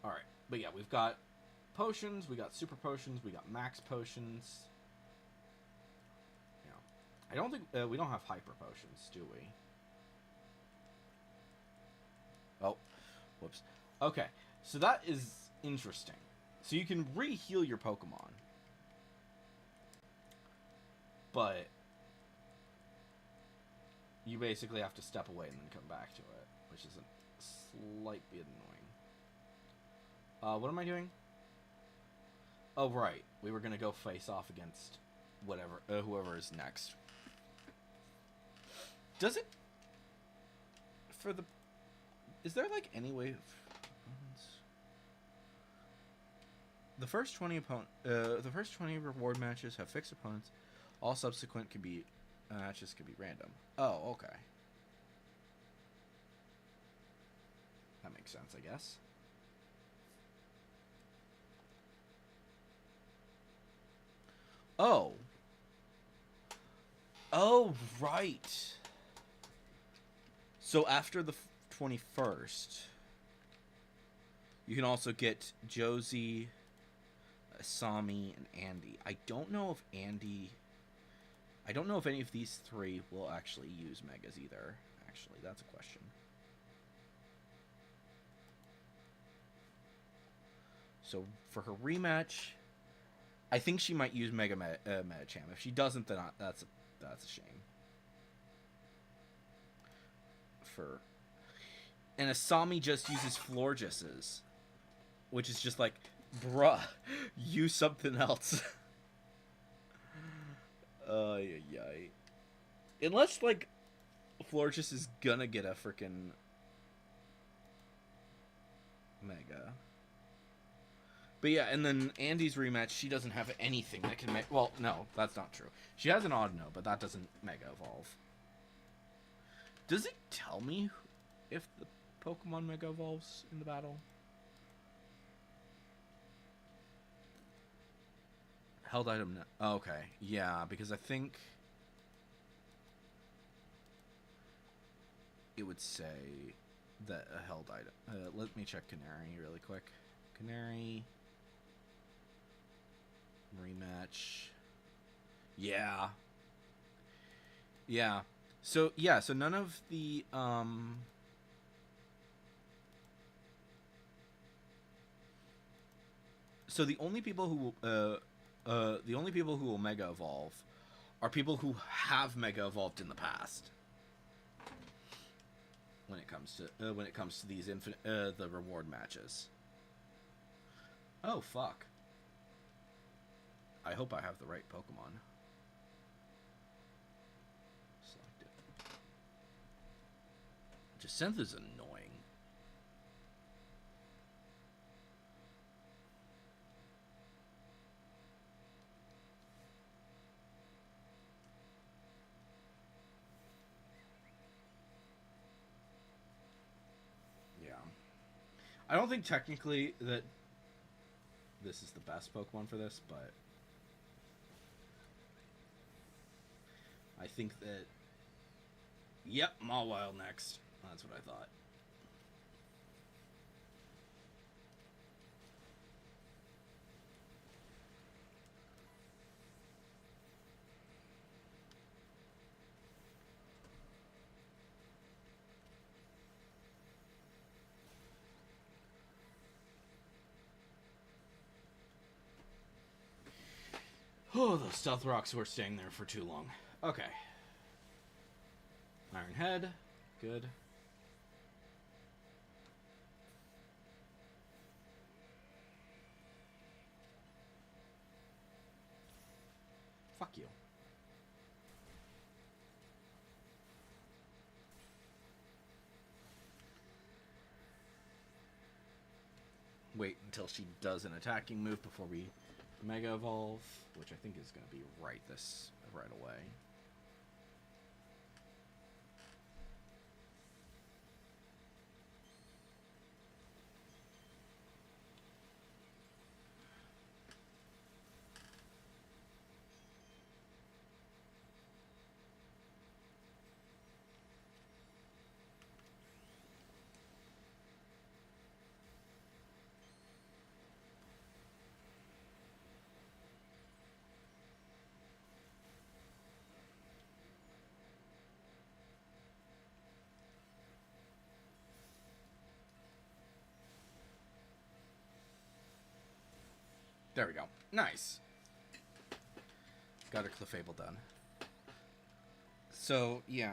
Alright, but yeah, we've got potions, we got super potions, we got max potions. Yeah. I don't think, we don't have hyper potions, do we? Oh, whoops. Okay, so that is interesting. So you can re-heal your Pokemon. But you basically have to step away and then come back to it, which is slightly annoying. What am I doing? Oh, right. We were going to go face off against whatever, whoever is next. Does it... for the... is there, like, any way of... the first 20 reward matches have fixed opponents. All subsequent can be matches can be random. Oh, okay. That makes sense, I guess. Oh. Oh, right. So after the 21st, you can also get Josie, Asami, and Andy. I don't know if any of these three will actually use Megas either. Actually, that's a question. So for her rematch, I think she might use Mega Medicham. If she doesn't, then that's a shame. And Asami just uses Florges's, which is just like, bruh, use something else. Unless, like, Florges is gonna get a freaking Mega. But yeah, and then Andy's rematch, she doesn't have anything that can make... well, no, that's not true. She has an Audino, but that doesn't Mega Evolve. Does it tell me if the Pokemon Mega Evolves in the battle? Held item... oh, okay, yeah, because I think... it would say that a held item... let me check Canary really quick. Canary... rematch. Yeah. So yeah, so none of the so the only people who will mega evolve are people who have mega evolved in the past. When it comes to these infinite the reward matches. Oh fuck. I hope I have the right Pokemon. Selected. Jacinth is annoying. Yeah. I don't think technically that this is the best Pokemon for this, but I think that... Yep, Mawile next. That's what I thought. Oh, those stealth rocks were staying there for too long. Okay. Iron Head. Good. Fuck you. Wait until she does an attacking move before we Mega Evolve, which I think is going to be right away. There we go. Nice. Got a Clefable done. So, yeah.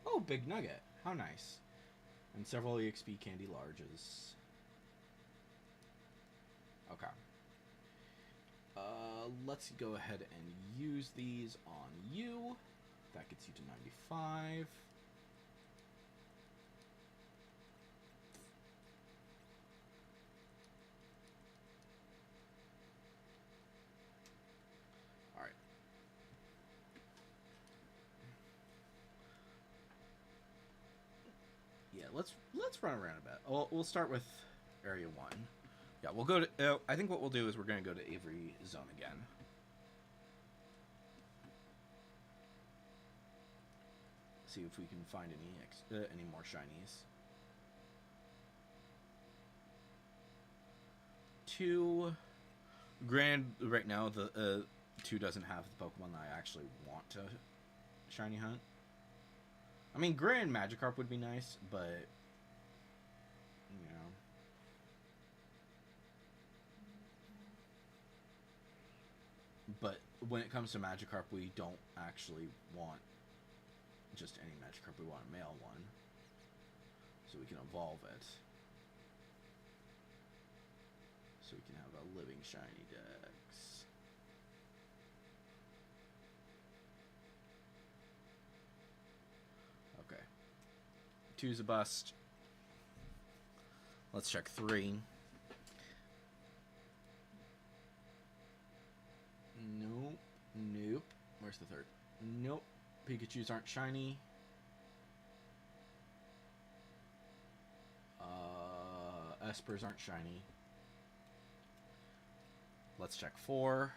Oh, Big Nugget. How nice. And several EXP Candy Larges. Okay. Let's go ahead and use these on you. That gets you to 95. All right. Yeah, let's run around a bit. We'll start with Area 1. Yeah, we'll go to... I think what we'll do is we're going to go to Avery Zone again. See if we can find any more shinies. 2... Grand right now the 2 doesn't have the Pokemon that I actually want to shiny hunt. I mean, Grand Magikarp would be nice, but you know. But when it comes to Magikarp, we don't actually want just any Magikarp. We want a male one, so we can evolve it. So we can have a living shiny Dex. Okay. 2's a bust. Let's check 3. Nope. Nope. Where's the 3rd? Nope. Pikachus aren't shiny. Espers aren't shiny. Let's check 4.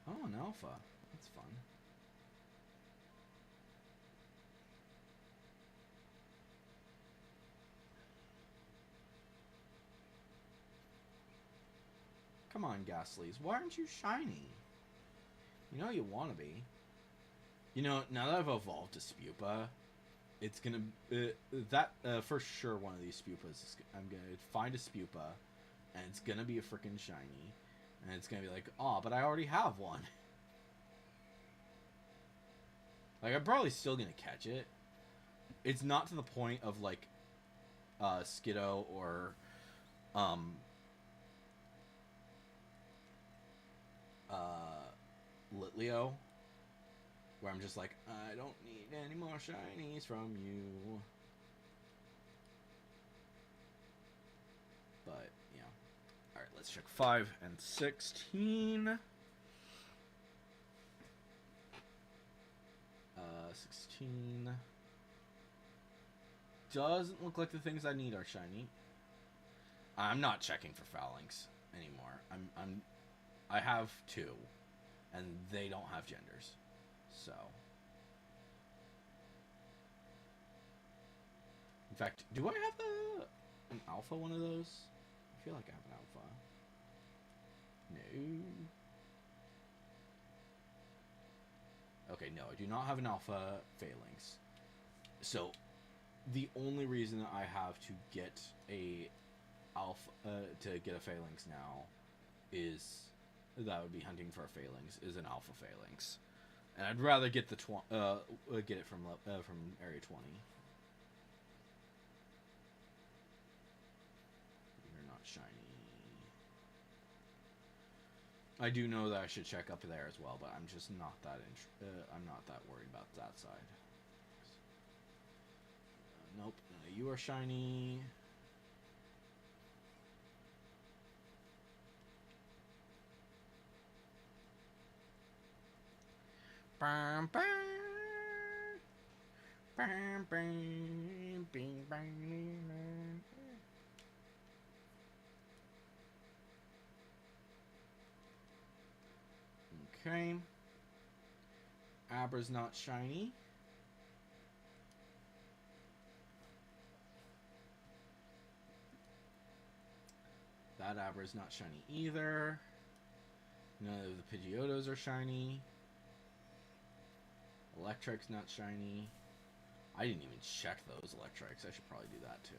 Oh, an alpha. That's fun. Come on, Ghastlies. Why aren't you shiny? You know you want to be. You know, now that I've evolved to Spupa, it's gonna... for sure one of these Spupas, I'm gonna find a Spupa, and it's gonna be a freaking shiny. And it's gonna be like, oh, but I already have one. Like, I'm probably still gonna catch it. It's not to the point of, like, Skiddo or, Litleo, where I'm just like, I don't need any more shinies from you. But, yeah. Alright, let's check 5 and 16. 16. Doesn't look like the things I need are shiny. I'm not checking for Phalanx anymore. I have 2, and they don't have genders. So, in fact, do I have an alpha one of those? I feel like I have an alpha. No. Okay, no, I do not have an alpha Phalanx. So, the only reason that I have to get a alpha to get a Phalanx now is that would be hunting for a Phalanx is an alpha Phalanx, and I'd rather get the get it from area 20. You're not shiny. I do know that I should check up there as well, but I'm just not that I'm not that worried about that side. Nope, you are shiny. Bam, bam. Bam, bam, bing, bang. Okay. Abra's not shiny. That Abra's not shiny either. None of the Pidgeotos are shiny. Electric's not shiny. I didn't even check those Electrics. I should probably do that too.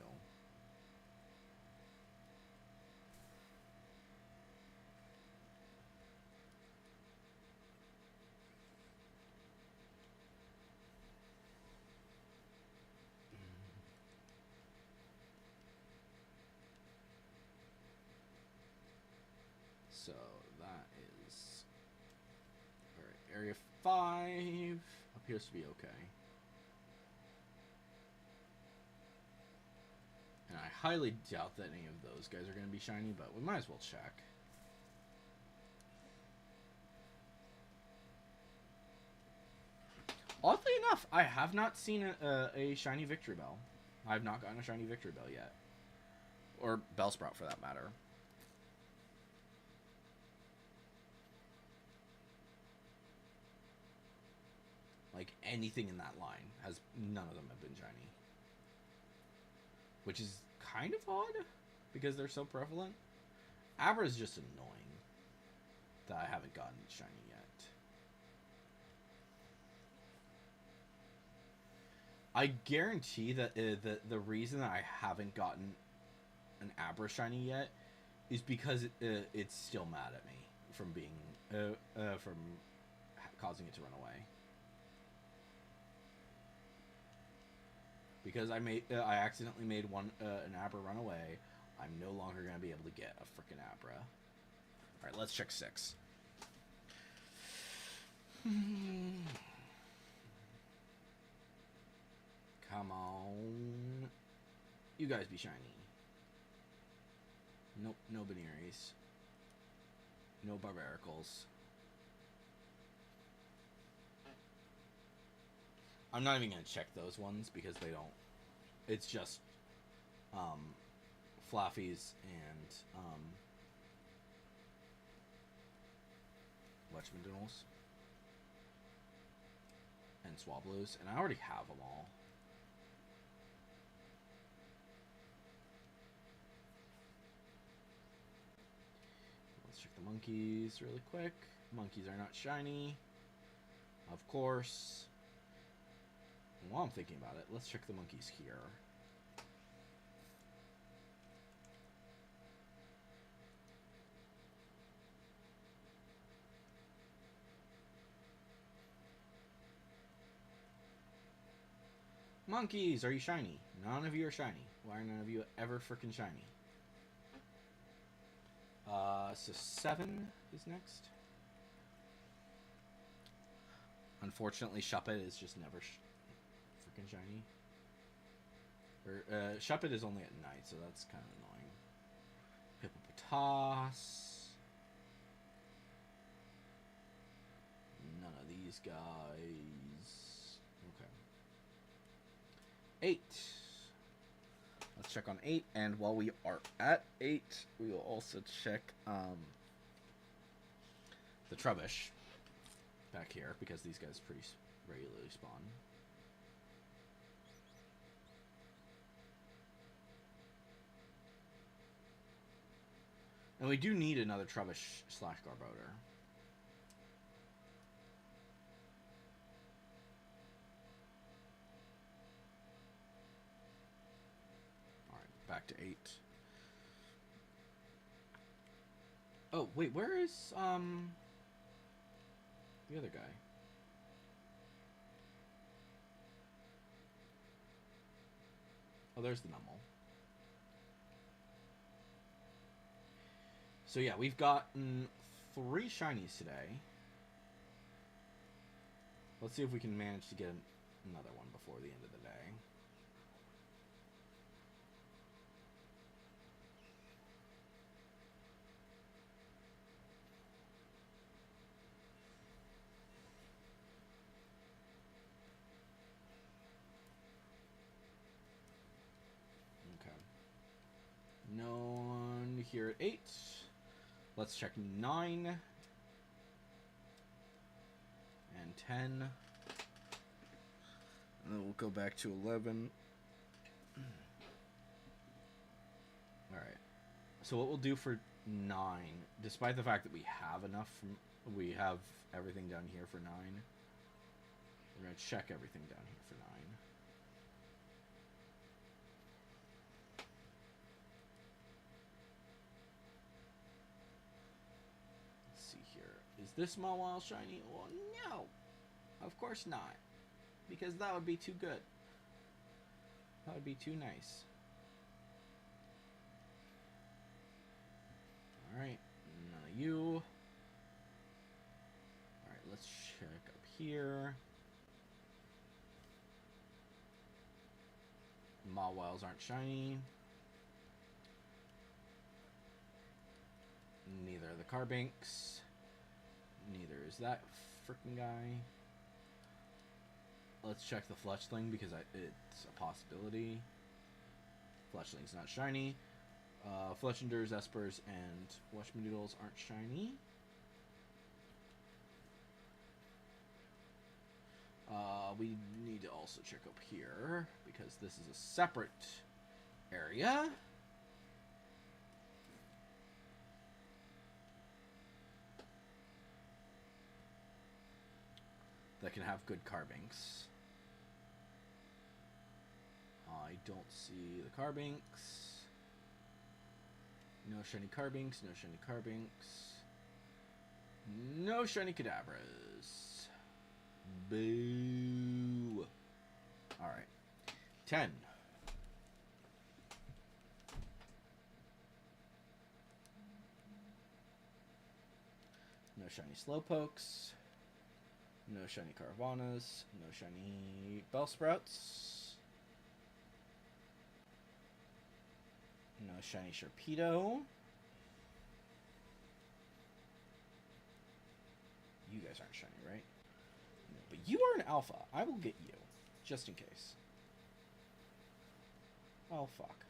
So that is area 5 appears to be okay. And I highly doubt that any of those guys are going to be shiny, but we might as well check. Oddly enough, I have not seen a shiny Victory Bell. I have not gotten a shiny Victory Bell yet. Or Bellsprout, for that matter. Like, anything in that line has... None of them have been shiny. Which is kind of odd, because they're so prevalent. Abra is just annoying that I haven't gotten shiny yet. I guarantee that the reason that I haven't gotten an Abra shiny yet is because it's still mad at me from being from causing it to run away. Because I accidentally made an Abra run away. I'm no longer gonna be able to get a frickin' Abra. All right, let's check 6. Come on. You guys be shiny. Nope, no Beneries. No Barbaricles. I'm not even going to check those ones because they don't... It's just Flaffies and Lechmandinals and Swabloos, and I already have them all. Let's check monkeys really quick. Monkeys are not shiny. Of course. While I'm thinking about it, let's check the monkeys here. Monkeys, are you shiny? None of you are shiny. Why are none of you ever freaking shiny? So 7 is next. Unfortunately, Shuppet is just never freaking shiny. Or, Shuppet is only at night, so that's kind of annoying. Hippopotas. None of these guys. Okay. 8. Let's check on 8, and while we are at 8, we will also check the Trubbish back here, because these guys pretty regularly spawn. And we do need another Trubbish / Garbodor. Back to 8. Oh, wait, where is, the other guy? Oh, there's the Numel. So yeah, we've gotten 3 shinies today. Let's see if we can manage to get another one before the end of the day. No one here at 8. Let's check 9. And 10. And then we'll go back to 11. Alright. So what we'll do for 9, despite the fact that we have enough, we have everything down here for 9. We're going to check everything down here for 9. Is this Mawile shiny? Well, no. Of course not. Because that would be too good. That would be too nice. Alright, none of you. Alright, let's check up here. Mawiles aren't shiny. Neither are the Carbinks. Neither is that freaking guy. Let's check the Fletchling because it's a possibility. Fletchling's not shiny. Fletchenders, Espers, and Weshmadoodles aren't shiny. We need to also check up here because this is a separate area. That can have good Carbinks. I don't see the Carbinks. No shiny Carbinks, no shiny Carbinks. No shiny Kadabras. Boo. Alright. 10. No shiny Slowpokes. No shiny Caravanas. No shiny Bellsprouts. No shiny Sharpedo. You guys aren't shiny, right? No, but you are an alpha. I will get you. Just in case. Oh, fuck.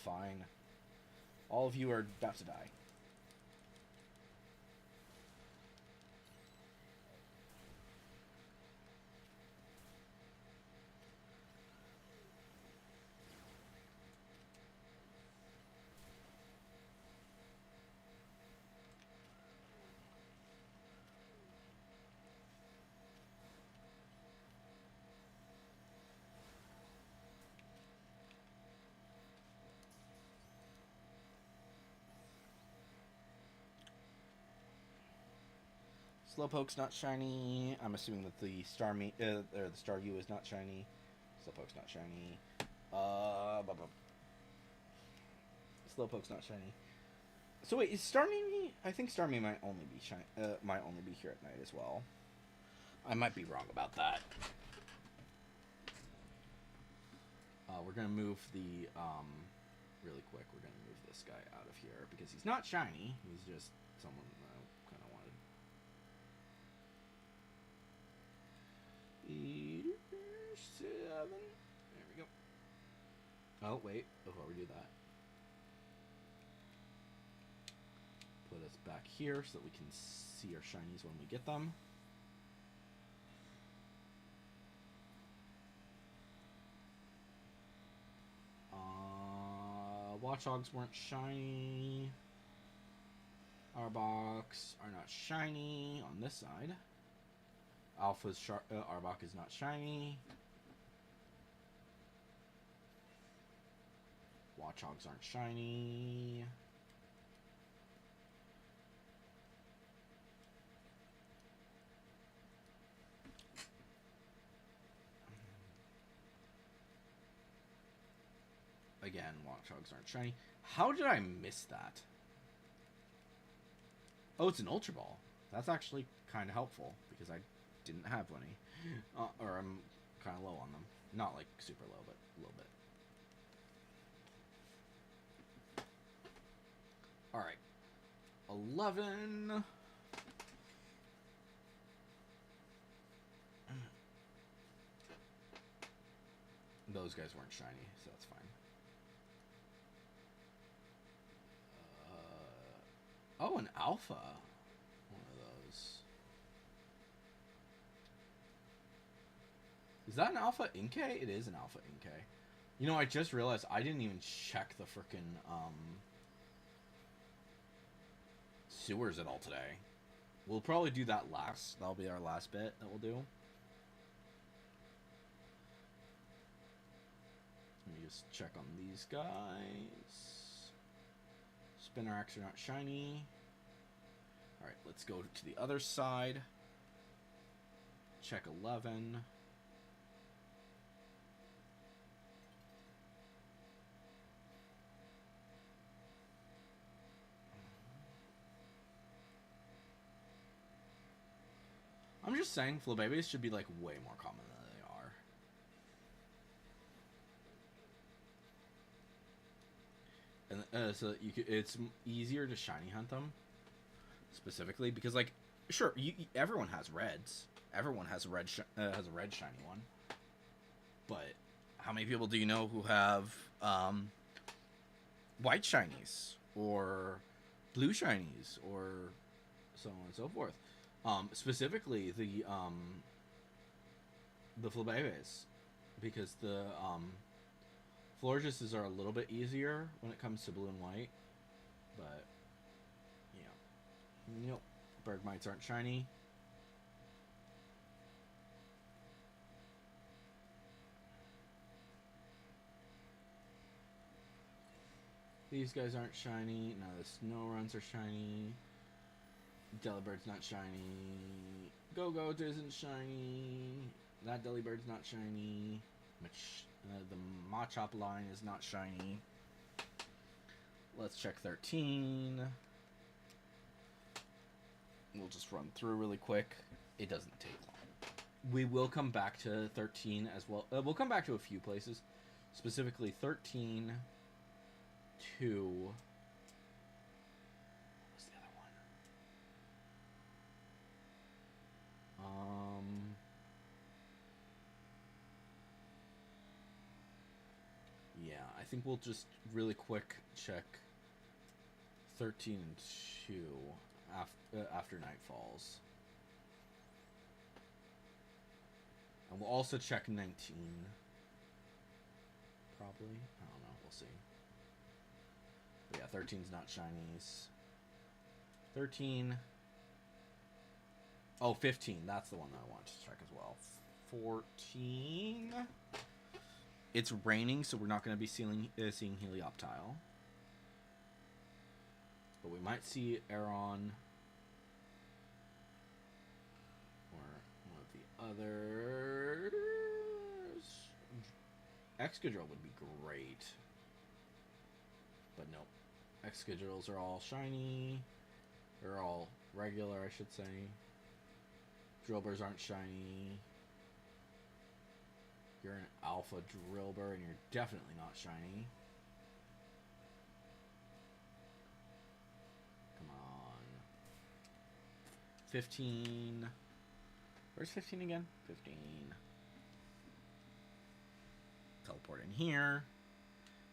Fine. All of you are about to die. Slowpoke's not shiny. I'm assuming that the or the Staryu is not shiny. Slowpoke's not shiny. Slowpoke's not shiny. So wait, is Starmie? I think Starmie might only be shiny. Might only be here at night as well. I might be wrong about that. We're gonna move the really quick. We're gonna move this guy out of here because he's not shiny. He's just someone I kind of wanted. 7. There we go. Oh wait, before we do that, put us back here so that we can see our shinies when we get them. Watchdogs weren't shiny. Arboks are not shiny on this side. Alpha's Arbok is not shiny. Watchdogs aren't shiny. Again, Watchdogs aren't shiny. How did I miss that? Oh, it's an Ultra Ball. That's actually kind of helpful because I didn't have any. Or I'm kind of low on them. Not like super low, but a little bit. Alright. 11. Those guys weren't shiny, so that's fine. Oh, an Alpha. One of those. Is that an Alpha Inkay? It is an Alpha Inkay. You know, I just realized I didn't even check the frickin' sewers at all today. We'll probably do that last. That'll be our last bit that we'll do. Let me just check on these guys. Spinaracks are not shiny. Alright, let's go to the other side. Check 11. I'm just saying, Flabébés should be like way more common than they are. And so it's easier to shiny hunt them, specifically because, like, sure, everyone has reds. Everyone has a red shiny one. But how many people do you know who have white shinies or blue shinies or so on and so forth? Specifically the Flabébés, because the Florges are a little bit easier when it comes to blue and white, but yeah, nope. Bergmites aren't shiny. These guys aren't shiny. None of the Snoruns are shiny. Delibird's not shiny. Go-Go isn't shiny. That Delibird's not shiny. The Machop line is not shiny. Let's check 13. We'll just run through really quick. It doesn't take long. We will come back to 13 as well. We'll come back to a few places. Specifically 13 to... What was the other one? Yeah, I think we'll just really quick check 13 and 2 after night falls. And we'll also check 19. Probably. I don't know. We'll see. But yeah, 13's not shinies. 13. Oh, 15. That's the one that I want to check as well. 14. It's raining, so we're not going to be seeing Helioptile. But we might see Aeron. others. Excadrill would be great. But nope. Excadrills are all shiny. They're all regular, I should say. Drillburs aren't shiny. You're an alpha Drillbur, and you're definitely not shiny. Come on. 15. Where's 15 again? 15. Teleport in here.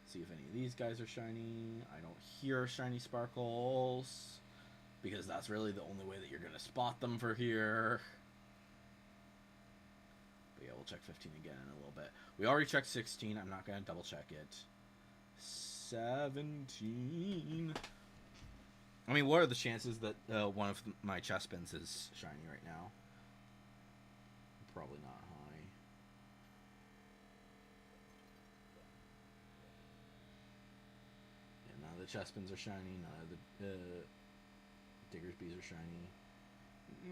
See if any of these guys are shiny. I don't hear shiny sparkles, because that's really the only way that you're going to spot them for here. But yeah, we'll check 15 again in a little bit. We already checked 16. I'm not going to double check it. 17. I mean, what are the chances that one of my Chespins is shiny right now? Probably not high. Yeah, none of the Chespins are shiny. None of the Diggersbees are shiny.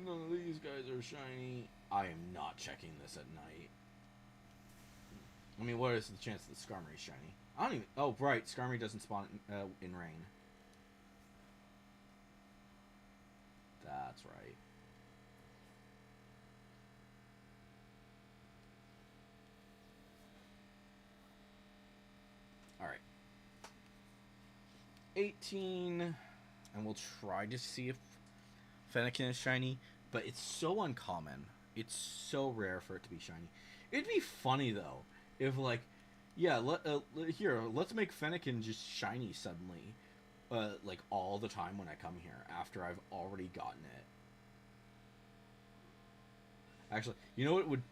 None of these guys are shiny. I am not checking this at night. I mean, what is the chance that Skarmory is shiny? I don't even... Oh, right. Skarmory doesn't spawn in rain. That's right. Alright. 18. And we'll try to see if Fennekin is shiny. But it's so uncommon. It's so rare for it to be shiny. It'd be funny, though, if, like... Yeah, here, let's make Fennekin just shiny suddenly. Like, all the time when I come here, after I've already gotten it. Actually, you know what would...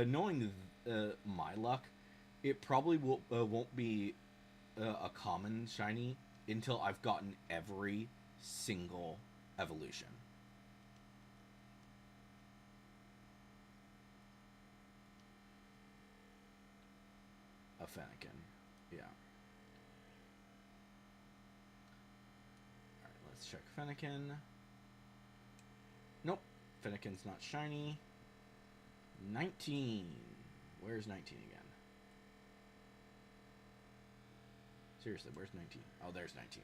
knowing my luck, it probably won't be a common shiny until I've gotten every single evolution. Of Fennekin. Yeah. Alright, let's check Fennekin. Nope. Fennekin's not shiny. 19. Where's 19 again? Seriously, where's 19? Oh, there's 19.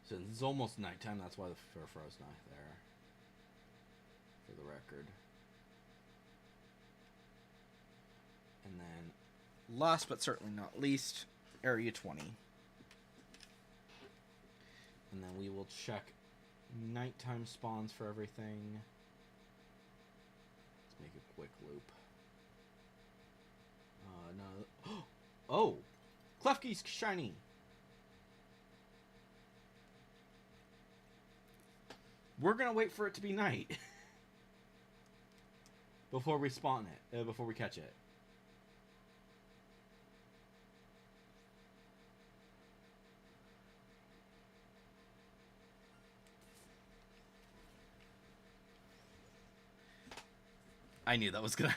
Since it's almost nighttime, that's why the Furfro's not there. For the record. And then, last but certainly not least, Area 20. And then we will check nighttime spawns for everything. Let's make a quick loop. No. Oh! Klefki's shiny! We're gonna wait for it to be night. Before we spawn it. Before we catch it. I knew that was gonna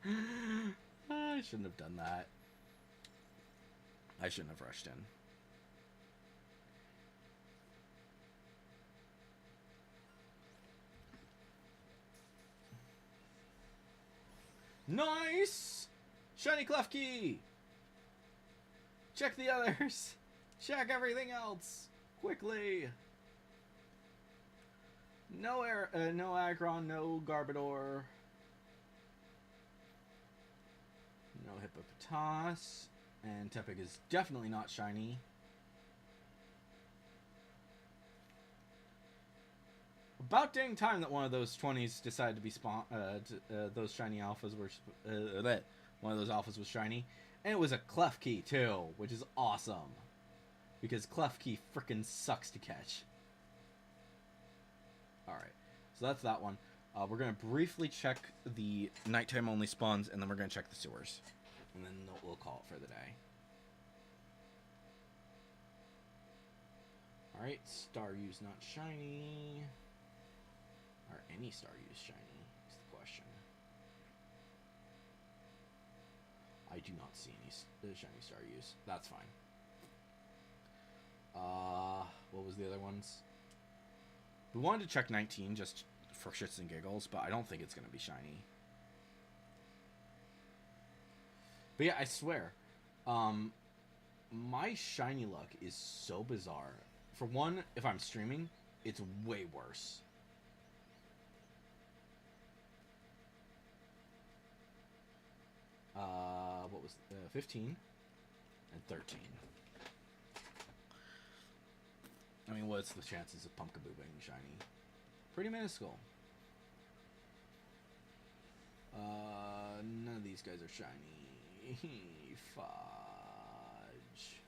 happen. I shouldn't have done that. I shouldn't have rushed in. Nice! Shiny Klefki! Check the others! Check everything else! Quickly! No no Aggron, no Garbodor. No Hippopotas. And Tepig is definitely not shiny. About dang time that one of those 20s decided to be those shiny alphas were... that one of those alphas was shiny. And it was a Klefki, too, which is awesome. Because Klefki frickin' sucks to catch. Alright, so that's that one. We're going to briefly check the nighttime only spawns, and then we're going to check the sewers. And then we'll call it for the day. Alright, Staryu's not shiny. Are any Staryu shiny? Is the question. I do not see any shiny Staryus. That's fine. What was the other ones? We wanted to check 19 just for shits and giggles, but I don't think it's going to be shiny. But yeah, I swear, my shiny luck is so bizarre. For one, if I'm streaming, it's way worse. What was 15 and 13? I mean, what's the chances of Pumpkaboo being shiny? Pretty minuscule. None of these guys are shiny. Fudge.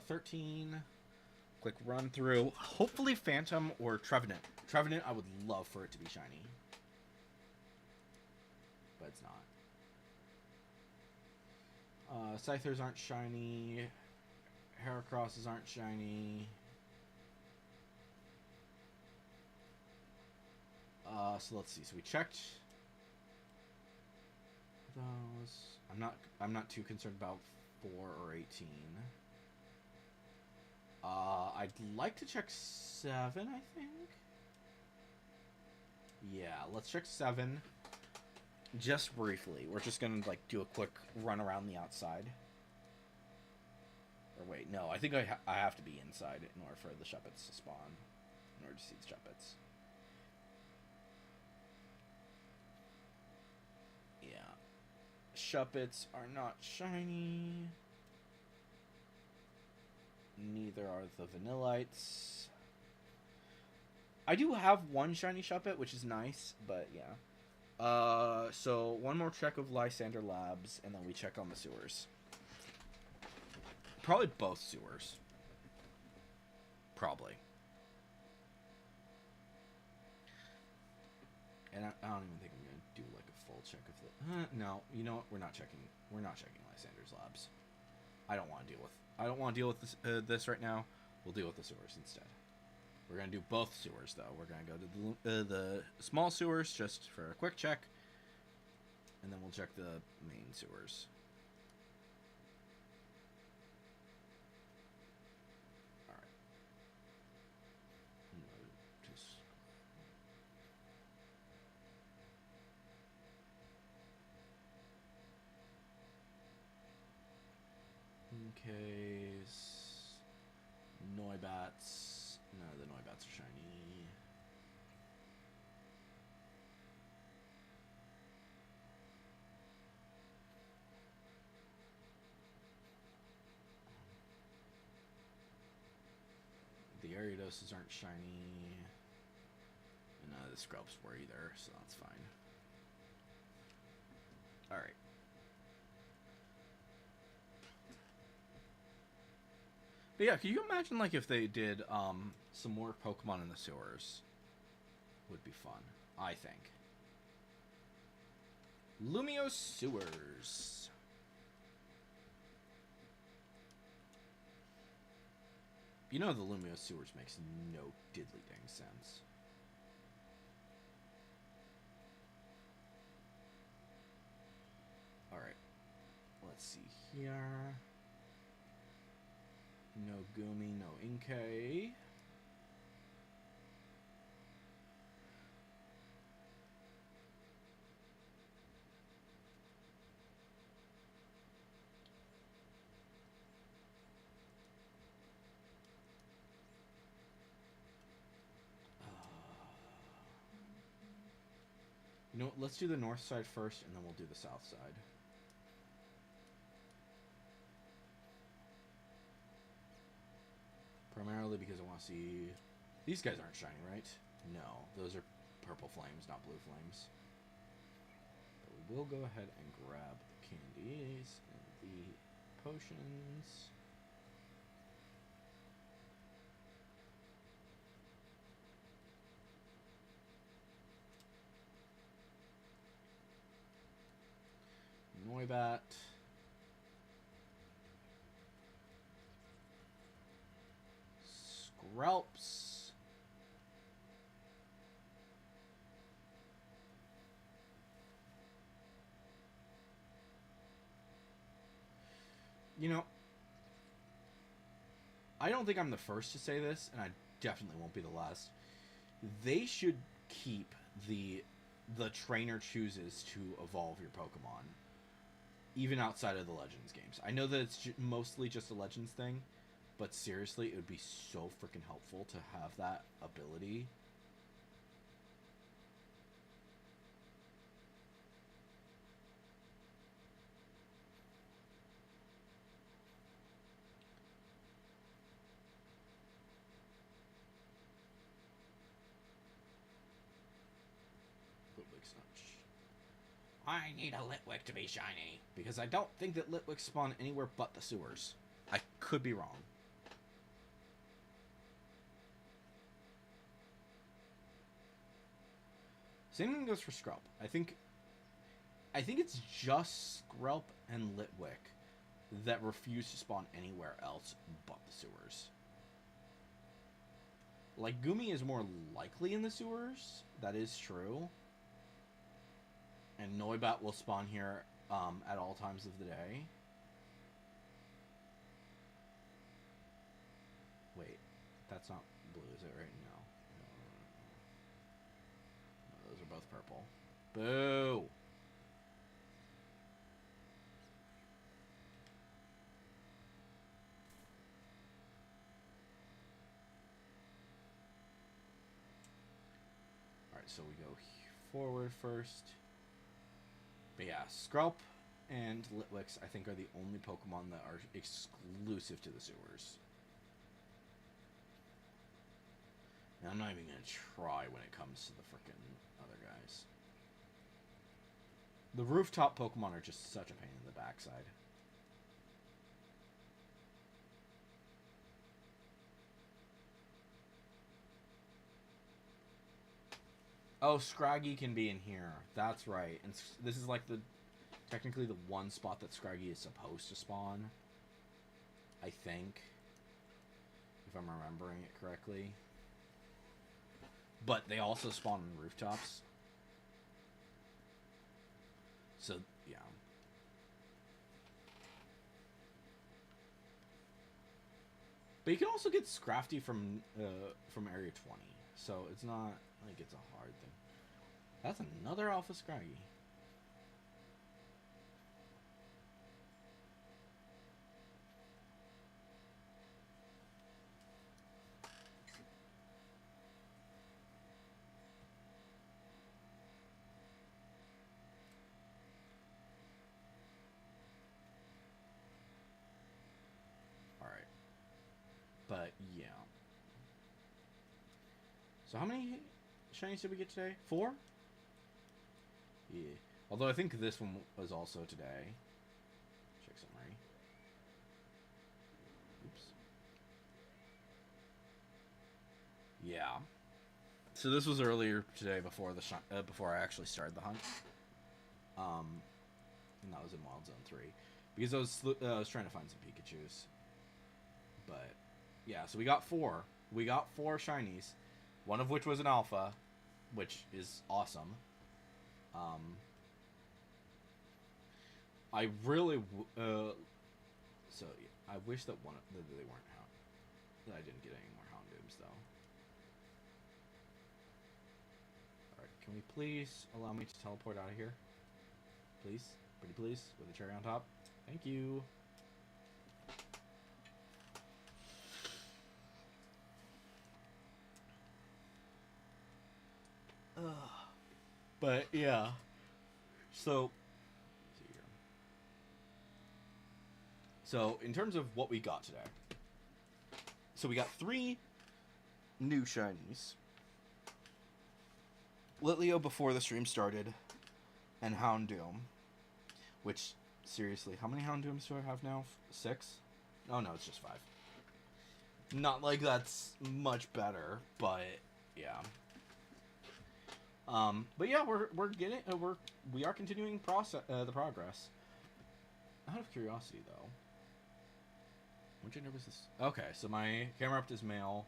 13. Quick run through. Hopefully Phantom or Trevenant. Trevenant, I would love for it to be shiny. But it's not. Scythers aren't shiny. Heracrosses aren't shiny. So let's see. So we checked those. I'm not too concerned about 4 or 18. I'd like to check 7, I think. Yeah, let's check 7. Just briefly. We're just gonna like do a quick run around the outside. Or wait, no, I think I have to be inside in order for the Shuppets to spawn. In order to see the Shuppets. Yeah. Shuppets are not shiny. Neither are the Vanillites. I do have one shiny Shuppet, which is nice, but yeah. So one more check of Lysander Labs, and then we check on the sewers. Probably both sewers. Probably. And I don't even think I'm gonna do like a full check of the. No, you know what? We're not checking. We're not checking Lysander's Labs. I don't want to deal with this, this right now. We'll deal with the sewers instead. We're gonna do both sewers though. We're gonna go to the small sewers just for a quick check, and then we'll check the main sewers. All right. Case Noibats. No, the Noibats are shiny. The Ariadoses aren't shiny. And none of the Scrubs were either, so that's fine. Alright. But yeah, can you imagine like if they did some more Pokemon in the sewers? Would be fun, I think. Lumiose Sewers. You know the Lumiose Sewers makes no diddly dang sense. Alright. Let's see here. No Goomy, no Inkay. You know what, let's do the north side first, and then we'll do the south side. Primarily because I want to see... These guys aren't shiny, right? No, those are purple flames, not blue flames. But we will go ahead and grab the candies and the potions. Noibat. Skrelps. You know, I don't think I'm the first to say this, and I definitely won't be the last. They should keep the trainer chooses to evolve your Pokemon, even outside of the Legends games. I know that it's mostly just a Legends thing, but seriously, it would be so freaking helpful to have that ability. Litwick's not. I need a Litwick to be shiny because I don't think that Litwick spawn anywhere but the sewers. I could be wrong. Same thing goes for Skrelp. I think it's just Skrelp and Litwick that refuse to spawn anywhere else but the sewers. Like, Gumi is more likely in the sewers. That is true. And Noibat will spawn here at all times of the day. Wait, that's not blue, is it right now? No, those are both purple. Boo! Alright, so we go forward first. But yeah, Skrelp and Litwicks, I think, are the only Pokemon that are exclusive to the sewers. And I'm not even going to try when it comes to the frickin' other guys. The rooftop Pokemon are just such a pain in the backside. Oh, Scraggy can be in here. That's right. And this is like technically the one spot that Scraggy is supposed to spawn. I think. If I'm remembering it correctly. But they also spawn on rooftops. So, yeah. But you can also get Scrafty from Area 20. So it's not like it's a hard thing. That's another Alpha Scraggy. Alright. But, yeah. So how many shinies did we get today? 4? Yeah. Although I think this one was also today. Check summary. Oops. Yeah. So this was earlier today before before I actually started the hunt. And that was in Wild Zone 3 because I was trying to find some Pikachus. But yeah, so we got 4. We got 4 shinies, one of which was an alpha, which is awesome. I really so yeah, I wish that that they weren't that I didn't get any more Houndooms though. Alright, can we please allow me to teleport out of here? Please? Pretty please? With a cherry on top? Thank you. But yeah. So in terms of what we got today. So we got 3 new shinies. Litleo before the stream started, and Houndoom. Which, seriously, how many Houndooms do I have now? 6? Oh no, it's just 5. Not like that's much better, but yeah. But yeah, we're getting we are continuing the progress. Out of curiosity, though, what gender was this? Okay, so my camera up is male.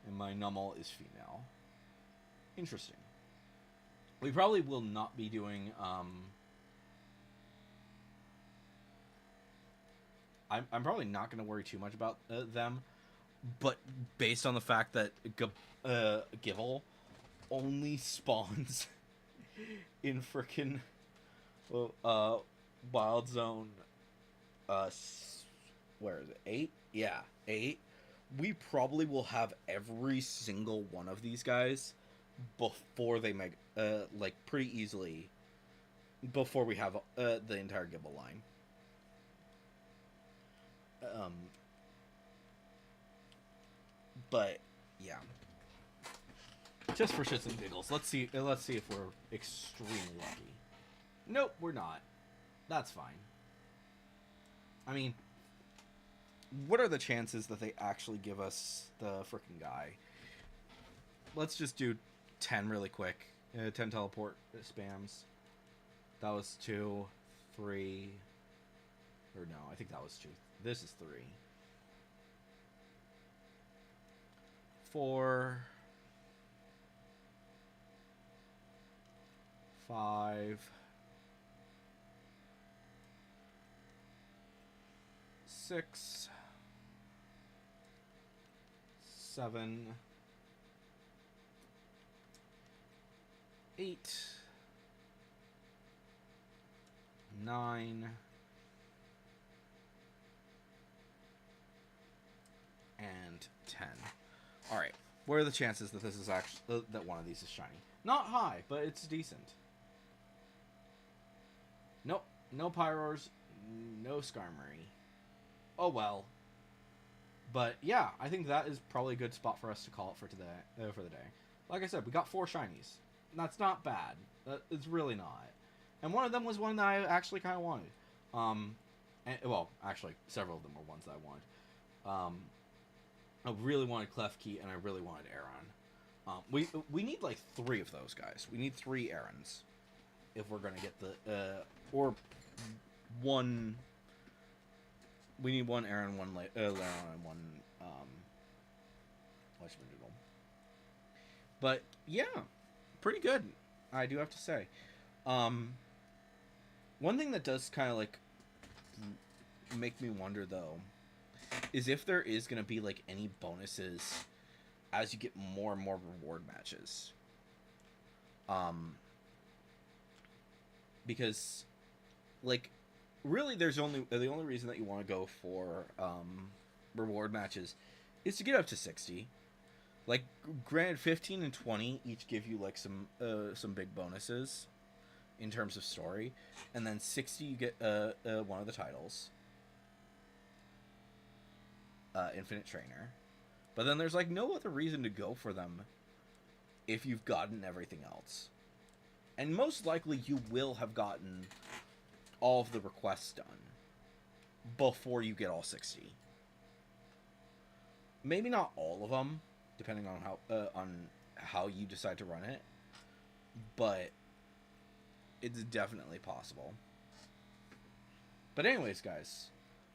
And my Numel is female. Interesting. We probably will not be doing, I'm probably not going to worry too much about them, but based on the fact that Givel only spawns in frickin' Wild Zone, where is it? 8? Yeah, 8. We probably will have every single one of these guys before they make, like, pretty easily, before we have the entire Gible line. But yeah, just for shits and giggles, let's see if we're extremely lucky. Nope, we're not. That's fine. I mean, what are the chances that they actually give us the freaking guy? Let's just do 10 really quick. 10 teleport spams. That was 2, 3, or no, I think that was 2. This is 3. 4, 5, 6, 7, 8, 9, and 10. All right. What are the chances that this is actually that one of these is shiny? Not high, but it's decent. Nope. No Pyroars, no Skarmory. Oh well. But yeah, I think that is probably a good spot for us to call it for today. For the day. Like I said, we got 4 shinies. That's not bad. It's really not. And one of them was one that I actually kind of wanted. Well, actually, several of them were ones that I wanted. I really wanted Klefki, and I really wanted Aron. We need like 3 of those guys. We need 3 Arons if we're gonna get the or one. We need 1 Aron, 1 Lairon, and 1 Leshmadoodle. But yeah, pretty good. I do have to say. One thing that does kind of like make me wonder though is if there is going to be like any bonuses as you get more and more reward matches. Because like really the only reason that you want to go for reward matches is to get up to 60. Like granted 15 and 20 each give you like some big bonuses in terms of story, and then 60 you get one of the titles. Infinite Trainer. But then there's like no other reason to go for them if you've gotten everything else. And most likely you will have gotten all of the requests done before you get all 60. Maybe not all of them, depending on how you decide to run it, but it's definitely possible. But anyways, guys,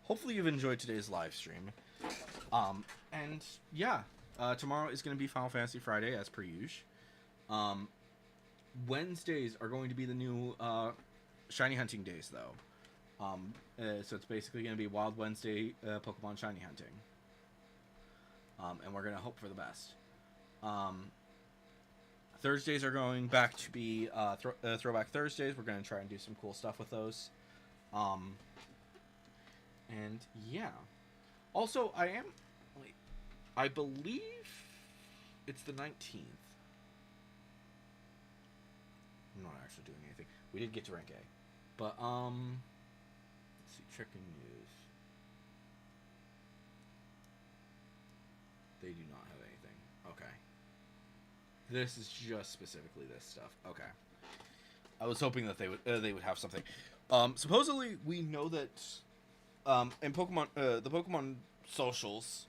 hopefully you've enjoyed today's live stream. And yeah, tomorrow is going to be Final Fantasy Friday as per usual. Wednesdays are going to be the new shiny hunting days though. So it's basically going to be Wild Wednesday Pokemon shiny hunting. And we're going to hope for the best. Thursdays are going back to be Throwback Thursdays. We're going to try and do some cool stuff with those. And yeah. Also, I believe it's the 19th. I'm not actually doing anything. We did get to rank A. But, let's see, Chicken News. They do not have anything. Okay. This is just specifically this stuff. Okay. I was hoping that they would have something. Supposedly, we know that, in Pokemon, the Pokemon socials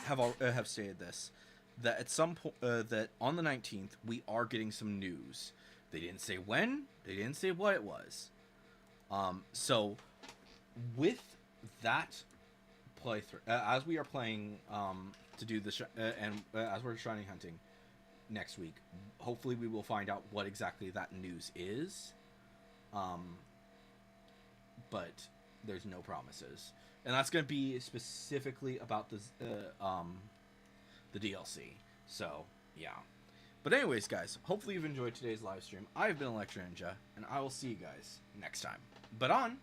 have stated this, that at some point, that on the 19th, we are getting some news. They didn't say when, they didn't say what it was. So, with that playthrough, as we are playing, to do the as we're shiny hunting next week. Hopefully, we will find out what exactly that news is. But there's no promises, and that's going to be specifically about the DLC. So yeah. But anyways, guys, hopefully you've enjoyed today's live stream. I've been Electro Ninja, and I will see you guys next time. But on.